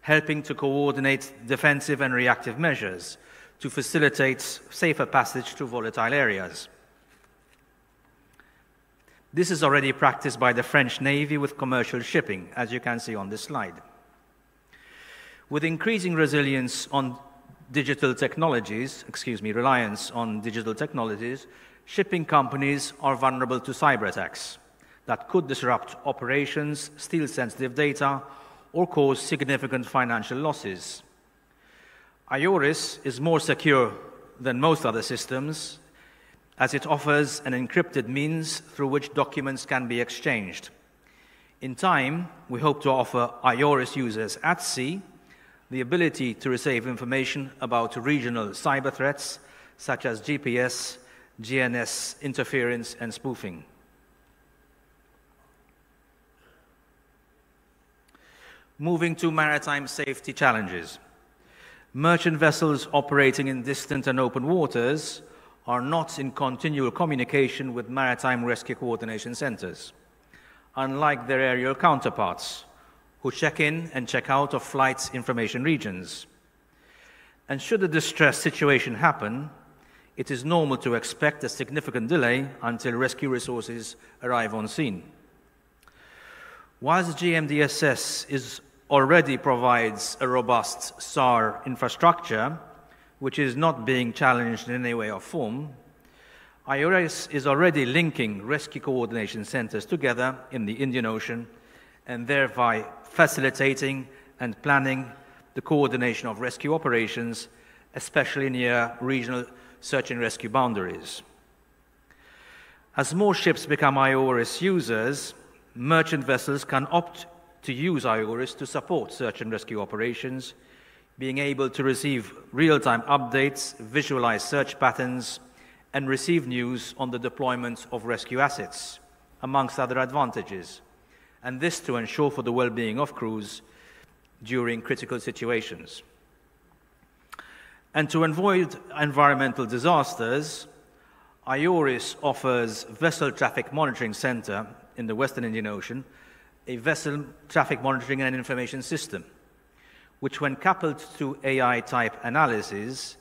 helping to coordinate defensive and reactive measures to facilitate safer passage through volatile areas. This is already practiced by the French Navy with commercial shipping, as you can see on this slide. With increasing reliance on digital technologies, shipping companies are vulnerable to cyber attacks, that could disrupt operations, steal sensitive data, or cause significant financial losses. IORIS is more secure than most other systems, as it offers an encrypted means through which documents can be exchanged. In time, we hope to offer IORIS users at sea the ability to receive information about regional cyber threats, such as GPS, GNS interference, and spoofing. Moving to maritime safety challenges. Merchant vessels operating in distant and open waters are not in continual communication with maritime rescue coordination centers, unlike their aerial counterparts, who check in and check out of flight information regions. And should a distress situation happen, it is normal to expect a significant delay until rescue resources arrive on scene. Whilst GMDSS already provides a robust SAR infrastructure, which is not being challenged in any way or form, IORIS is already linking rescue coordination centers together in the Indian Ocean and thereby facilitating and planning the coordination of rescue operations, especially near regional search and rescue boundaries. As more ships become IORIS users, merchant vessels can opt to use IORIS to support search and rescue operations, being able to receive real-time updates, visualize search patterns, and receive news on the deployment of rescue assets, amongst other advantages, and this to ensure for the well-being of crews during critical situations. And to avoid environmental disasters, IORIS offers Vessel Traffic Monitoring Center in the Western Indian Ocean, a vessel traffic monitoring and information system, which when coupled to AI-type analysis,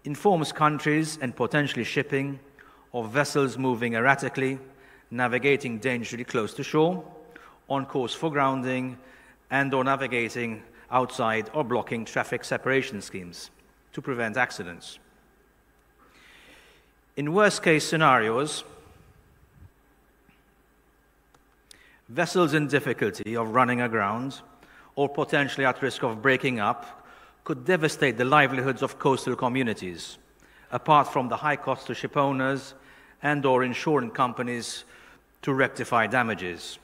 informs countries and potentially shipping of vessels moving erratically, navigating dangerously close to shore, on course for grounding, and or navigating outside or blocking traffic separation schemes to prevent accidents. In worst-case scenarios, vessels in difficulty of running aground or potentially at risk of breaking up could devastate the livelihoods of coastal communities, apart from the high cost to ship owners and or insurance companies to rectify damages.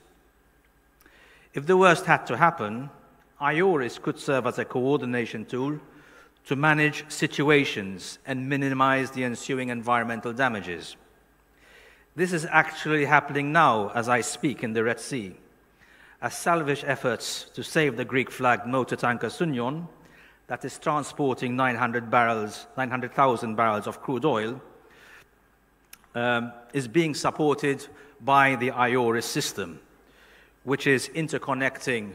If the worst had to happen, IORIS could serve as a coordination tool to manage situations and minimize the ensuing environmental damages. This is actually happening now as I speak in the Red Sea, as salvage efforts to save the Greek-flagged motor tanker Sunyon, that is transporting 900,000 barrels of crude oil, is being supported by the IORIS system, which is interconnecting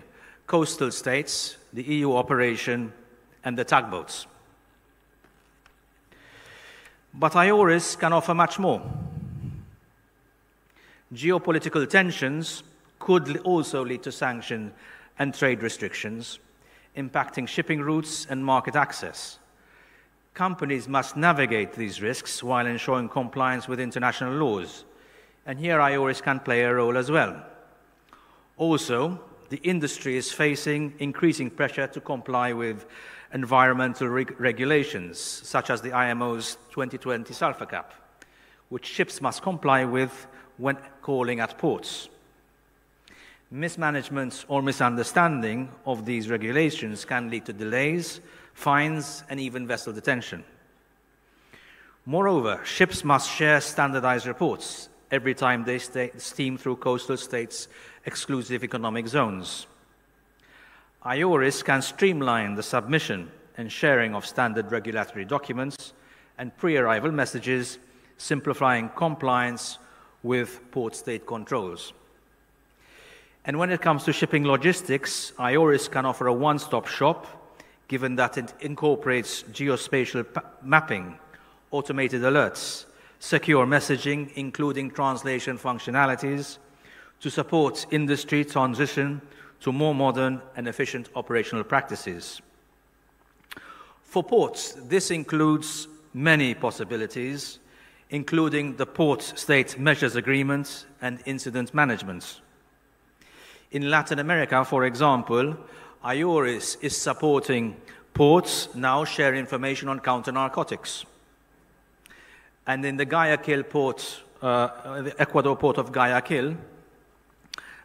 coastal states, the EU operation, and the tugboats. But IORIS can offer much more. Geopolitical tensions could also lead to sanction and trade restrictions, impacting shipping routes and market access. Companies must navigate these risks while ensuring compliance with international laws, and here IORIS can play a role as well. Also, the industry is facing increasing pressure to comply with environmental regulations, such as the IMO's 2020 sulfur cap, which ships must comply with when calling at ports. Mismanagement or misunderstanding of these regulations can lead to delays, fines, and even vessel detention. Moreover, ships must share standardized reports every time they steam through coastal states' exclusive economic zones. IORIS can streamline the submission and sharing of standard regulatory documents and pre-arrival messages, simplifying compliance with port state controls. And when it comes to shipping logistics, IORIS can offer a one-stop shop, given that it incorporates geospatial mapping, automated alerts, secure messaging, including translation functionalities, to support industry transition to more modern and efficient operational practices. For ports, this includes many possibilities, including the Port State Measures Agreement and Incident Management. In Latin America, for example, IORIS is supporting ports now share information on counter-narcotics. And in the Guayaquil port, the Ecuador port of Guayaquil,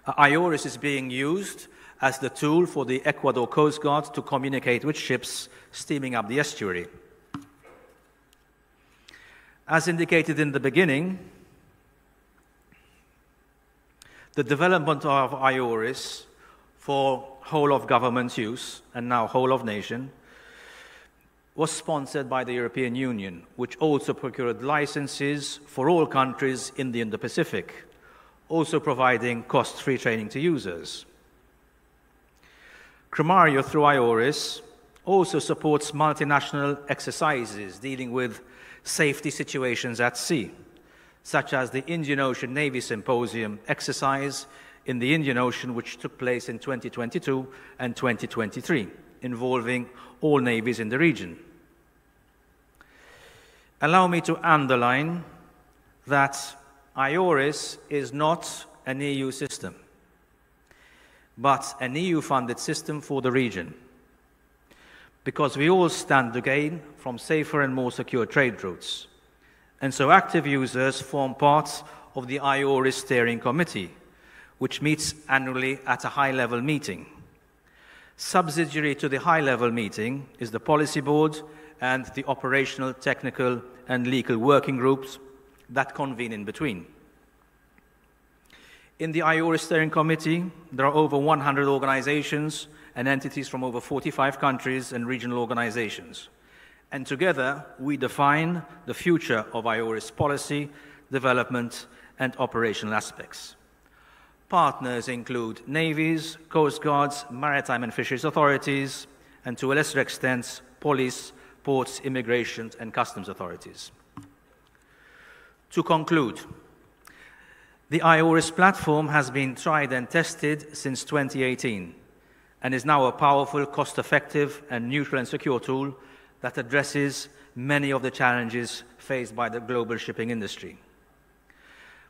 IORIS is being used as the tool for the Ecuador Coast Guard to communicate with ships steaming up the estuary. As indicated in the beginning, the development of IORIS for whole of government use, and now whole of nation, was sponsored by the European Union, which also procured licenses for all countries in the Indo-Pacific, also providing cost-free training to users. Cremario, through IORIS, also supports multinational exercises dealing with safety situations at sea, such as the Indian Ocean Navy Symposium exercise in the Indian Ocean, which took place in 2022 and 2023, involving all navies in the region. Allow me to underline that IORIS is not an EU system, but an EU-funded system for the region, because we all stand to gain from safer and more secure trade routes. And so active users form part of the IORIS Steering Committee, which meets annually at a high-level meeting. Subsidiary to the high-level meeting is the Policy Board and the operational, technical, and legal working groups that convene in between. In the IORIS Steering Committee, there are over 100 organizations and entities from over 45 countries and regional organizations. And together, we define the future of IORIS policy, development, and operational aspects. Partners include navies, coast guards, maritime and fisheries authorities, and to a lesser extent, police, ports, immigration, and customs authorities. To conclude, the IORIS platform has been tried and tested since 2018 and is now a powerful, cost-effective, and neutral and secure tool that addresses many of the challenges faced by the global shipping industry.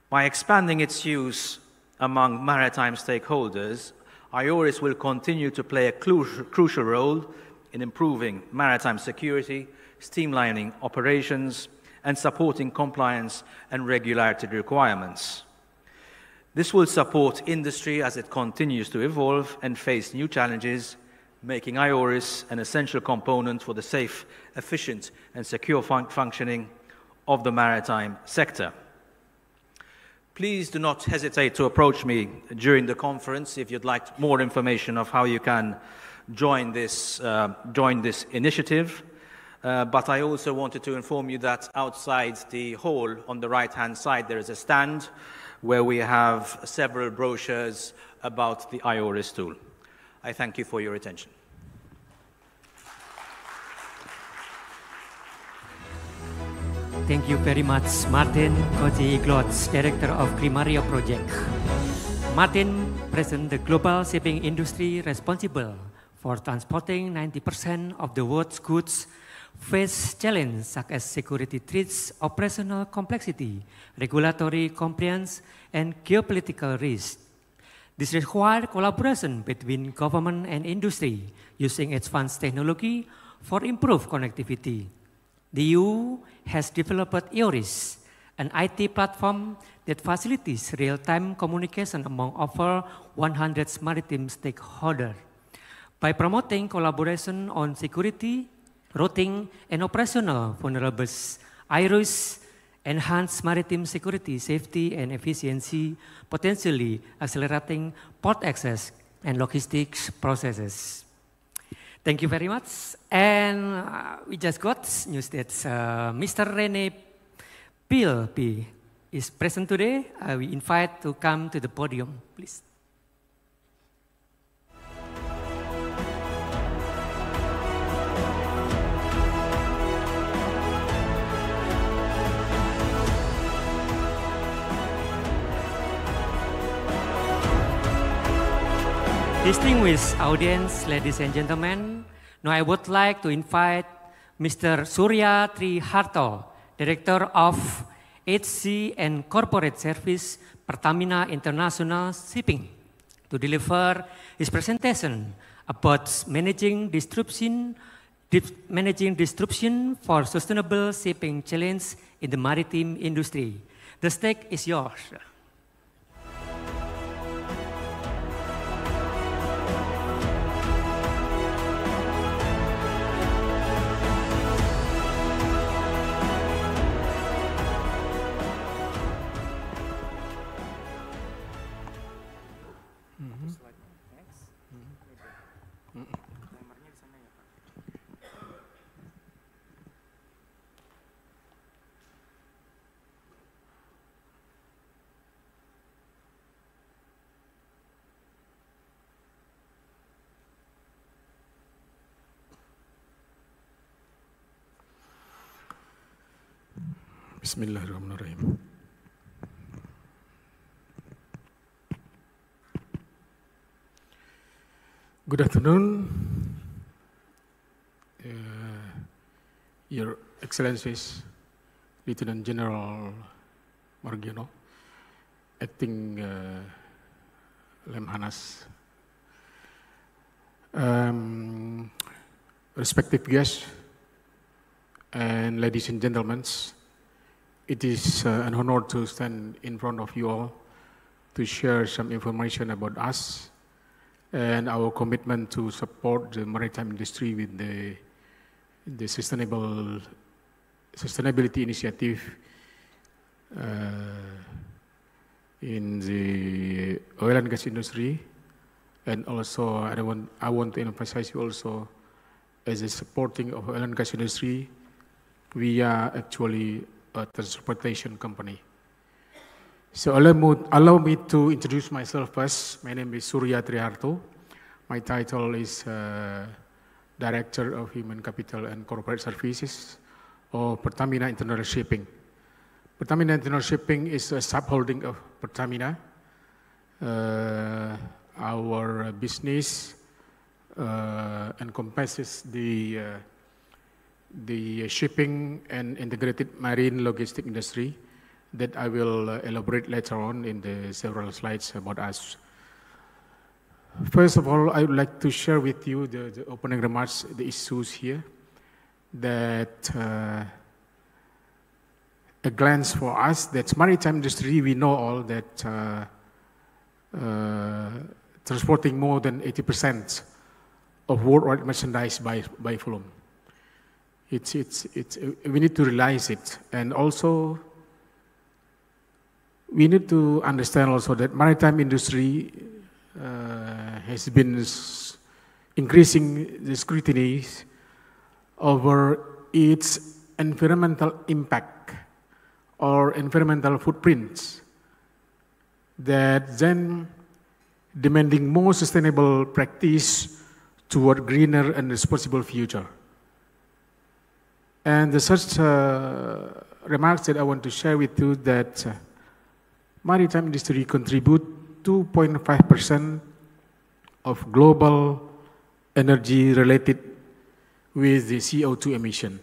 By expanding its use among maritime stakeholders, IORIS will continue to play a crucial role in improving maritime security, streamlining operations, and supporting compliance and regularity requirements. This will support industry as it continues to evolve and face new challenges, making IORIS an essential component for the safe, efficient, and secure functioning of the maritime sector. Please do not hesitate to approach me during the conference if you'd like more information of how you can join this initiative. But I also wanted to inform you that outside the hall on the right-hand side there is a stand where we have several brochures about the IORIS tool. I thank you for your attention. Thank you very much, Martin Koji-Glotz, Director of Cremario Project. Martin presents the global shipping industry responsible for transporting 90% of the world's goods face challenges such as security threats, operational complexity, regulatory compliance, and geopolitical risks. This requires collaboration between government and industry using advanced technology for improved connectivity. The EU has developed IORIS, an IT platform that facilitates real-time communication among over 100 maritime stakeholders. By promoting collaboration on security, routing, and operational vulnerabilities, IORIS enhance maritime security, safety, and efficiency, potentially accelerating port access and logistics processes. Thank you very much. And we just got news that Mr. René Pilpi is present today. We invite to come to the podium, please. Distinguished audience, ladies and gentlemen, now I would like to invite Mr. Surya Triharto, Director of HC and corporate service Pertamina International Shipping to deliver his presentation about managing disruption for sustainable shipping challenge in the maritime industry. The stage is yours. Bismillahirrahmanirrahim. Good afternoon, Your Excellencies, Lieutenant General Margiono, Acting Lemhannas, respective guests, and ladies and gentlemen. It is an honor to stand in front of you all to share some information about us and our commitment to support the maritime industry with the sustainability initiative in the oil and gas industry. And also, I want to emphasize you also, as a supporting of oil and gas industry, we are actually a transportation company. So allow me to introduce myself first. My name is Surya Triharto. My title is Director of Human Capital and Corporate Services of Pertamina International Shipping. Pertamina International Shipping is a subholding of Pertamina. Our business encompasses the shipping and integrated marine logistic industry that I will elaborate later on in the several slides about us. First of all, I would like to share with you the opening remarks, the issues here, that a glance for us, that maritime industry, we know all that transporting more than 80% of worldwide merchandise by volume. We need to realize it, and also we need to understand also that maritime industry has been increasing the scrutiny over its environmental impact or environmental footprints, that then demanding more sustainable practice toward greener and responsible future. And the such remarks that I want to share with you, that maritime industry contribute 2.5% of global energy related with the CO2 emission.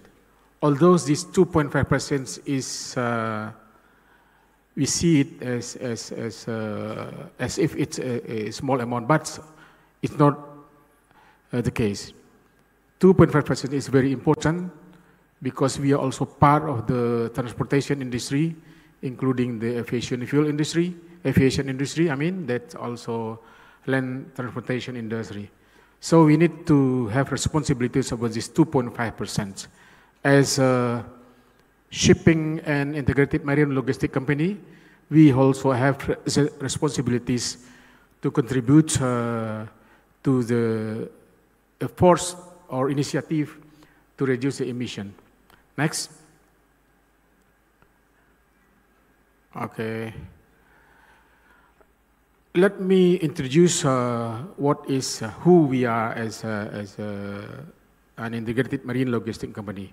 Although this 2.5% is, we see it as if it's a small amount, but it's not the case. 2.5% is very important, because we are also part of the transportation industry, including the aviation industry, that also land transportation industry. So we need to have responsibilities about this 2.5%. As a shipping and integrated marine logistic company, we also have responsibilities to contribute to the efforts or initiative to reduce the emission. Next. Okay. Let me introduce who we are as an integrated marine logistic company.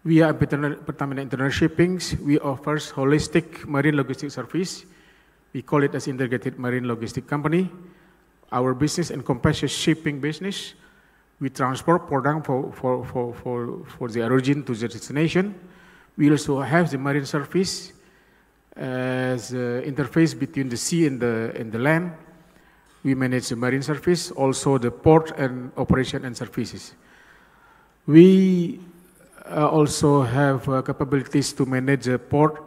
We are Pertamina International Shipping. We offer holistic marine logistics service. We call it as integrated marine logistic company. Our business encompasses shipping business. We transport product for the origin to the destination. We also have the marine service. as interface between the sea and the land. We manage the marine service, also the port and operation and services. We also have capabilities to manage port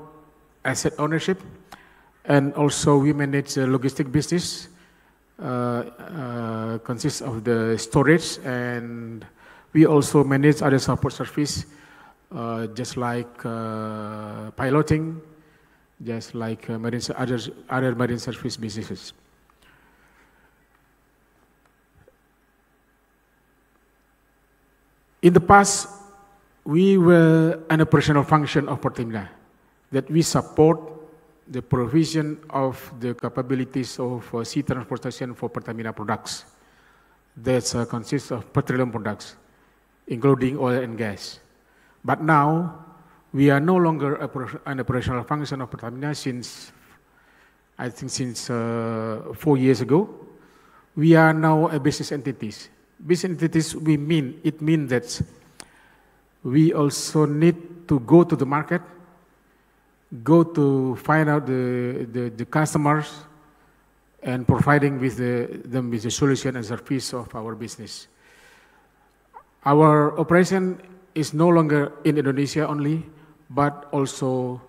asset ownership, and also we manage logistic business, consists of the storage, and we also manage other support service, just like piloting, just like other marine service businesses. In the past, we were an operational function of Pertamina, that we support the provision of the capabilities of sea transportation for Pertamina products. That consists of petroleum products, including oil and gas. But now, we are no longer an operational function of Pertamina since, I think since 4 years ago. We are now a business entities. Business entities, it means that we also need to go to the market, go to find out the customers, and providing with them with the solution and service of our business. Our operation is no longer in Indonesia only, but also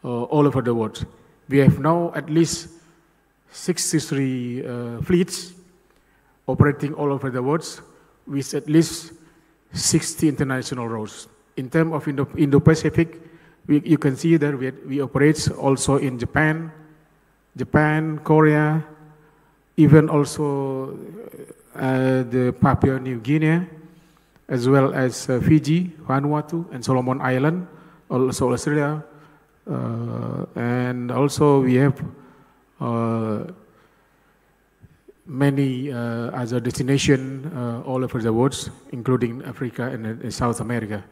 all over the world. We have now at least 63 fleets operating all over the world with at least 60 international routes. In terms of Indo-Pacific, you can see that we operate also in Japan, Korea, even also the Papua New Guinea, as well as Fiji, Vanuatu, and Solomon Island, also Australia, and also we have many other destinations all over the world, including Africa and South America.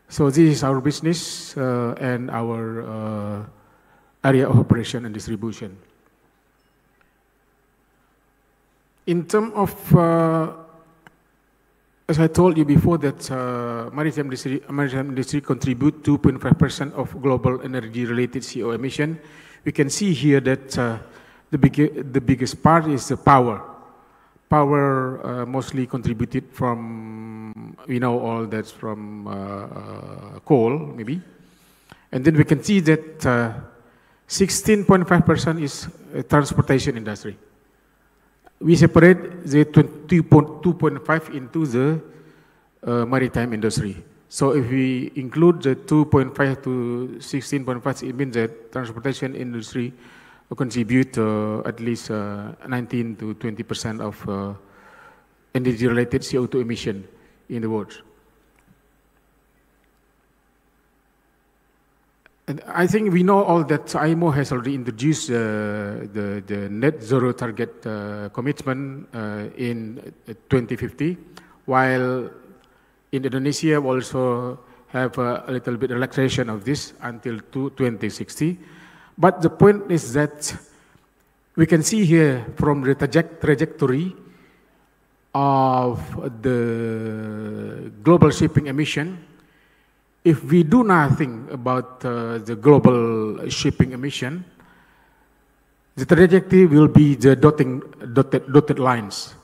So this is our business and our area of operation and distribution. In terms of, as I told you before, that maritime industry contribute 2.5% of global energy-related CO emission. We can see here that the biggest part is the power. Power mostly contributed from, we know all that's from coal, maybe. And then we can see that 16.5% is transportation industry. We separate the 2.5 into the maritime industry. So if we include the 2.5 to 16.5, it means that transportation industry contribute at least 19 to 20% of energy-related CO2 emission in the world. And I think we know all that IMO has already introduced the net zero target commitment in 2050, while in Indonesia we also have a little bit relaxation of this until 2060. But the point is that we can see here from the trajectory of the global shipping emission, if we do nothing about the global shipping emission, the trajectory will be the dotted lines.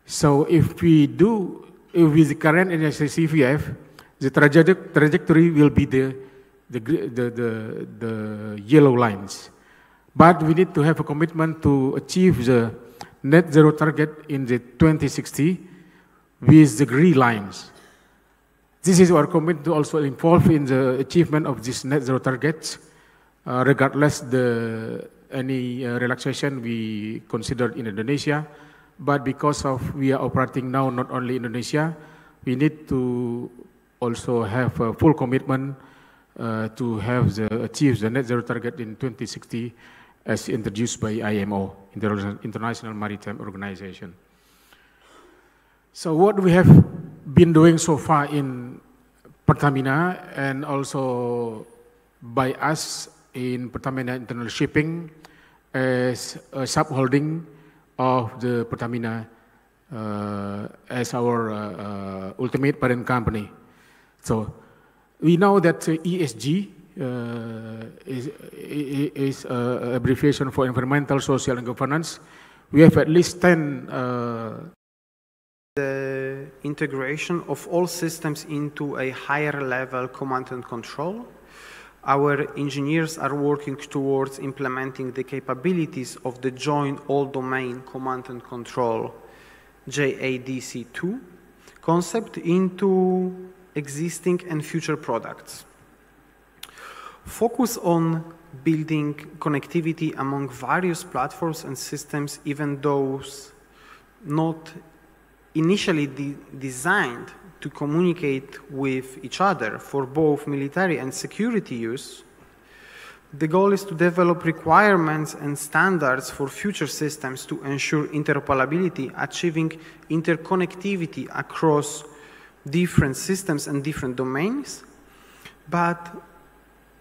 So if we do, with the current CVF, the trajectory will be the yellow lines. But we need to have a commitment to achieve the net zero target in the 2060 with the green lines. This is our commitment to also involve in the achievement of this net zero targets, regardless any relaxation we considered in Indonesia. But because of we are operating now not only Indonesia, we need to also have a full commitment to have achieve the net zero target in 2060 as introduced by IMO, International Maritime Organization. So what we have been doing so far in Pertamina and also by us in Pertamina Internal Shipping as a subholding of the Pertamina as our ultimate parent company. So we know that ESG is abbreviation for environmental, social, and governance. We have at least 10 the integration of all systems into a higher level command and control. Our engineers are working towards implementing the capabilities of the joint all-domain command and control JADC2 concept into existing and future products. Focus on building connectivity among various platforms and systems, even those not initially designed to communicate with each other for both military and security use. The goal is to develop requirements and standards for future systems to ensure interoperability, achieving interconnectivity across different systems and different domains. But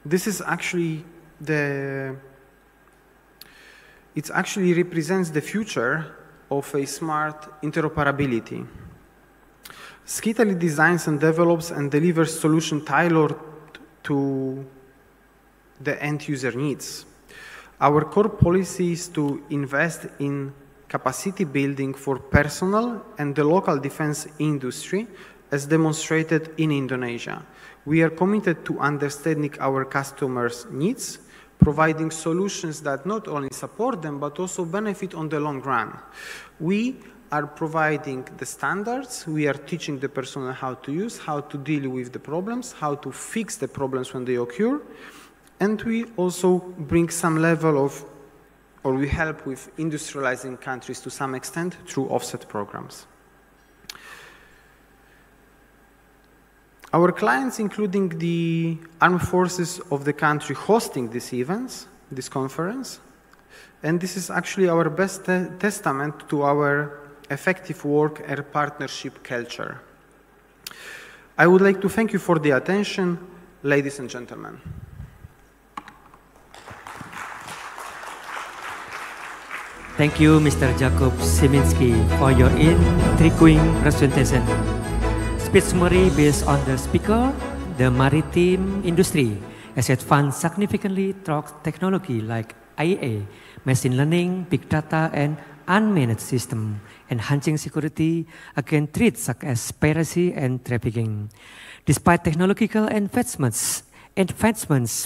this is actually it actually represents the future of a smart interoperability. Skitally designs and develops and delivers solutions tailored to the end user needs. Our core policy is to invest in capacity building for personnel and the local defense industry, as demonstrated in Indonesia. We are committed to understanding our customers' needs, providing solutions that not only support them, but also benefit on the long run. We are providing the standards, we are teaching the personnel how to use, how to deal with the problems, how to fix the problems when they occur, and we also bring some level of, or we help with industrializing countries to some extent through offset programs. Our clients, including the armed forces of the country hosting these events, this conference, and this is actually our best testament to our effective work and partnership culture. I would like to thank you for the attention, ladies and gentlemen. Thank you, Mr. Jakub Szyminski, for your intriguing presentation. Speech summary based on the speaker, the maritime industry has advanced significantly through technology like IA, machine learning, big data, and unmanaged system, enhancing security against threats such as piracy and trafficking. Despite technological advancements,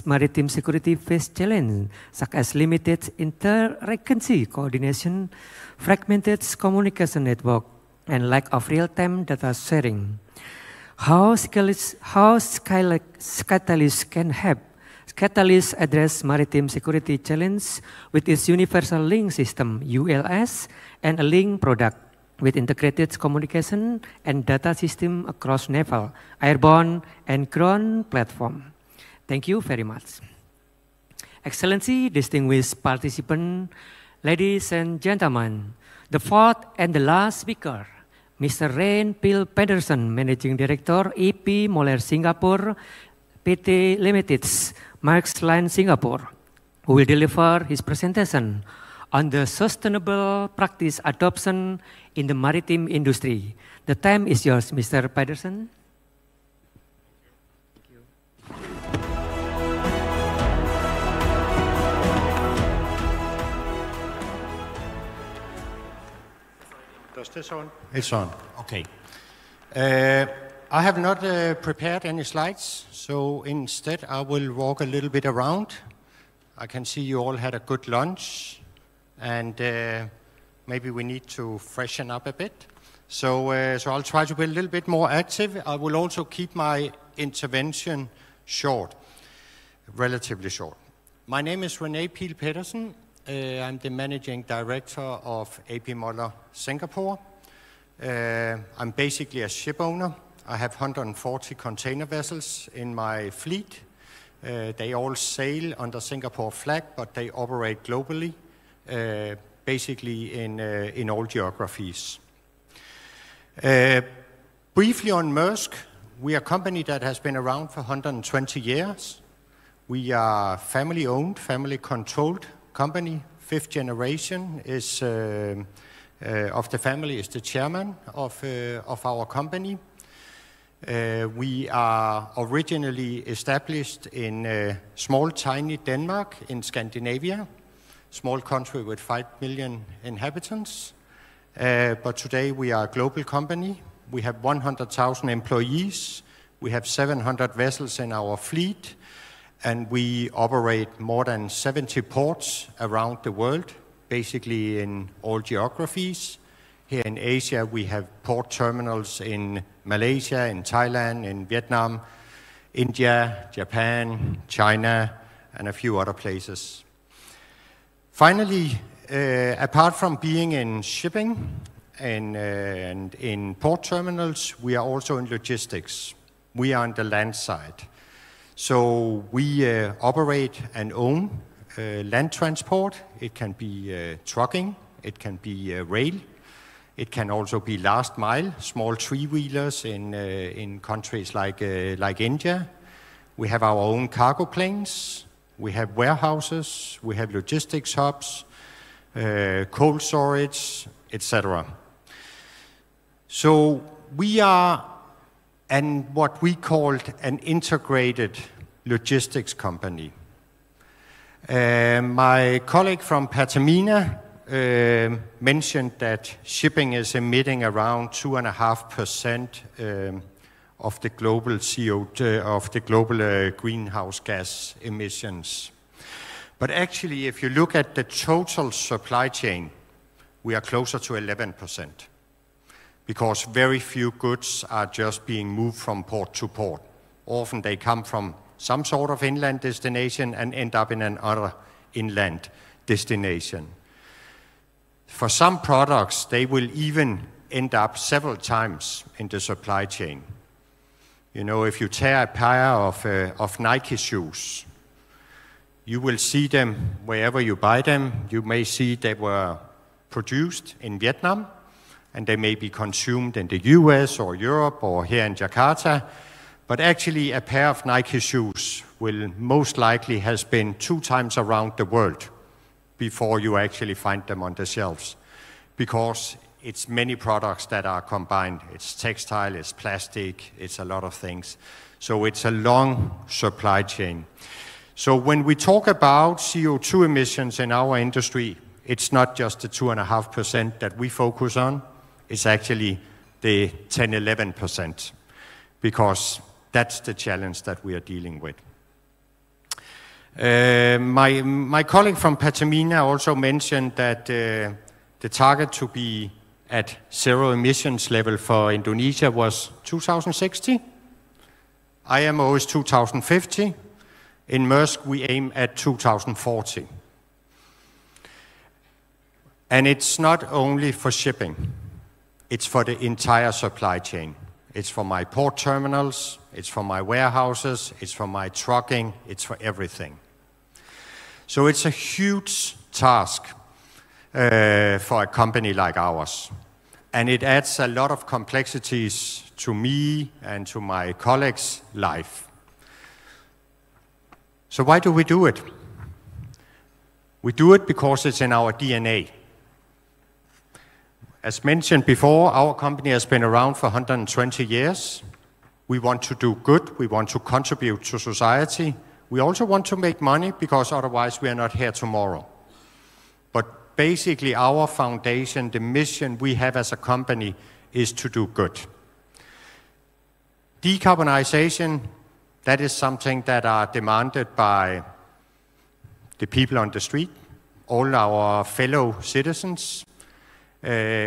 maritime security face challenges such as limited interagency coordination, fragmented communication network, and lack of real-time data sharing. How Catalyst can help? Catalyst address maritime security challenge with its universal link system, ULS, and a link product with integrated communication and data system across naval, airborne, and ground platform. Thank you very much. Excellency, distinguished participants, ladies and gentlemen, the fourth and the last speaker, Mr. Rein Pil Pedersen, Managing Director, EP Moller Singapore, PT Limited, Maersk Line Singapore, who will deliver his presentation on the sustainable practice adoption in the maritime industry. The time is yours, Mr. Pedersen. Does this on? It's on, okay. I have not prepared any slides, so instead I will walk a little bit around. I can see you all had a good lunch, and maybe we need to freshen up a bit. So I'll try to be a little bit more active. I will also keep my intervention short, relatively short. My name is Rein Pil Pedersen. I'm the Managing Director of AP Moller Singapore. I'm basically a ship owner. I have 140 container vessels in my fleet. They all sail under Singapore flag, but they operate globally, basically in all geographies. Briefly on Maersk, we are a company that has been around for 120 years. We are family-owned, family-controlled company. Fifth generation is of the family is the chairman of our company. We are originally established in small, tiny Denmark in Scandinavia, small country with 5 million inhabitants. But today we are a global company. We have 100,000 employees. We have 700 vessels in our fleet, and we operate more than 70 ports around the world, basically in all geographies. Here in Asia, we have port terminals in Malaysia, in Thailand, in Vietnam, India, Japan, China, and a few other places. Finally, apart from being in shipping and in port terminals, we are also in logistics. We are on the land side. So we operate and own land transport. It can be trucking, it can be rail, it can also be last mile, small three-wheelers in countries like India. We have our own cargo planes, we have warehouses, we have logistics hubs, cold storage, etc. So we are what we called an integrated logistics company. My colleague from Pertamina mentioned that shipping is emitting around 2.5% of the global CO2, of the global greenhouse gas emissions. But actually, if you look at the total supply chain, we are closer to 11%, because very few goods are just being moved from port to port. Often they come from some sort of inland destination and end up in another inland destination. For some products, they will even end up several times in the supply chain. You know, if you tear a pair of Nike shoes, you will see them wherever you buy them. You may see they were produced in Vietnam, and they may be consumed in the US or Europe or here in Jakarta. But actually, a pair of Nike shoes will most likely has been 2 times around the world before you actually find them on the shelves, because it's many products that are combined. It's textile, it's plastic, it's a lot of things. So it's a long supply chain. So when we talk about CO2 emissions in our industry, it's not just the 2.5% that we focus on, it's actually the 10-11%, because that's the challenge that we are dealing with. My colleague from Pertamina also mentioned that the target to be at zero emissions level for Indonesia was 2060. IMO is 2050. In Maersk, we aim at 2040. And it's not only for shipping, it's for the entire supply chain. It's for my port terminals, it's for my warehouses, it's for my trucking, it's for everything. So it's a huge task for a company like ours. And it adds a lot of complexities to me and to my colleagues' life. So why do we do it? We do it because it's in our DNA. As mentioned before, our company has been around for 120 years. We want to do good, we want to contribute to society. We also want to make money, because otherwise we are not here tomorrow. But basically our foundation, the mission we have as a company, is to do good. Decarbonization, that is something that are demanded by the people on the street, all our fellow citizens.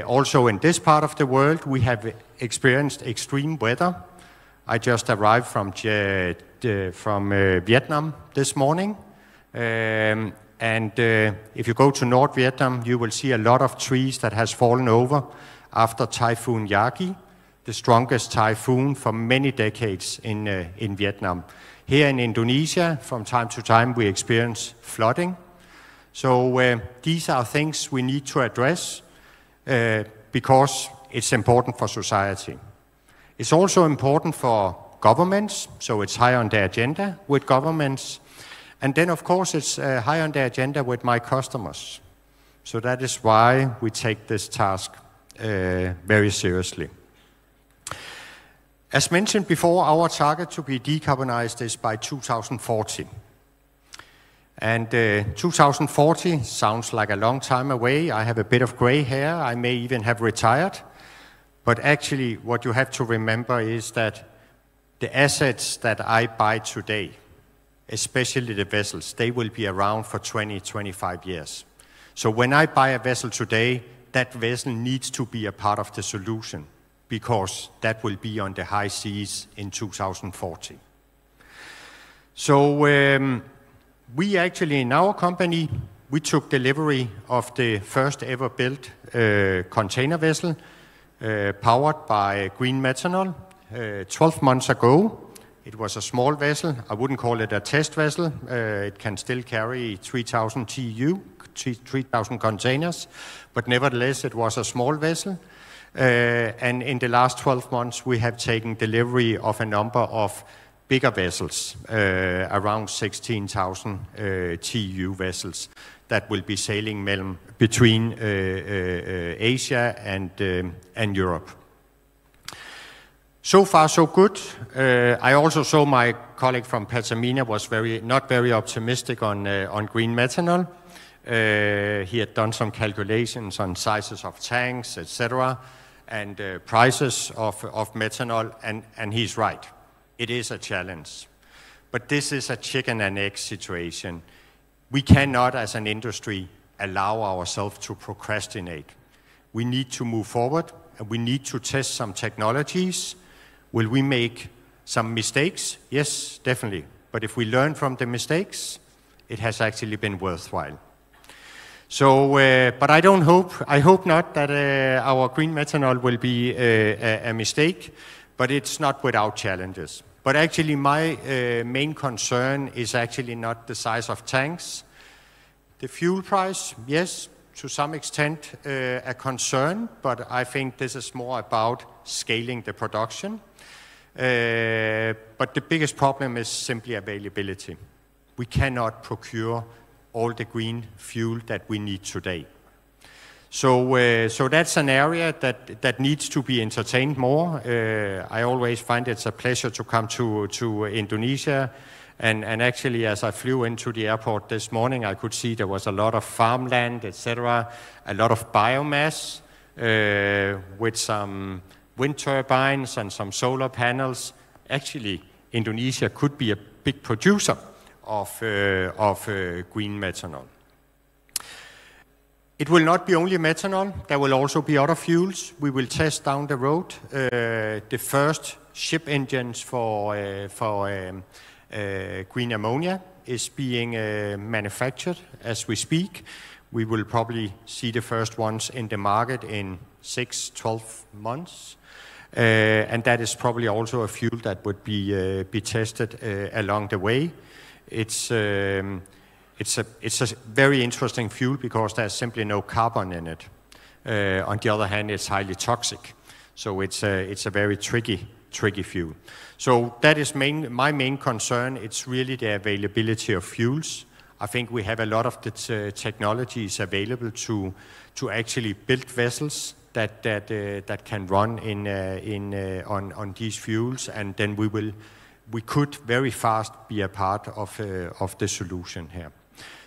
Also in this part of the world, we have experienced extreme weather. I just arrived from Vietnam this morning. If you go to North Vietnam, you will see a lot of trees that has fallen over after Typhoon Yagi, the strongest typhoon for many decades in Vietnam. Here in Indonesia, from time to time, we experience flooding. So these are things we need to address because it's important for society. It's also important for governments, so it's high on the agenda with governments. And then, of course, it's high on the agenda with my customers. So that is why we take this task very seriously. As mentioned before, our target to be decarbonized is by 2040. And 2040 sounds like a long time away. I have a bit of gray hair. I may even have retired. But actually, what you have to remember is that the assets that I buy today, especially the vessels, they will be around for 20, 25 years. So when I buy a vessel today, that vessel needs to be a part of the solution, because that will be on the high seas in 2040. So we actually, in our company, we took delivery of the first ever built container vessel powered by green methanol 12 months ago. It was a small vessel. I wouldn't call it a test vessel. It can still carry 3,000 TEU, 3,000 containers, but nevertheless it was a small vessel. And in the last 12 months we have taken delivery of a number of bigger vessels, around 16,000 TEU vessels that will be sailing between Asia and Europe. So far, so good. I also saw my colleague from Pertamina was not very optimistic on green methanol. He had done some calculations on sizes of tanks, etc., and prices of methanol, and he's right. It is a challenge. But this is a chicken and egg situation. We cannot, as an industry, allow ourselves to procrastinate. We need to move forward, and we need to test some technologies. Will we make some mistakes? Yes, definitely. But if we learn from the mistakes, it has actually been worthwhile. So, but I hope not that our green methanol will be a mistake, but it's not without challenges. But actually my main concern is actually not the size of tanks. The fuel price, yes, to some extent a concern, but I think this is more about scaling the production. But the biggest problem is simply availability. We cannot procure all the green fuel that we need today. So, so that's an area that needs to be entertained more. I always find it's a pleasure to come to Indonesia. And actually, as I flew into the airport this morning, I could see there was a lot of farmland, etc., a lot of biomass with some wind turbines and some solar panels. Actually, Indonesia could be a big producer of green methanol. It will not be only methanol. There will also be other fuels. We will test down the road the first ship engines for green ammonia is being manufactured as we speak. We will probably see the first ones in the market in 6-12 months. And that is probably also a fuel that would be tested along the way. It's a very interesting fuel because there's simply no carbon in it. On the other hand, it's highly toxic. So it's a very tricky fuel. So that is my main concern. It's really the availability of fuels. I think we have a lot of the technologies available to actually build vessels that can run on these fuels, and then we could very fast be a part of the solution here.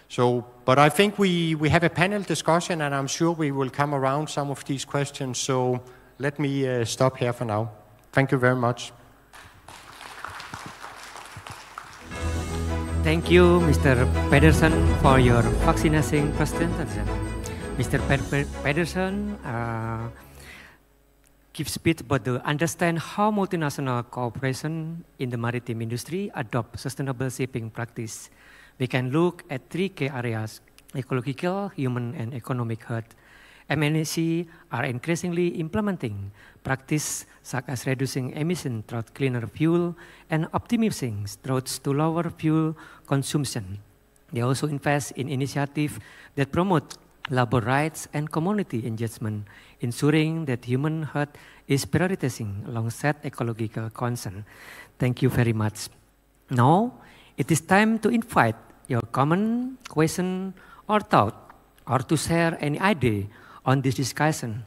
So, but I think we have a panel discussion, and I'm sure we will come around some of these questions. So let me stop here for now. Thank you very much. Thank you, Mr. Pedersen, for your fascinating presentation. Mr. Pedersen gives speech about to understand how multinational cooperation in the maritime industry adopt sustainable shipping practice. We can look at 3 key areas: ecological, human, and economic health. MNC are increasingly implementing practice such as reducing emission through cleaner fuel and optimizing routes to lower fuel consumption. They also invest in initiatives that promote labor rights and community engagement, ensuring that human health is prioritizing alongside ecological concern. Thank you very much. Now, it is time to invite your comment, question, or thought, or to share any idea on this discussion.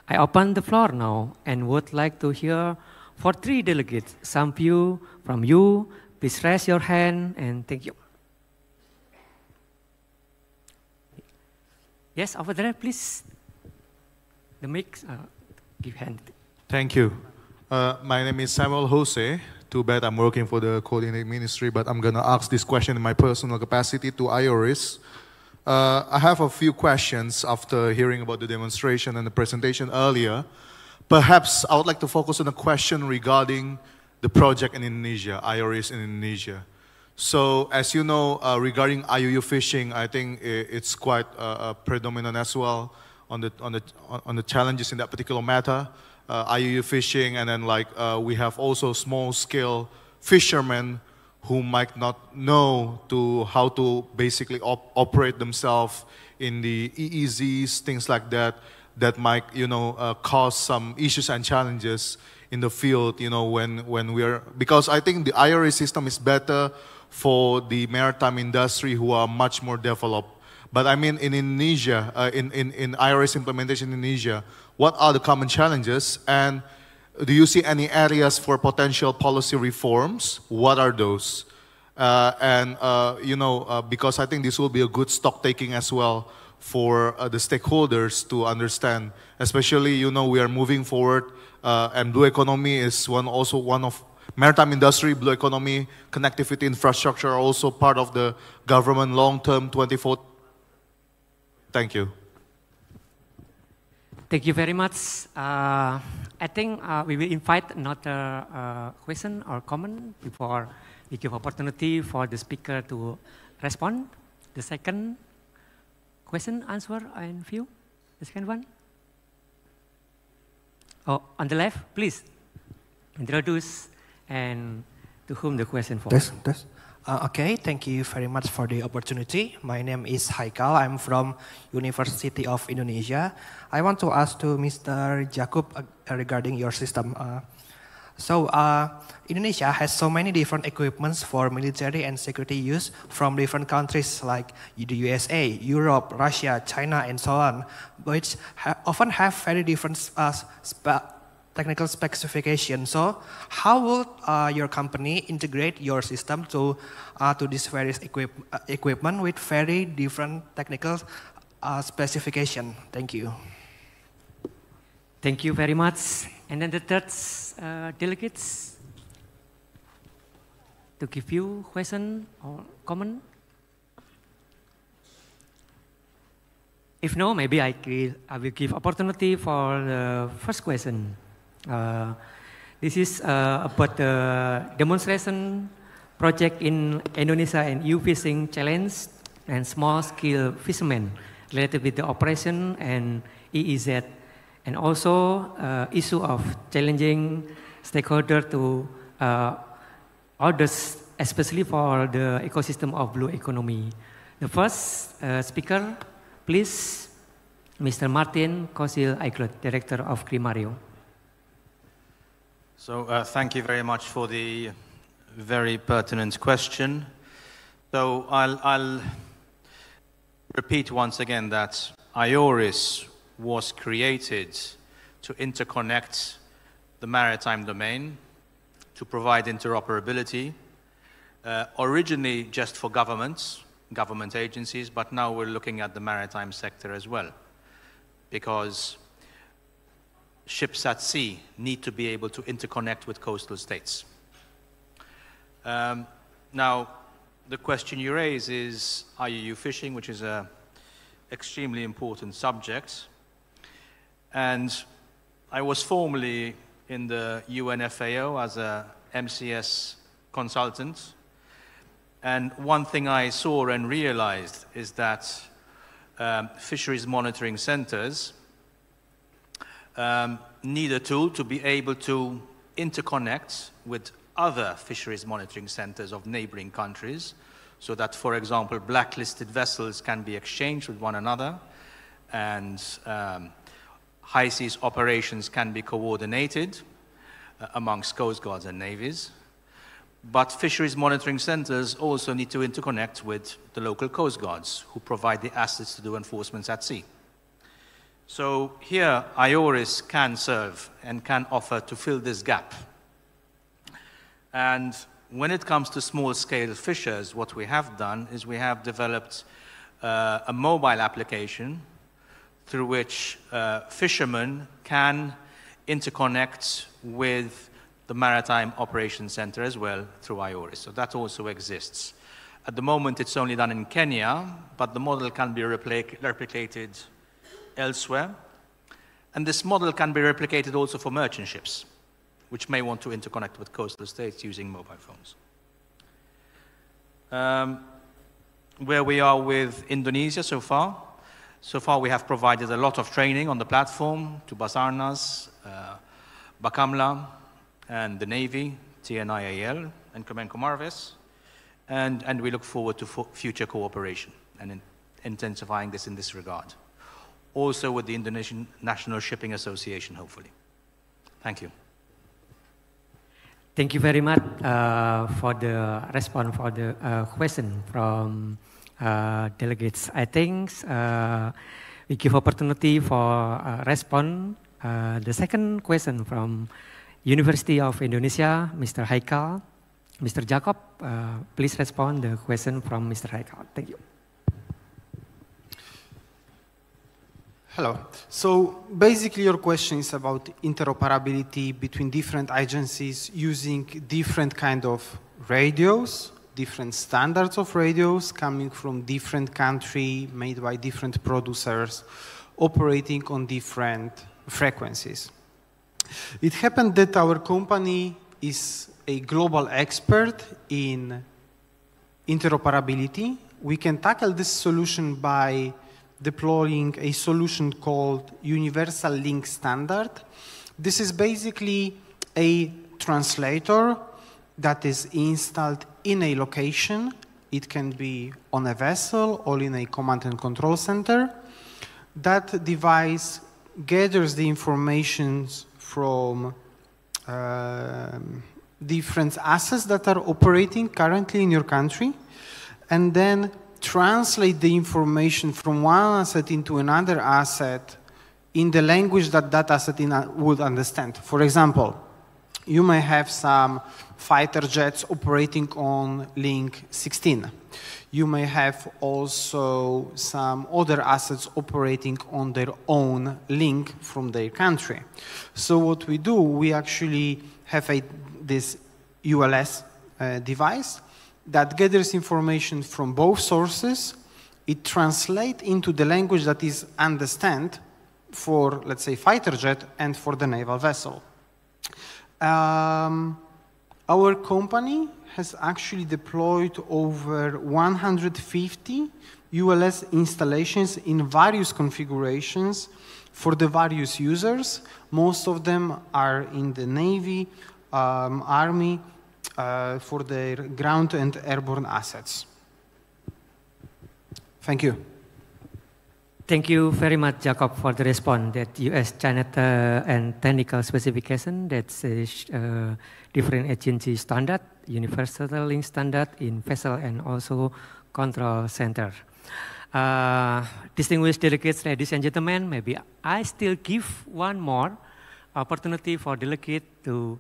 I open the floor now and would like to hear For 3 delegates, some few from you, please raise your hand and thank you. Yes, over there, please. The mic, give hand. Thank you. My name is Samuel Jose. Too bad I'm working for the coordinating ministry, but I'm going to ask this question in my personal capacity to IORIS. I have a few questions after hearing about the demonstration and the presentation earlier. Perhaps I would like to focus on a question regarding the project in Indonesia, IORIS in Indonesia. So, as you know, regarding IUU fishing, I think it's quite predominant as well on the challenges in that particular matter. IUU fishing, and then we have also small-scale fishermen who might not know how to basically operate themselves in the EEZs, things like that, that might, cause some issues and challenges in the field, because I think the IRA system is better for the maritime industry who are much more developed. But I mean, in Indonesia, in IRS implementation in Indonesia, what are the common challenges? And do you see any areas for potential policy reforms? What are those? Because I think this will be a good stock taking as well for the stakeholders to understand. Especially, we are moving forward, and blue economy is one of maritime industry, blue economy, connectivity infrastructure are also part of the government long-term 24. Thank you. Thank you very much. I think we will invite another question or comment before we give opportunity for the speaker to respond. The second question, answer, and view. The second one. Oh, on the left, please introduce and to whom the question for. Okay, thank you very much for the opportunity. My name is Haikal. I'm from University of Indonesia. I want to ask to Mr. Jacob regarding your system. Indonesia has so many different equipments for military and security use from different countries like the USA, Europe, Russia, China, and so on, which often have very different technical specifications. So how will your company integrate your system to these various equipment with very different technical specification? Thank you. Thank you very much. And then the third delegates to give you question or comment. If no, maybe I will give opportunity for the first question. This is about the demonstration project in Indonesia and EU fishing challenge and small-scale fishermen related with the operation and EEZ, and also issue of challenging stakeholder to others, especially for the ecosystem of blue economy. The first speaker, please, Mr. Martin Kosil-Eichlet, Director of Krimario. So thank you very much for the very pertinent question. So I'll repeat once again that IORIS was created to interconnect the maritime domain, to provide interoperability, originally just for governments, government agencies, but now we're looking at the maritime sector as well, because ships at sea need to be able to interconnect with coastal states. Now, the question you raise is IUU fishing, which is an extremely important subject. And I was formerly in the UNFAO as a MCS consultant. And one thing I saw and realized is that fisheries monitoring centers need a tool to be able to interconnect with other fisheries monitoring centers of neighboring countries, so that, for example, blacklisted vessels can be exchanged with one another, and high seas operations can be coordinated amongst coast guards and navies. But fisheries monitoring centers also need to interconnect with the local coast guards who provide the assets to do enforcement at sea. So here, IORIS can serve and can offer to fill this gap And when it comes to small-scale fishers, what we have done is we have developed a mobile application through which fishermen can interconnect with the Maritime Operations Center as well through IORIS. So that also exists. At the moment, it's only done in Kenya, but the model can be replicated elsewhere. And this model can be replicated also for merchant ships, which may want to interconnect with coastal states using mobile phones. Where we are with Indonesia so far. So far, we have provided a lot of training on the platform to Basarnas, Bakamla, and the Navy, TNIAL, and Kemenko Marves. And we look forward to future cooperation and intensifying this in this regard. Also with the Indonesian National Shipping Association, hopefully. Thank you. Thank you very much for the response for the question from delegates. I think we give opportunity for response. The second question from University of Indonesia, Mr. Haikal. Mr. Jacob, please respond the question from Mr. Haikal. Thank you. Hello. So basically your question is about interoperability between different agencies using different kind of radios, different standards of radios coming from different countries, made by different producers, operating on different frequencies. It happened that our company is a global expert in interoperability. We can tackle this solution by deploying a solution called Universal Link Standard. This is basically a translator that is installed in a location. It can be on a vessel or in a command and control center. That device gathers the information from different assets that are operating currently in your country, and then translate the information from one asset into another asset in the language that that asset would understand. For example, you may have some fighter jets operating on link 16. You may have also some other assets operating on their own link from their country. So what we do, we actually have this ULS device that gathers information from both sources. It translates into the language that is understand for, let's say, fighter jet and for the naval vessel. Our company has actually deployed over 150 ULS installations in various configurations for the various users. Most of them are in the Navy, Army, for their ground and airborne assets. Thank you. Thank you very much, Jacob, for the response that US China and technical specification that's different agency standard, universal link standard in vessel and also control center. Distinguished delegates, ladies and gentlemen, maybe I still give one more opportunity for delegate to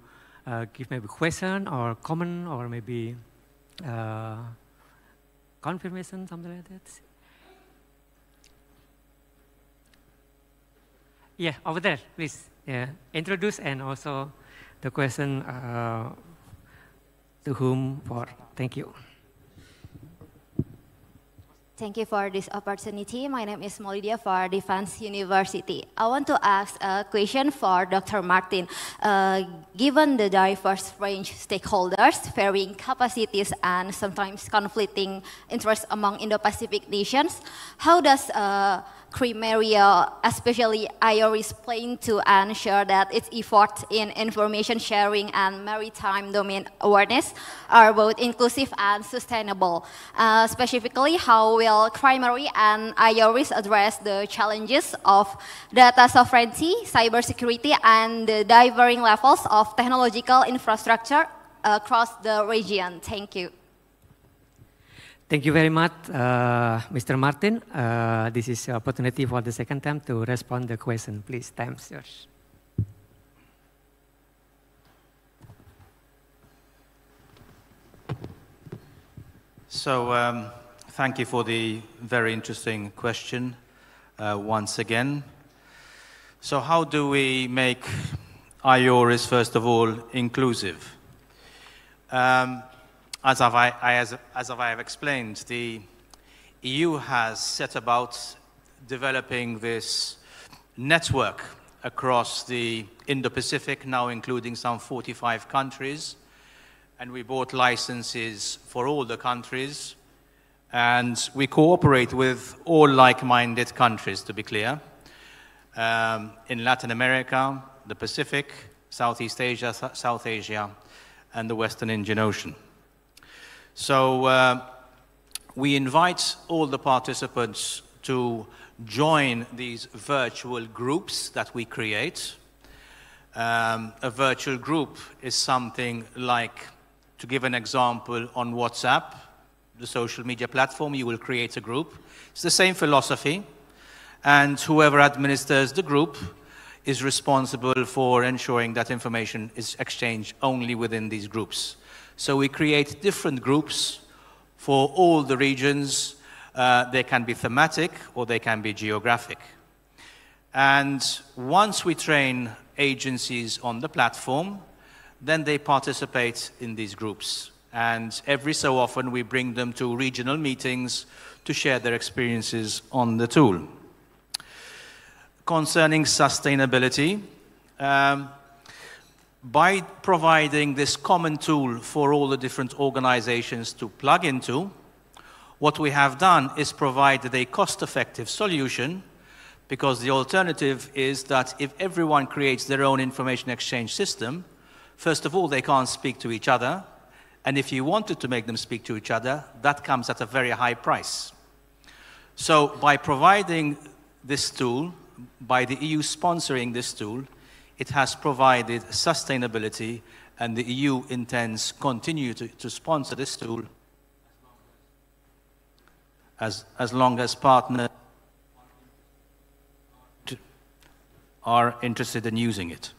give maybe question or comment or maybe confirmation, something like that. Yeah, over there, please. Yeah, introduce and also the question to whom for. Thank you. Thank you for this opportunity. My name is Molidia for Defense University. I want to ask a question for Dr. Martin. Given the diverse range of stakeholders, varying capacities, and sometimes conflicting interests among Indo-Pacific nations, how does Crimeria, especially IORIS, plan to ensure that its efforts in information sharing and maritime domain awareness are both inclusive and sustainable? Specifically, how will Crimeria and IORIS address the challenges of data sovereignty, cybersecurity, and the differing levels of technological infrastructure across the region? Thank you. Thank you very much, Mr. Martin. This is an opportunity for the second time to respond to the question. Please, time's yours. So thank you for the very interesting question once again. So how do we make IORIS, first of all, inclusive? As I have explained, the EU has set about developing this network across the Indo-Pacific, now including some 45 countries. And we bought licenses for all the countries. And we cooperate with all like-minded countries, to be clear. In Latin America, the Pacific, Southeast Asia, South Asia, and the Western Indian Ocean. So we invite all the participants to join these virtual groups that we create. A virtual group is something like, to give an example, on WhatsApp, the social media platform, you will create a group. It's the same philosophy, and whoever administers the group is responsible for ensuring that information is exchanged only within these groups. So we create different groups for all the regions. They can be thematic or they can be geographic. And once we train agencies on the platform, then they participate in these groups. And every so often we bring them to regional meetings to share their experiences on the tool. Concerning sustainability, by providing this common tool for all the different organizations to plug into, what we have done is provided a cost-effective solution, because the alternative is that if everyone creates their own information exchange system, first of all, they can't speak to each other, and if you wanted to make them speak to each other, that comes at a very high price. So by providing this tool, by the EU sponsoring this tool, it has provided sustainability, and the EU intends to continue to sponsor this tool as long as partners are interested in using it.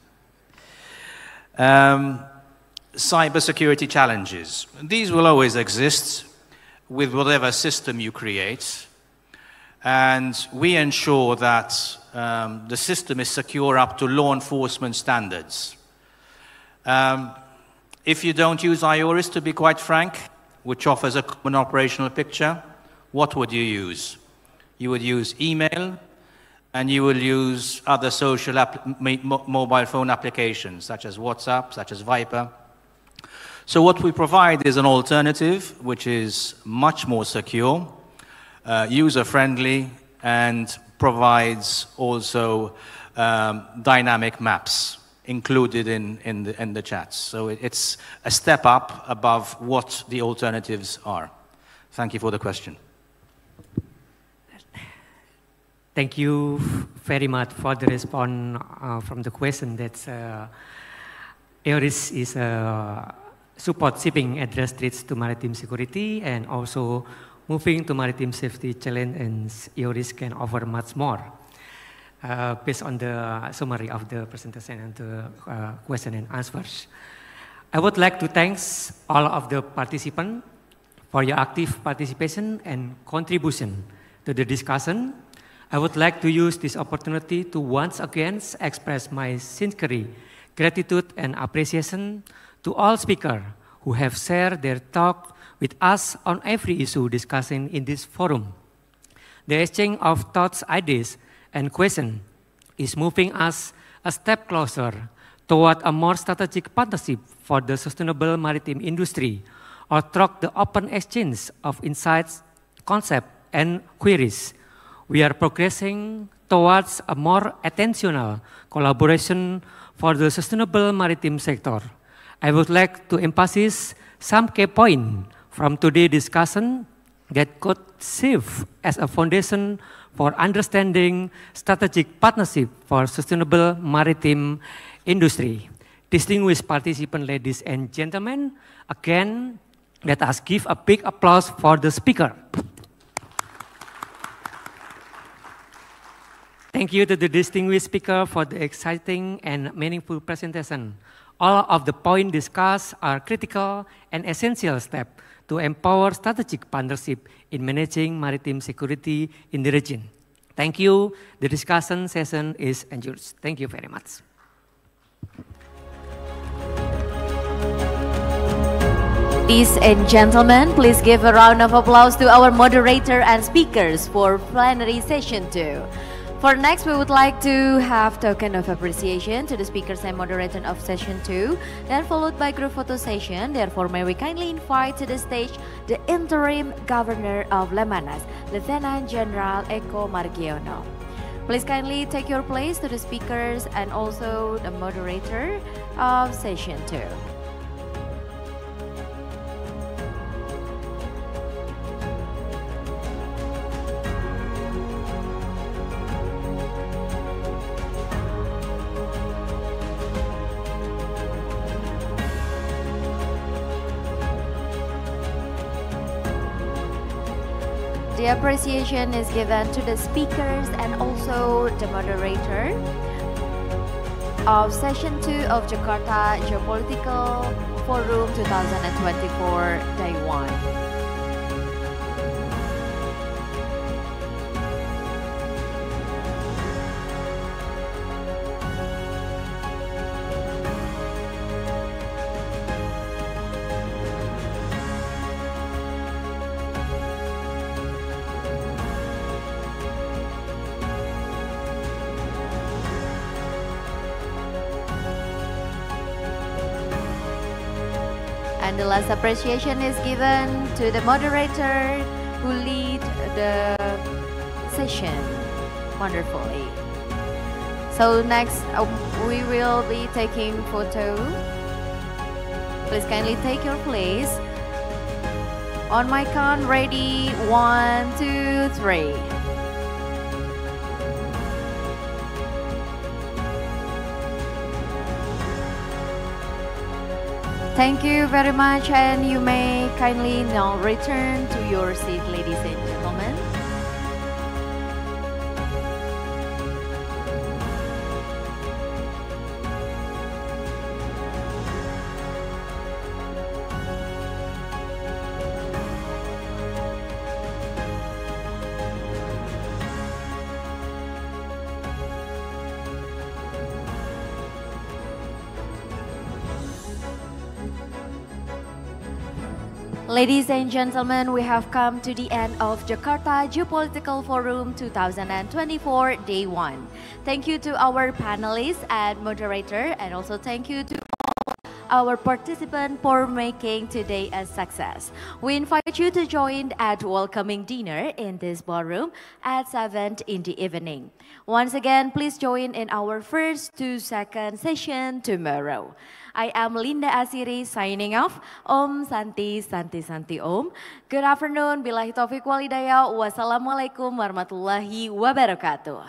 Cybersecurity challenges. These will always exist with whatever system you create, and we ensure that the system is secure up to law enforcement standards. If you don't use IORIS, to be quite frank, which offers a common operational picture, what would you use? You would use email, and you will use other social mobile phone applications, such as WhatsApp, such as Viper. So what we provide is an alternative, which is much more secure, user-friendly, and provides also dynamic maps included in the chats. So it's a step up above what the alternatives are. Thank you for the question. Thank you very much for the response from the question that IORIS is support shipping address threats to maritime security, and also moving to maritime safety challenge, and IORIS can offer much more. Based on the summary of the presentation and the question and answers. I would like to thank all of the participants for your active participation and contribution to the discussion. I would like to use this opportunity to once again express my sincere gratitude and appreciation to all speakers who have shared their talk with us on every issue discussing in this forum. The exchange of thoughts, ideas, and questions is moving us a step closer toward a more strategic partnership for the sustainable maritime industry, or through the open exchange of insights, concepts, and queries. We are progressing towards a more intentional collaboration for the sustainable maritime sector. I would like to emphasize some key points from today's discussion that could serve as a foundation for understanding strategic partnership for sustainable maritime industry. Distinguished participants, ladies and gentlemen, again, let us give a big applause for the speaker. Thank you to the distinguished speaker for the exciting and meaningful presentation. All of the points discussed are critical and essential steps to empower strategic partnership in managing maritime security in the region. Thank you. The discussion session is adjourned. Thank you very much. Ladies and gentlemen, please give a round of applause to our moderator and speakers for plenary session 2. For next, we would like to have token of appreciation to the speakers and moderator of session 2, then followed by group photo session. Therefore, may we kindly invite to the stage the interim governor of Lemhannas, Lieutenant General Eko Margiono. Please kindly take your place to the speakers and also the moderator of session 2. The appreciation is given to the speakers and also the moderator of session 2 of Jakarta Geopolitical Forum 2024 Day 1. And the last appreciation is given to the moderator who lead the session wonderfully. So next we will be taking photo. Please kindly take your place. On my count, ready, 1, 2, 3. Thank you very much, and you may kindly now return to your seat, ladies and gentlemen. Ladies and gentlemen, we have come to the end of Jakarta Geopolitical Forum 2024 Day 1. Thank you to our panelists and moderator, and also thank you to all our participants for making today a success. We invite you to join at welcoming dinner in this ballroom at 7 in the evening. Once again, please join in our first 2-second session tomorrow. I am Linda Asiri signing off. Om Santi Santi Santi Om. Good afternoon. Billahi taufiq walhidayah. Wassalamualaikum warahmatullahi wabarakatuh.